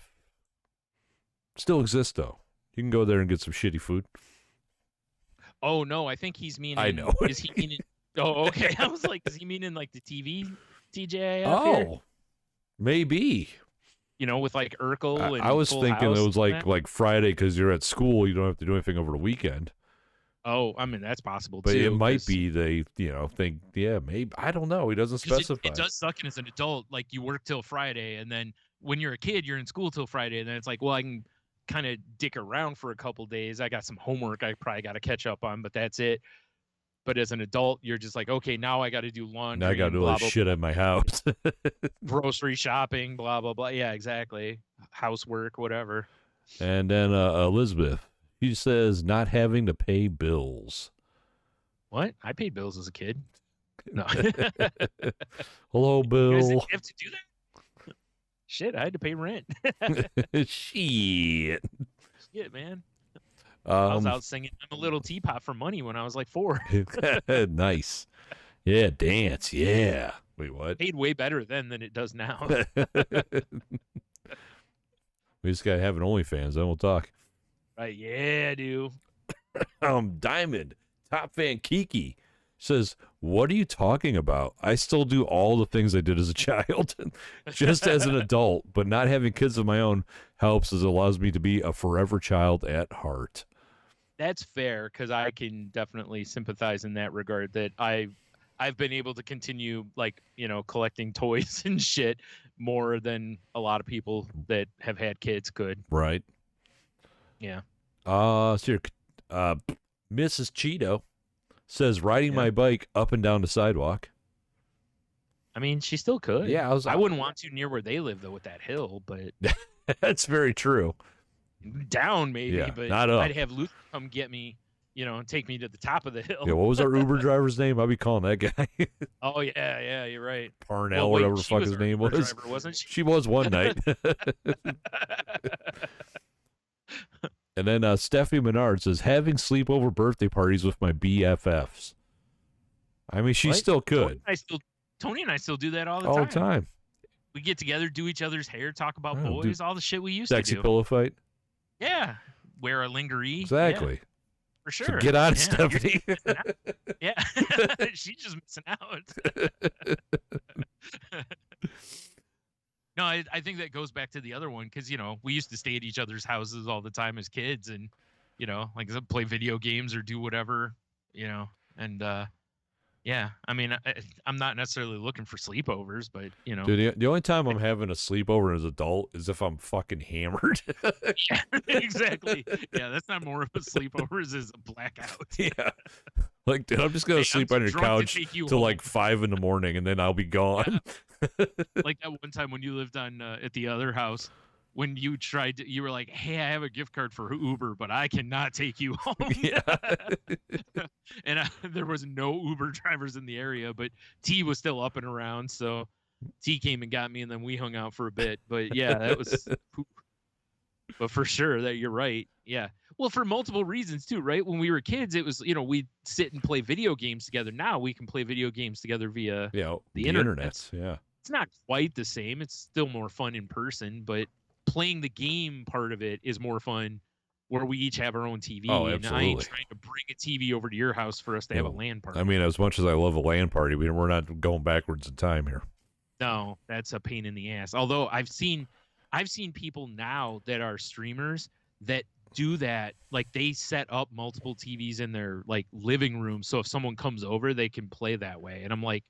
Still exists, though. You can go there and get some shitty food. Oh, no, I think he's meaning... I know. Is he meaning... Oh, okay. I was like, is he meaning like the TV TGIF Oh, here? Maybe. With like Urkel and I was Full thinking House it was like Friday because you're at school. You don't have to do anything over the weekend. Oh, I mean, that's possible, but too. But it might be they, think, maybe. I don't know. He doesn't specify. It does suck as an adult. Like, you work till Friday, and then when you're a kid, you're in school till Friday, and then it's like, well, I can kind of dick around for a couple days. I got some homework I probably got to catch up on, but that's it. But as an adult, you're just like, okay, now I got to do laundry. Now I got to do all this shit at my house. Grocery shopping, blah, blah, blah. Yeah, exactly. Housework, whatever. And then Elizabeth, she says not having to pay bills. What? I paid bills as a kid. No. Hello, Bill. You guys didn't have to do that? Shit, I had to pay rent. Shit, man. I was out singing "I'm a Little Teapot" for money when I was like 4. Nice. Yeah, dance. Yeah. Wait, what? Paid way better then than it does now. We just got to have an OnlyFans, then we'll talk. Yeah, dude. Diamond, top fan Kiki says, what are you talking about? I still do all the things I did as a child, just as an adult, but not having kids of my own helps as it allows me to be a forever child at heart. That's fair, because I can definitely sympathize in that regard, that I've been able to continue, like, collecting toys and shit more than a lot of people that have had kids could. Right. Yeah. Mrs. Cheeto says riding my bike up and down the sidewalk. I mean, she still could. Yeah, I wouldn't want to near where they live though with that hill, but that's very true. Down maybe, but not up. I'd have Luke come get me, and take me to the top of the hill. Yeah, what was our Uber driver's name? I'd be calling that guy. Oh yeah, you're right. Parnell, whatever the fuck his name was. Driver, wasn't she? She was one night. And then Stephanie Menard says, having sleepover birthday parties with my BFFs. I mean, she still could. Tony and I still do that all the time. All the time. We get together, do each other's hair, talk about boys, all the shit we used to do. Sexy pillow fight? Yeah. Wear a lingerie. Exactly. Yeah, for sure. So get on it, Stephanie. Yeah. She's just missing out. No, I think that goes back to the other one because, we used to stay at each other's houses all the time as kids and, like play video games or do whatever, and yeah, I mean, I'm not necessarily looking for sleepovers, but, Dude, the only time I'm having a sleepover as an adult is if I'm fucking hammered. Yeah, exactly. Yeah, that's not more of a sleepover, it's a blackout. Yeah. Like, dude, I'm just going to sleep on your couch till like 5 a.m. and then I'll be gone. Yeah. Like that one time when you lived on at the other house, when you were like, hey, I have a gift card for Uber, but I cannot take you home. Yeah. And there was no Uber drivers in the area, but T was still up and around. So T came and got me, and then we hung out for a bit. But yeah, that was, but for sure that you're right. Yeah. Well, for multiple reasons too, right? When we were kids, it was, we'd sit and play video games together. Now we can play video games together via the internet. Yeah. It's not quite the same. It's still more fun in person, but playing the game part of it is more fun where we each have our own TV. Oh, and absolutely. I ain't trying to bring a TV over to your house for us to have a LAN party. I mean, as much as I love a LAN party, we're not going backwards in time here. No, that's a pain in the ass. Although I've seen people now that are streamers that do that. Like they set up multiple TVs in their like living room, so if someone comes over, they can play that way. And I'm like,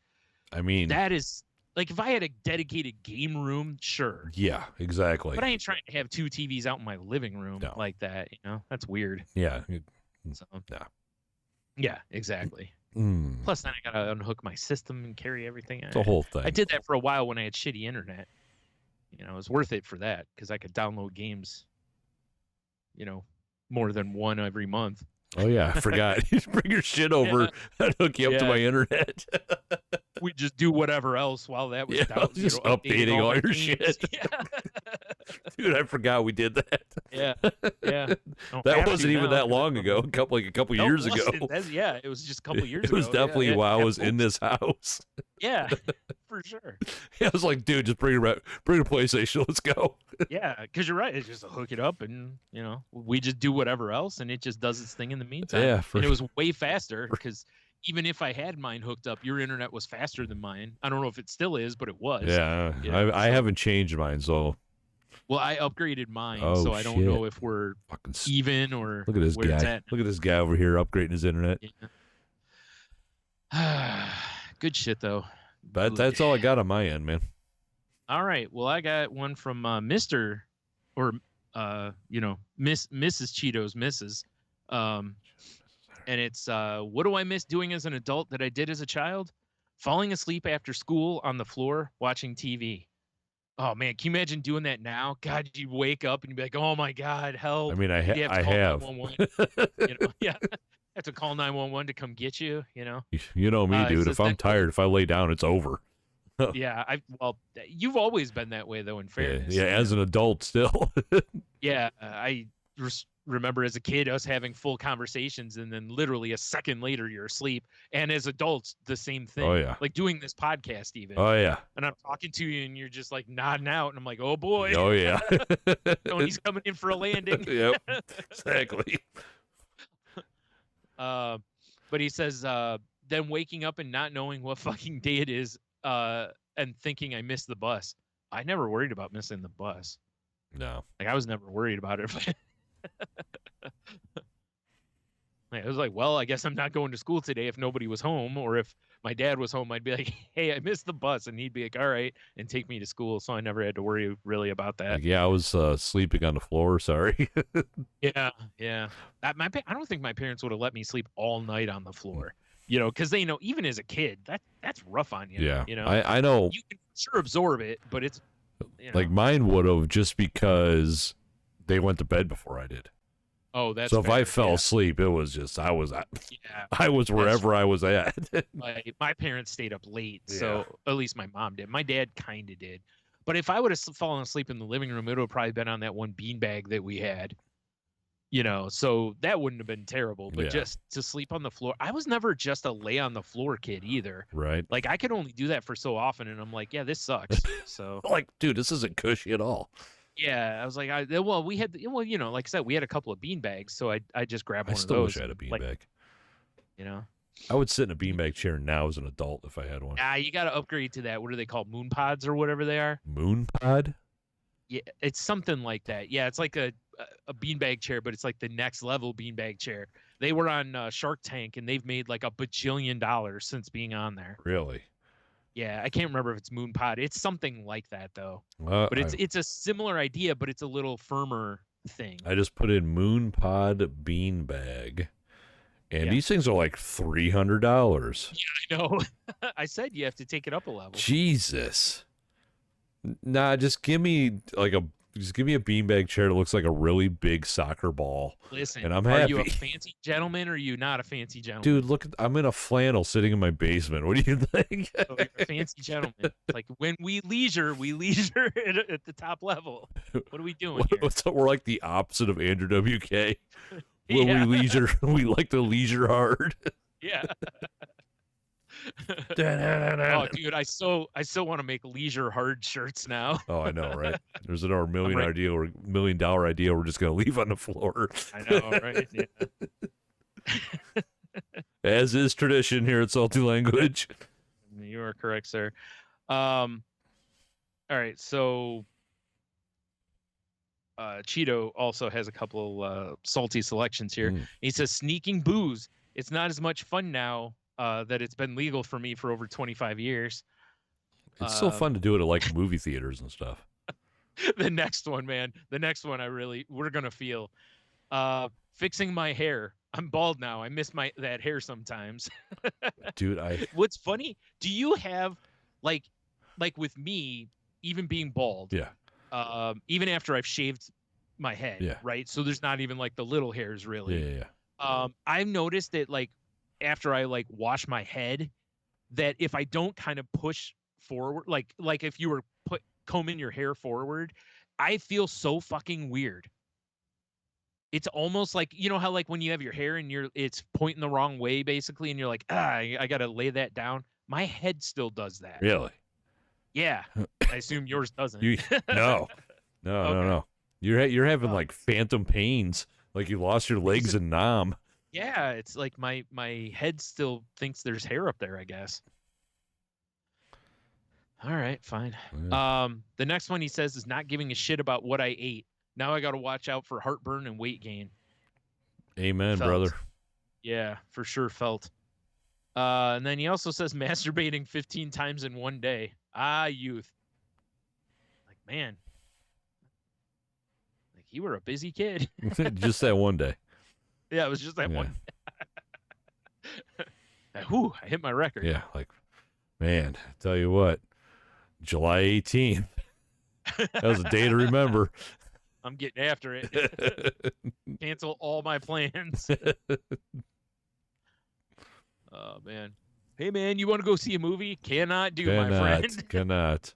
I mean, that is like if I had a dedicated game room, sure. Yeah, exactly. But I ain't trying to have 2 TVs out in my living room like that. That's weird. Yeah. So, yeah, exactly. Plus, then I gotta unhook my system and carry everything. It's a whole thing. I did that for a while when I had shitty internet. It was worth it for that because I could download games. More than one every month. Oh yeah, I forgot. You bring your shit over and hook you up to my internet. We just do whatever else while that was down. Just updating all your shit. Dude, I forgot we did that. Yeah. That wasn't even that long ago. A couple years ago. It was just a couple years ago. It was definitely while I was in this house. Yeah, for sure. I was like, dude, just bring a PlayStation. Let's go. Yeah, because you're right. It's just hook it up, and we just do whatever else, and it just does its thing in the meantime. Yeah, and it was way faster because even if I had mine hooked up, your internet was faster than mine. I don't know if it still is, but it was. Yeah, I haven't changed mine, so. Well, I upgraded mine, so I don't know if we're even or look at this guy. Look at this guy over here upgrading his internet. Yeah. Good shit, though. But that's all I got on my end, man. All right. Well, I got one from Mr. or Mrs. Cheetos, Mrs. And it's what do I miss doing as an adult that I did as a child? Falling asleep after school on the floor watching TV. Oh man, can you imagine doing that now? God, you'd wake up and you'd be like, "Oh my God, help!" I mean, I have. Yeah, have to call 911 to come get you. You know me, dude. If I'm tired, if I lay down, it's over. Yeah, you've always been that way, though. In fairness, yeah, as an adult, still. Yeah, I remember as a kid us having full conversations, and then literally a second later you're asleep. And as adults, the same thing. Oh yeah, like doing this podcast even. Oh yeah, and I'm talking to you, and you're just like nodding out, and I'm like, oh boy. Oh yeah. Tony's coming in for a landing. Yep, exactly. But he says, then waking up and not knowing what fucking day it is, and thinking I missed the bus. I never worried about missing the bus. No. Like I was never worried about it. I was like, well, I guess I'm not going to school today if nobody was home, or if my dad was home, I'd be like, hey, I missed the bus, and he'd be like, all right, and take me to school. So I never had to worry really about that. Like, yeah, I was sleeping on the floor. Sorry. Yeah. I don't think my parents would have let me sleep all night on the floor. Because they know even as a kid that's rough on you. Yeah. I know. You can sure absorb it, but it's like mine would have just because they went to bed before I did. Oh, that's so if fair. I fell asleep, it was just I was wherever I was at. My parents stayed up late, so at least my mom did. My dad kind of did, but if I would have fallen asleep in the living room, it would have probably been on that one beanbag that we had. So that wouldn't have been terrible. But just to sleep on the floor, I was never just a lay on the floor kid either. Right. Like I could only do that for so often, and I'm like, yeah, this sucks. So like, dude, this isn't cushy at all. Yeah, I was like, we had, like I said, we had a couple of bean bags, so I just grabbed one of those. I still wish I had a bean bag. I would sit in a beanbag chair now as an adult if I had one. You got to upgrade to that. What are they called? Moon pods or whatever they are? Moon pod? Yeah, it's something like that. Yeah, it's like a beanbag chair, but it's like the next level beanbag chair. They were on Shark Tank, and they've made like $1 bajillion since being on there. Really? Yeah, I can't remember if it's Moon Pod. It's something like that though. But it's a similar idea, but it's a little firmer thing. I just put in Moon Pod beanbag, and these things are like $300. Yeah, I know. I said you have to take it up a level. Jesus. Nah, just give me a beanbag chair that looks like a really big soccer ball. Listen, and I'm happy. Are you a fancy gentleman or are you not a fancy gentleman? Dude, look, I'm in a flannel sitting in my basement. What do you think? So you're a fancy gentleman. Like when we leisure at the top level. What are we doing here? We're like the opposite of Andrew WK. When we like to leisure hard. Yeah. Oh, dude, I so want to make leisure hard shirts now. Oh, I know, right? There's another $1 million idea we're just gonna leave on the floor. I know, right? Yeah. As is tradition here at Salty Language. You are correct, sir. All right, so Cheeto also has a couple salty selections here. He says, sneaking booze. It's not as much fun now that it's been legal for me for over 25 years. It's so fun to do it at like movie theaters and stuff. The next one, man. The next one we're going to feel. Fixing my hair. I'm bald now. I miss that hair sometimes. Dude, What's funny, do you have like with me, even being bald, even after I've shaved my head, right? So there's not even like the little hairs really. I've noticed that like after I like wash my head, that if I don't kind of push forward, like if you were combing your hair forward, I feel so fucking weird. It's almost like, you know how like when you have your hair and it's pointing the wrong way basically, and you're like, I gotta lay that down. My head still does that. Really? Yeah. I assume yours doesn't. No. You're having like phantom pains, like you lost your legs in Nam. Yeah, it's like my head still thinks there's hair up there, I guess. All right, fine. Yeah. The next one he says is not giving a shit about what I ate. Now I got to watch out for heartburn and weight gain. Amen, brother. Yeah, for sure felt. And then he also says masturbating 15 times in one day. Youth. Like, man. Like, you were a busy kid. Just that one day. Yeah, it was just that one. Whew, I hit my record. Yeah, like, man, I tell you what, July 18th. That was a day to remember. I'm getting after it. Cancel all my plans. Oh, man. Hey, man, you want to go see a movie? Cannot, my friend. Cannot.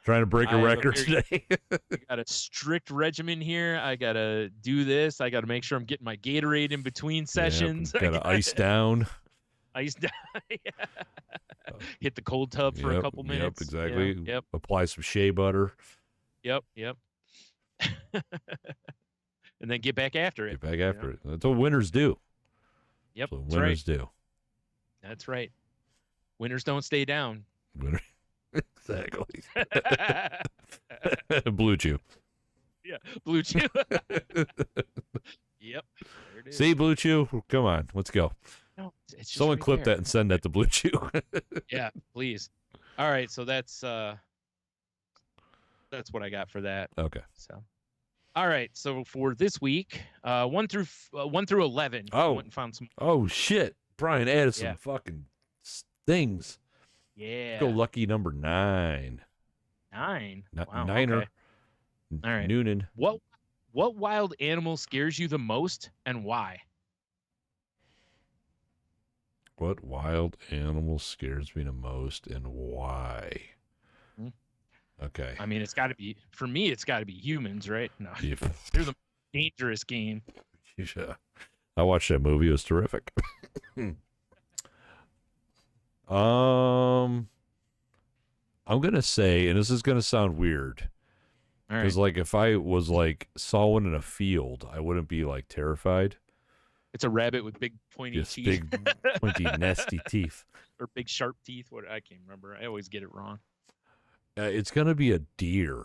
Trying to break a record today. I got a strict regimen here. I got to do this. I got to make sure I'm getting my Gatorade in between sessions. Got to ice down. Ice down. Hit the cold tub for a couple minutes. Yep, exactly. Yep. Apply some shea butter. Yep. And then get back after it. Get back after it. That's what winners do. Yep. That's what winners do. That's right. Winners don't stay down. Exactly. Blue Chew. Yeah, Blue Chew. Yep. There it is. See, Blue Chew? Come on, let's go. No, it's someone right clip there. that and send that to Blue Chew. Yeah, please. All right, so that's what I got for that. Okay. So, all right, so for this week, 1 through 11. I went and found some. Oh shit! Brian added some fucking things. Yeah. Let's go lucky number 9. 9. Wow. Niner. Okay. All right. Noonan. What wild animal scares you the most and why? What wild animal scares me the most and why? Okay. I mean, it's got to be, for me, it's got to be humans, right? No. Yeah. They're the dangerous game. Yeah. I watched that movie. It was terrific. I'm going to say, and this is going to sound weird, because like if I was like saw one in a field, I wouldn't be like terrified. It's a rabbit with big pointy teeth. Big pointy nasty teeth. Or big sharp teeth. What, I can't remember. I always get it wrong. It's going to be a deer.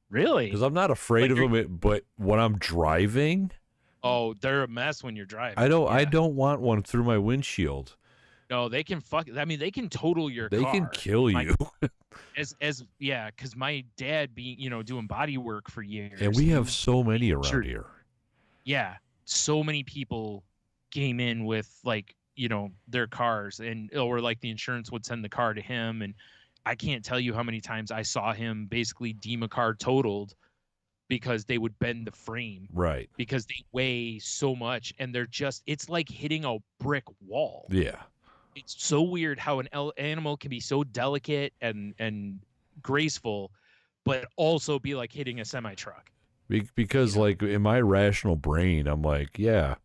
Really? Because I'm not afraid of them, but when I'm driving. Oh, they're a mess when you're driving. I don't want one through my windshield. No, they can they can total your car. They can kill you. Because my dad doing body work for years. And we have so many around here. Yeah. So many people came in with their cars or like the insurance would send the car to him. And I can't tell you how many times I saw him basically deem a car totaled because they would bend the frame. Right. Because they weigh so much and it's like hitting a brick wall. Yeah. It's so weird how an animal can be so delicate and graceful, but also be like hitting a semi-truck. Because like in my rational brain, I'm like, yeah,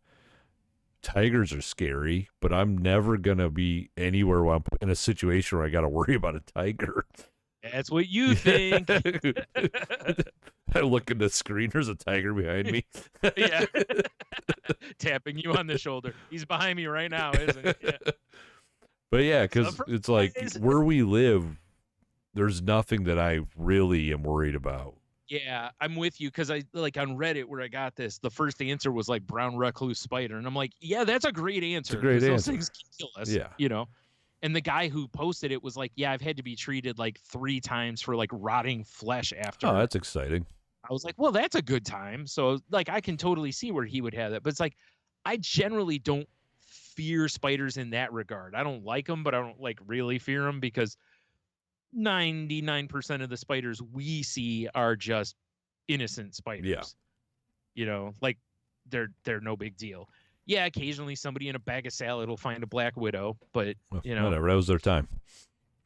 tigers are scary, but I'm never going to be anywhere where I'm in a situation where I got to worry about a tiger. That's what you think. I look at the screen, there's a tiger behind me. Yeah. Tapping you on the shoulder. He's behind me right now, isn't he? Yeah. But yeah, because it's like where we live, there's nothing that I really am worried about. Yeah, I'm with you because I like on Reddit where I got this. The first answer was like brown recluse spider, and I'm like, yeah, that's a great answer. It's a great those answer. things can kill us. Yeah. You know. And the guy who posted it was like, yeah, I've had to be treated like 3 times for like rotting flesh after. Oh, that's exciting. I was like, well, that's a good time. So like I can totally see where he would have that. But it's like I generally don't fear spiders in that regard. I don't like them, but I don't like really fear them because 99% of the spiders we see are just innocent spiders. Yeah. You know, like they're no big deal. Yeah, occasionally somebody in a bag of salad will find a black widow, but you know, whatever, that was their time.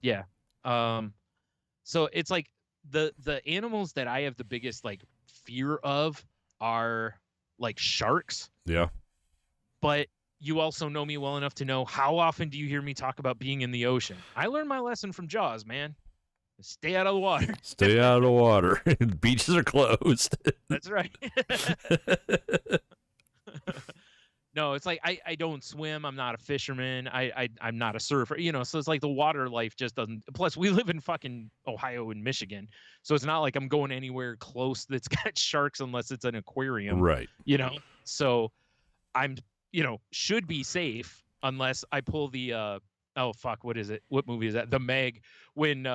Yeah. So it's like the animals that I have the biggest like fear of are like sharks. Yeah. But you also know me well enough to know how often do you hear me talk about being in the ocean? I learned my lesson from Jaws, man. Stay out of the water. Stay out of the water. Beaches are closed. That's right. No, it's like I don't swim. I'm not a fisherman. I'm not a surfer. You know, so it's like the water life just doesn't. Plus, we live in fucking Ohio and Michigan, so it's not like I'm going anywhere close that's got sharks unless it's an aquarium. Right. You know, so I'm should be safe unless I pull the oh fuck, what is it? What movie is that? The Meg, when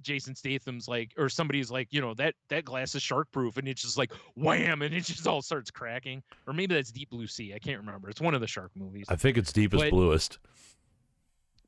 Jason Statham's like, or somebody's like, that glass is shark proof, and it's just like wham, and it just all starts cracking. Or maybe that's Deep Blue Sea. I can't remember. It's one of the shark movies. I think it's Deepest Bluest.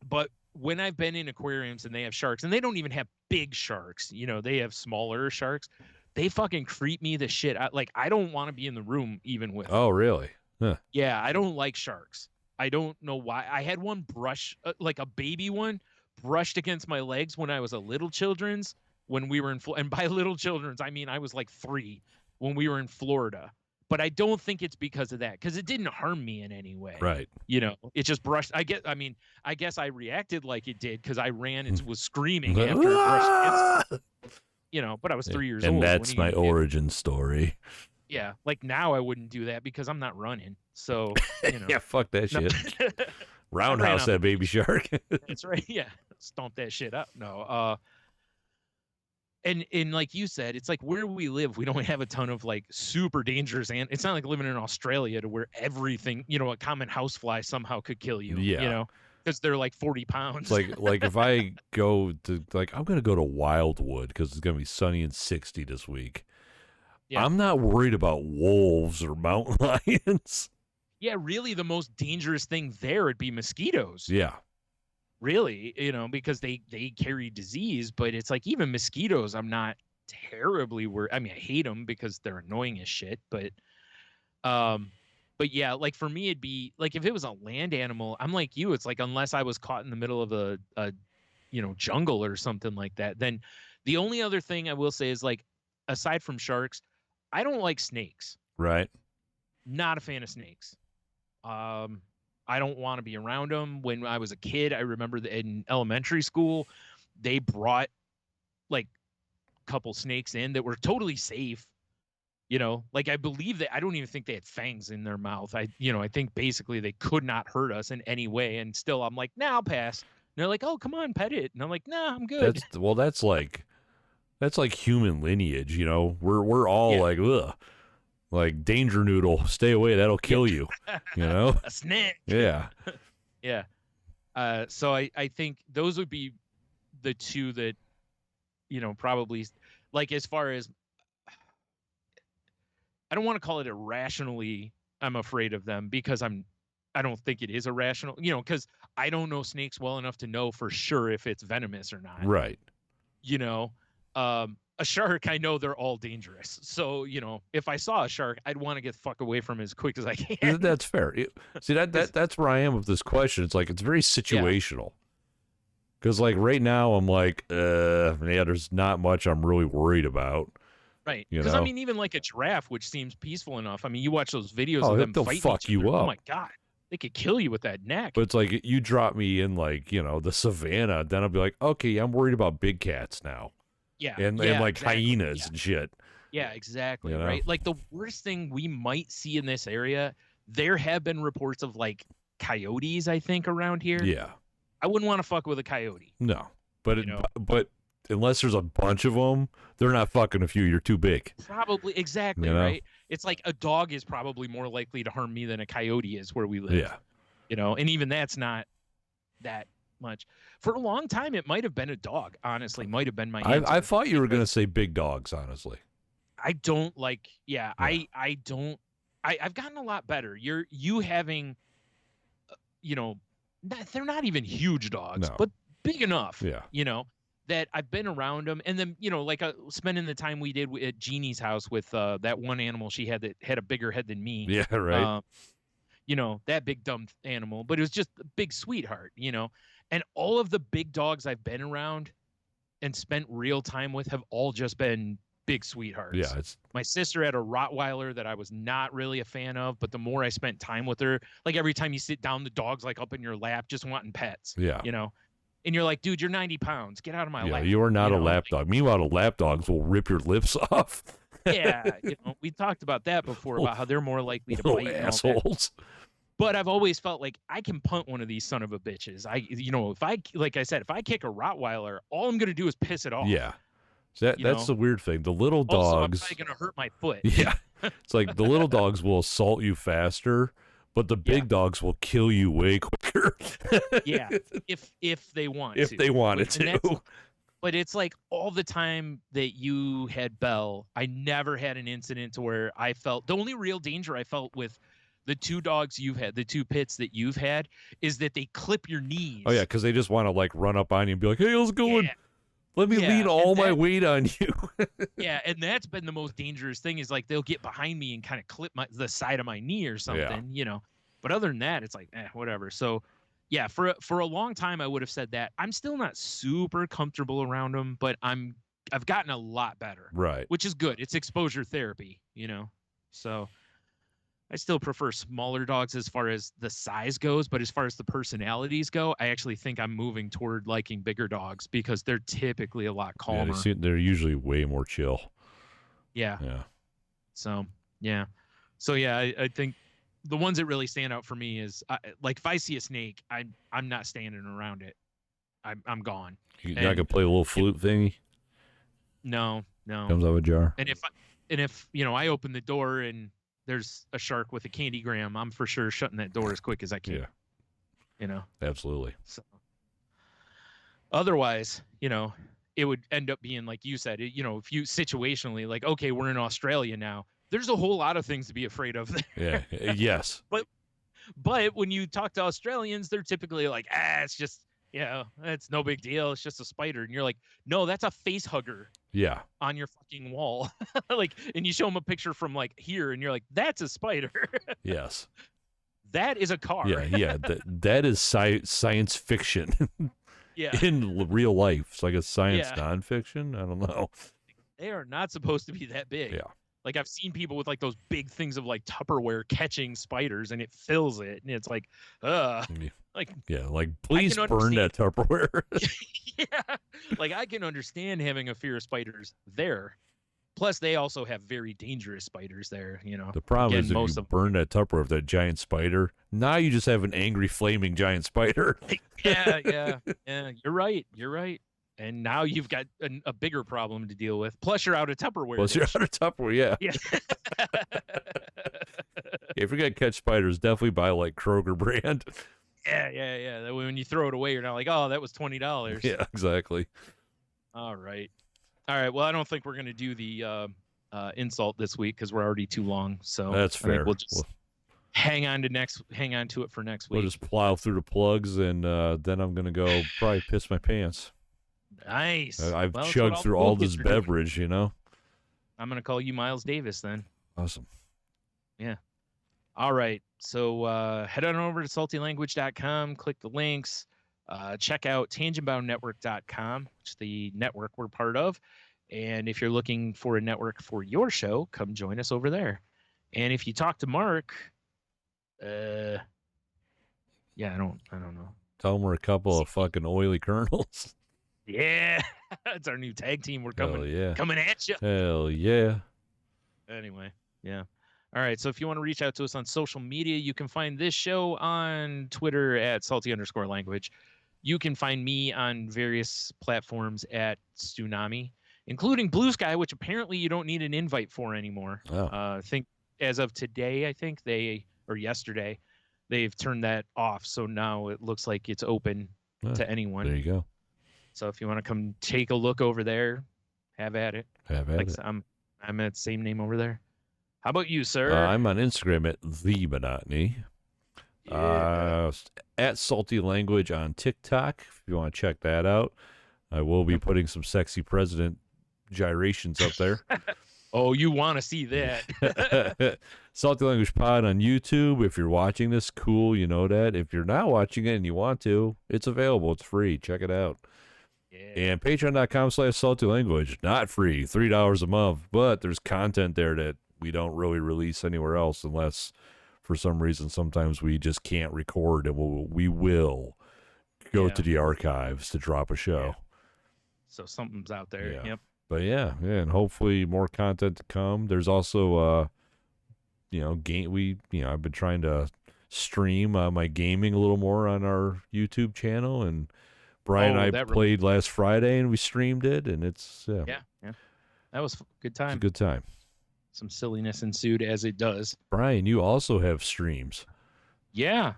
But when I've been in aquariums and they have sharks, and they don't even have big sharks, they have smaller sharks, they fucking creep me the shit out. Like, I don't want to be in the room even with Oh, really? Huh. Yeah, I don't like sharks. I don't know why. I had one brush, like a baby one, brushed against my legs when I was a little children's, when we were in and by little children's I mean I was like 3 when we were in Florida. But I don't think it's because of that, because it didn't harm me in any way. Right. It just brushed. I guess I reacted like it did because I ran and was screaming after it brushed against, but I was 3 years old. And that's my origin story. Yeah, like now I wouldn't do that because I'm not running. So yeah, fuck that shit. Roundhouse that baby shark. That's right. Yeah, stomp that shit up. No. And like you said, it's like where we live, we don't have a ton of like super dangerous, and it's not like living in Australia to where everything, a common housefly somehow could kill you. Yeah. Because they're like 40 pounds. like if I go to I'm gonna go to Wildwood because it's gonna be sunny and 60 this week. Yeah. I'm not worried about wolves or mountain lions. Yeah, really the most dangerous thing there would be mosquitoes. Yeah. Really, because they carry disease, but it's like even mosquitoes, I'm not terribly worried. I mean, I hate them because they're annoying as shit, but yeah, like for me, it'd be like if it was a land animal, I'm like you, it's like unless I was caught in the middle of a jungle or something like that, then the only other thing I will say is like, aside from sharks, I don't like snakes. Right. Not a fan of snakes. I don't want to be around them. When I was a kid, I remember that in elementary school, they brought like a couple snakes in that were totally safe. Like I believe that I don't even think they had fangs in their mouth. I think basically they could not hurt us in any way. And still, I'm like, nah, I'll pass. And they're like, oh, come on, pet it. And I'm like, nah, I'm good. That's like human lineage. We're all like, ugh. Like danger noodle, stay away. That'll kill you. A snake. Yeah. Yeah. So I think those would be the two that, probably like as far as I don't want to call it irrationally, I'm afraid of them because I don't think it is irrational, because I don't know snakes well enough to know for sure if it's venomous or not. Right. A shark, I know they're all dangerous. So, if I saw a shark, I'd want to get the fuck away from it as quick as I can. That's fair. See, that's where I am with this question. It's like, it's very situational. Because, like, right now, I'm like, there's not much I'm really worried about. Right. Because, I mean, even like a giraffe, which seems peaceful enough. I mean, you watch those videos of them fighting fuck you up. Oh, my God. They could kill you with that neck. But it's like, you drop me in, like, the savannah, then I'll be like, okay, I'm worried about big cats now. Yeah. And like exactly. hyenas and shit. Yeah, exactly. Right. Like the worst thing we might see in this area, there have been reports of like coyotes, I think, around here. Yeah. I wouldn't want to fuck with a coyote. No. But unless there's a bunch of them, they're not fucking with you. You're too big. Probably, exactly, right? It's like a dog is probably more likely to harm me than a coyote is where we live. Yeah. And even that's not that much. For a long time, it might have been a dog, honestly. Might have been my answer. I thought you were going to say big dogs, honestly. I don't like, I don't, I've gotten a lot better. You having, they're not even huge dogs, but big enough, that I've been around them. And then, like spending the time we did at Jeannie's house with that one animal she had that had a bigger head than me. Yeah, right. That big dumb animal, but it was just a big sweetheart, and all of the big dogs I've been around and spent real time with have all just been big sweethearts. Yeah, my sister had a Rottweiler that I was not really a fan of, but the more I spent time with her, like every time you sit down, the dog's like up in your lap, just wanting pets. Yeah. And you're like, dude, you're 90 pounds. Get out of my lap. You are not a lap dog. Meanwhile, lap dogs will rip your lips off. Yeah. We talked about that before about how they're more likely to bite. Assholes. But I've always felt like I can punt one of these son of a bitches. If I kick a Rottweiler, all I'm going to do is piss it off. Yeah. That's the weird thing. The little dogs. Also, I'm probably going to hurt my foot. Yeah. It's like the little dogs will assault you faster, but the big dogs will kill you way quicker. Yeah. If they want to. If they wanted to. But it's like all the time that you had Belle, I never had an incident to where I felt the only real danger I felt with the two dogs you've had, the two pits that you've had, is that they clip your knees. Oh, yeah, because they just want to, like, run up on you and be like, hey, how's it going? Let me lean all my weight on you. Yeah, and that's been the most dangerous thing is, like, they'll get behind me and kind of clip the side of my knee or something, But other than that, it's like, whatever. So, yeah, for a long time, I would have said that. I'm still not super comfortable around them, but I've gotten a lot better. Right. Which is good. It's exposure therapy, So I still prefer smaller dogs as far as the size goes, but as far as the personalities go, I actually think I'm moving toward liking bigger dogs because they're typically a lot calmer. Yeah, they're usually way more chill. Yeah. Yeah. So, yeah. I think the ones that really stand out for me is like if I see a snake, I'm not standing around it. I'm gone. You're not gonna play a little flute thingy? No. Comes out of a jar. And if I open the door and there's a shark with a candygram, I'm for sure shutting that door as quick as I can. Yeah. Absolutely. So, otherwise, it would end up being like you said, if you situationally like, okay, we're in Australia now. There's a whole lot of things to be afraid of there. Yeah. Yes. But when you talk to Australians, they're typically like, it's just, it's no big deal. It's just a spider. And you're like, no, that's a face hugger. Yeah. On your fucking wall. And you show them a picture from like here and you're like, that's a spider. Yes. That is a car. Yeah. That is science fiction. Yeah. In real life. It's like a science nonfiction. I don't know. They are not supposed to be that big. Yeah. Like I've seen people with like those big things of like Tupperware catching spiders and it fills it. And it's like, like, please burn that Tupperware. Yeah. Like I can understand having a fear of spiders there. Plus they also have very dangerous spiders there, The problem is if you burn that Tupperware with that giant spider, now you just have an angry flaming giant spider. Yeah. You're right. And now you've got a bigger problem to deal with. Plus, you're out of Tupperware. Yeah. If you're going to catch spiders, definitely buy, like, Kroger brand. Yeah. That way when you throw it away, you're not like, oh, that was $20. Yeah, exactly. All right. Well, I don't think we're going to do the insult this week because we're already too long. So that's fair. I think we'll just hang on to it for next week. We'll just plow through the plugs, and then I'm going to go probably piss my pants. Nice. I've chugged through all this beverage, I'm going to call you Miles Davis then. Awesome. Yeah. All right. So head on over to saltylanguage.com, click the links, check out tangentboundnetwork.com, which is the network we're part of. And if you're looking for a network for your show, come join us over there. And if you talk to Mark, I don't know. Tell them we're a couple of fucking oily colonels. Yeah, it's our new tag team. We're coming at you. Hell yeah. Anyway, yeah. All right, so if you want to reach out to us on social media, you can find this show on Twitter at @salty_language. You can find me on various platforms at Tsunami, including Blue Sky, which apparently you don't need an invite for anymore. Oh. I think as of today, or yesterday, they've turned that off. So now it looks like it's open to anyone. There you go. So if you want to come take a look over there, have at it. Have at it. I'm at the same name over there. How about you, sir? I'm on Instagram at The Monotony. Yeah. At Salty Language on TikTok, if you want to check that out. I will be putting some sexy president gyrations up there. Oh, you want to see that. Salty Language Pod on YouTube. If you're watching this, cool, you know that. If you're not watching it and you want to, it's available. It's free. Check it out. Yeah. And patreon.com/saltylanguage. Not free, $3 a month, but there's content there that we don't really release anywhere else unless for some reason sometimes we just can't record, and we will go to the archives to drop a show. Yeah. So something's out there. Yeah. Yep. But yeah, and hopefully more content to come. There's also I've been trying to stream my gaming a little more on our YouTube channel, and Brian and I played last Friday and we streamed it, and it's yeah. That was a good time. It's a good time. Some silliness ensued, as it does. Brian, you also have streams. Yeah.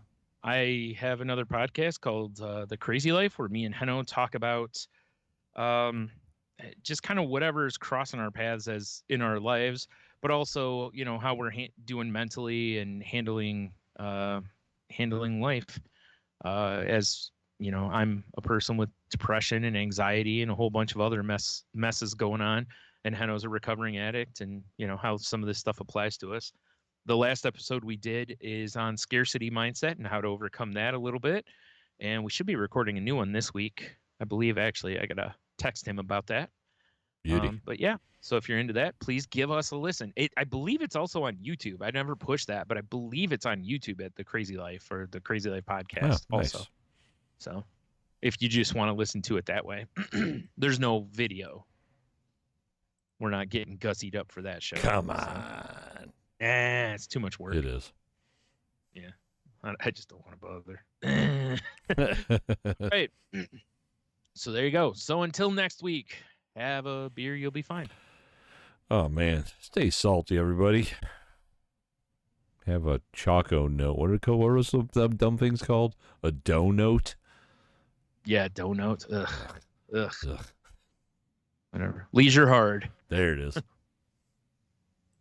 I have another podcast called The Crazy Life, where me and Heno talk about just kind of whatever is crossing our paths as in our lives, but also, how we're doing mentally and handling life. As I'm a person with depression and anxiety and a whole bunch of other messes going on. And Heno's a recovering addict, and how some of this stuff applies to us. The last episode we did is on scarcity mindset and how to overcome that a little bit. And we should be recording a new one this week, I believe. Actually, I got to text him about that. Beauty. But yeah, so if you're into that, please give us a listen. I believe it's also on YouTube. I never pushed that, but I believe it's on YouTube at The Crazy Life, or The Crazy Life Podcast also. So if you just want to listen to it that way, there's no video. We're not getting gussied up for that show. Come on. It's too much work. It is. Yeah. I just don't want to bother. Right. So there you go. So until next week, have a beer. You'll be fine. Oh, man. Stay salty, everybody. Have a Choco note. What are those dumb things called? A donut? Yeah, donut. Ugh. Whatever. Leisure hard. There it is.